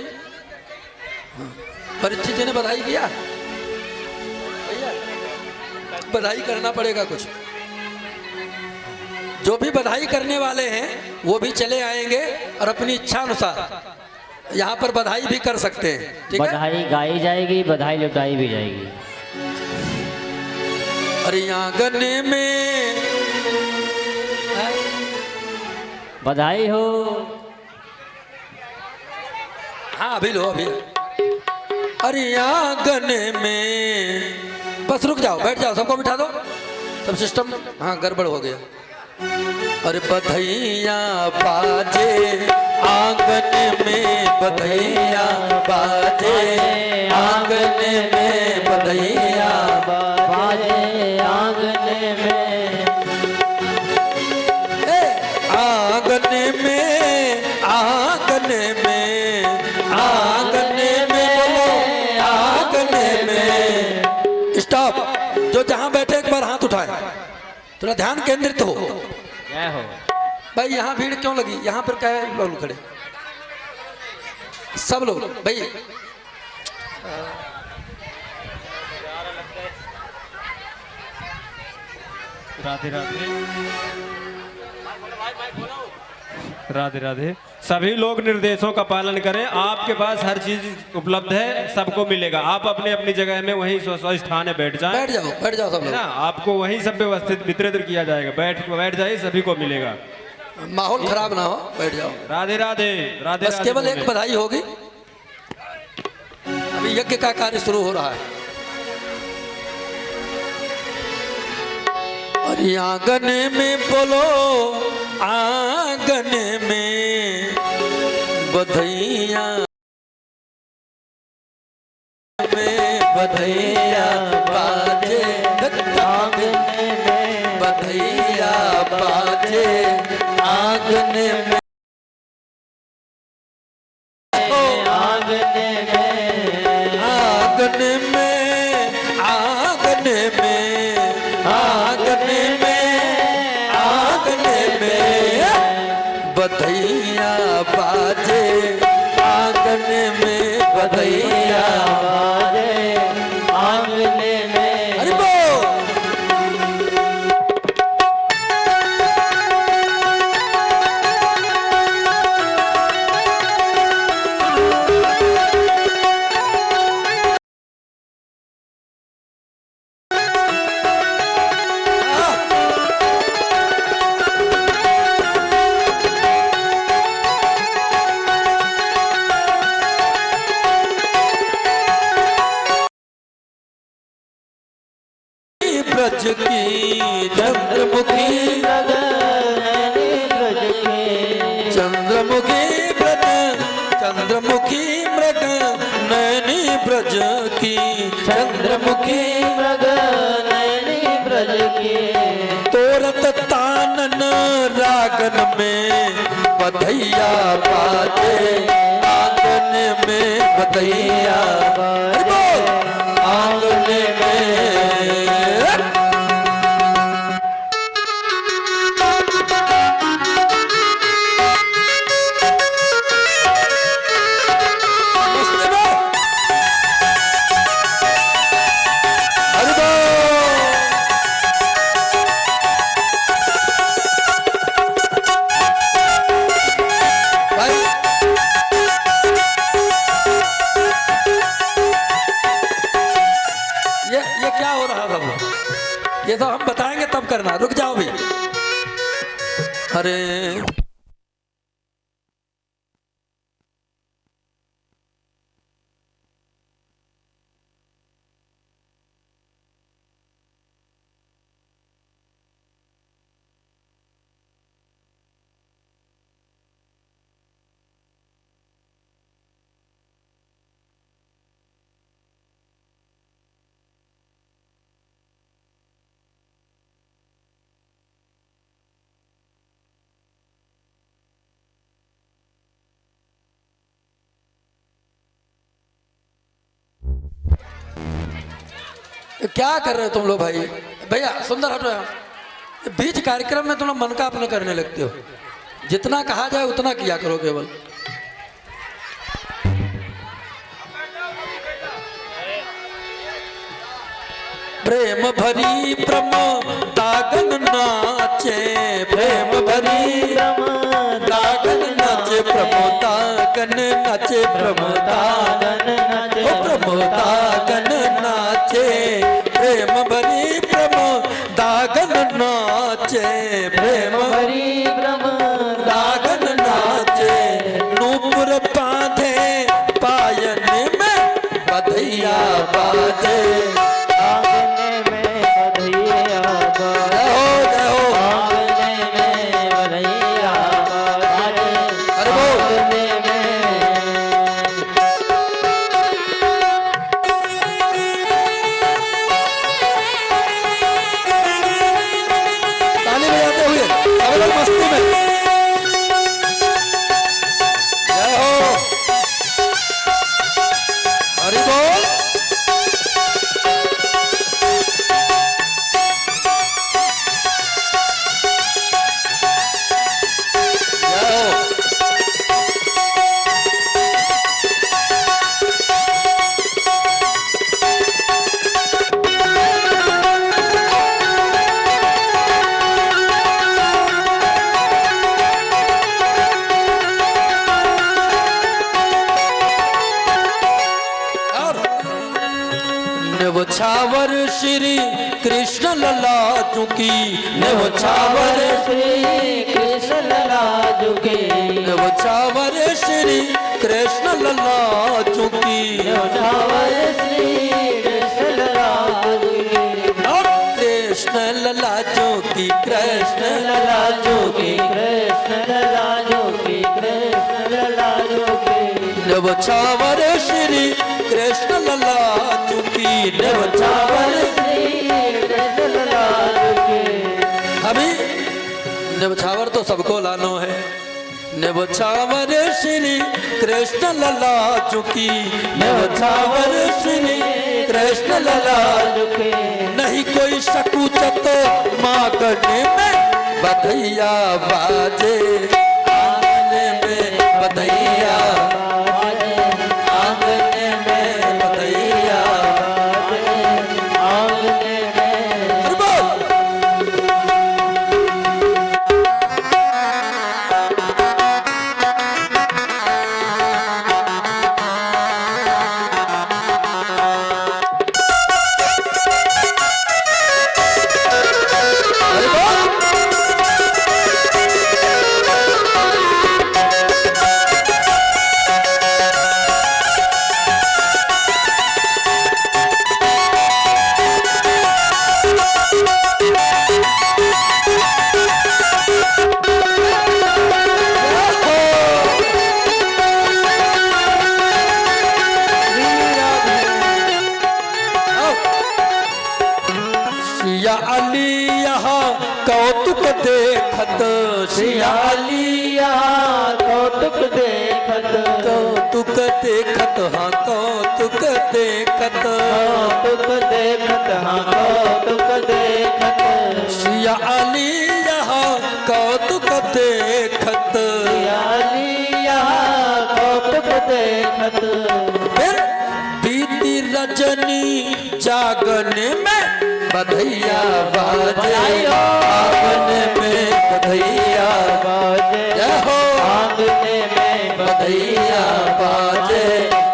परीक्षित जी ने बधाई किया, भैया बधाई करना पड़ेगा कुछ। जो भी बधाई करने वाले हैं वो भी चले आएंगे और अपनी इच्छा अनुसार यहाँ पर बधाई भी कर सकते हैं। ठीक है, बधाई गाई जाएगी, बधाई लुटाई भी जाएगी। अरे आंगन में बधाई हो। हाँ अभी लो, अभी। अरे आंगन में, बस रुक जाओ, बैठ जाओ, सबको बिठा दो, सब सिस्टम हाँ गड़बड़ हो गया। अरे बधैया बाजे आंगन में, बधैया बाजे आंगन में, बधैया बाजे आंगन में, आंगन में, आंगन में, आंगन में, आंगन में। स्टॉप। जो जहां बैठे एक बार हाथ उठाए, थोड़ा ध्यान केंद्रित हो। जय हो। भाई यहाँ भीड़ क्यों लगी? यहाँ पर क्या है, लोग खड़े सब लोग भाई। राधे राधे, राधे राधे। सभी लोग निर्देशों का पालन करें। आपके पास हर चीज उपलब्ध है, सबको मिलेगा। आप अपने अपनी जगह में वहीं स्थान है बैठ जाएं। बैठ जाओ, बैठ जाओ सब लोग। ना आपको वहीं सब व्यवस्थित वितरित किया जाएगा। बैठ जाइए, सभी को मिलेगा। माहौल खराब ना हो, बैठ जाओ। राधे राधे, राधे बस राधे। केवल एक बधाई होगी। अभी यज्ञ का कार्य शुरू हो रहा है। और आंगन में बोलो, आंगन में बधैया में, बधैया बाजे आंगन में, बधैया बाजे आंगन में, आंगन में, आंगन में, आंगन में, आंगन में, आंगन में बधैया बाजे ब्रज की चंद्रमुखी मृग नैनी ब्रज के चंद्रमुखी ब्रज चंद्रमुखी मृग नैनी ब्रज की चंद्रमुखी मृग नैनी ब्रज के तोरत तानन रागन में बधैया बाजे आंगन में बधैया आंगन में ये क्या हो रहा था वो? ये तो हम बताएंगे तब करना, रुक जाओ भी। अरे क्या कर रहे हो तुम लोग भाई? भैया सुंदर हटो यहाँ। बीच कार्यक्रम में तुम लोग मन का अपना करने लगते हो। जितना कहा जाए उतना किया करो केवल। प्रेम भरी प्रमोदागन नाचे प्रेम भरी प्रमोदागन नाचे प्रमोदागन नाचे प्रमोदागन नाचे प्रमोदागन नाचे प्रेम भरी प्रमोदागन नाचे प्रेम हरि ब्रह्म दागन नाचे नूपुर बांधे पायन में बधैया बाजे आंगन में बधैया बाजे जय हो आंगन में बधैया बाजे अरे बोल आंगन में ताली बजाते हुए सब लोग मस्ती में जय हो हरि बोल जय हो और नवछावर श्री कृष्ण लला चुकी नवछावर श्री कृष्ण लला जुगे नवछावर श्री कृष्ण लला चुकी नवछावर श्री कृष्ण लला जुगे कृष्ण लला चुकी कृष्ण लला जुगे कृष्ण लला जुगे कृष्ण लला जुगे नवछावर श्री कृष्ण लला चुकी नवछावर श्री कृष्ण लला जुगे अभी नवछावर तो सबको लानो है। नवछावर श्री कृष्ण लला चुकी नवछावर श्री कृष्ण लला जुगे नहीं कोई सकूचत माँ करने में बधैया बाजे आंगन में बधैया आंगन में बधैया आंगन में अरे बोल अरे बोल देखत हाँ कौतुक देखत, कौतुक देखत हाँ कौतुक देखत, सिया अली यहाँ कौतुक देखत, सियालिया कौतुक देखत, फिर बीती रजनी जागने में बधैया बाजे, आंगन में बधैया बाजे जय हो, आंगने में बधैया बाजे,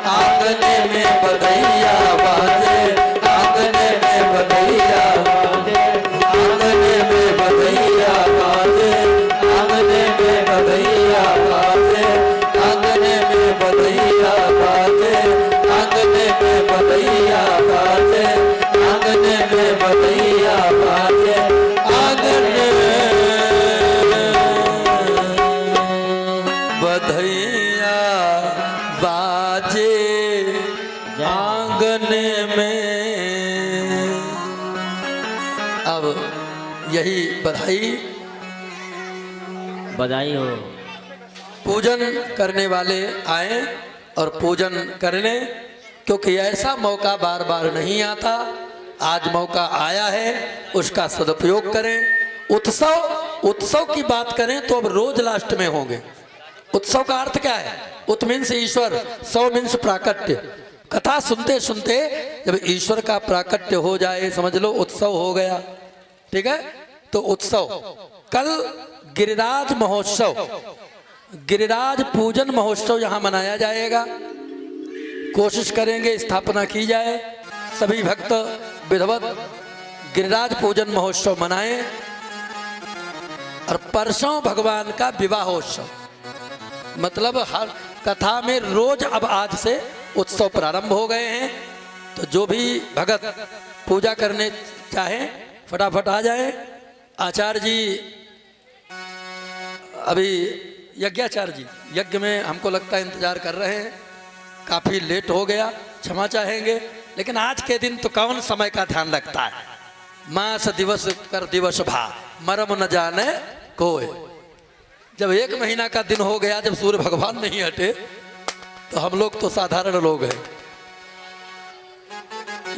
आंगन में बधैया बाजे, आंगन में बधैया बाजे, आंगन में बधैया बाजे, आंगन में बधैया बाजे, आंगन में बधैया बाजे, आंगन में बधैया बाजे, आंगन में बधैया बाजे, आंगन बधैया बाजे, आंगन में। अब यही बधाई बधाई हो। पूजन करने वाले आए और पूजन कर लें, क्योंकि ऐसा मौका बार बार नहीं आता। आज मौका आया है, उसका सदुपयोग करें। उत्सव की बात करें तो अब रोज लास्ट में होंगे। उत्सव का अर्थ क्या है? उत मीन्स ईश्वर, सौ मीन्स प्राकट्य। कथा सुनते सुनते जब ईश्वर का प्राकट्य हो जाए, समझ लो उत्सव हो गया। ठीक है, तो उत्सव कल गिरिराज महोत्सव, गिरिराज पूजन महोत्सव यहाँ मनाया जाएगा। कोशिश करेंगे स्थापना की जाए, सभी भक्त विधिवत गिरिराज पूजन महोत्सव मनाएं। और परसों भगवान का विवाहोत्सव, मतलब हर कथा में रोज अब आज से उत्सव प्रारंभ हो गए हैं। तो जो भी भगत पूजा करने चाहें फटाफट आ जाएं। आचार्य जी अभी यज्ञाचार्य जी यज्ञ में हमको लगता है इंतजार कर रहे हैं। काफ़ी लेट हो गया, क्षमा चाहेंगे। लेकिन आज के दिन तो कौन समय का ध्यान रखता है। मास दिवस कर दिवस भा, मरम न जाने कोई। जब एक महीना का दिन हो गया, जब सूर्य भगवान नहीं हटे, तो हम लोग तो साधारण लोग हैं।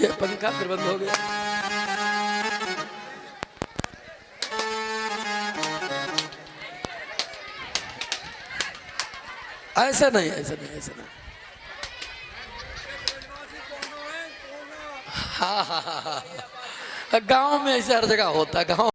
ये पंखा फिर बंद हो गया। ऐसा नहीं, ऐसा नहीं, ऐसा नहीं। हाँ हाँ हाँ, गांव में ऐसे हर जगह होता है। गांव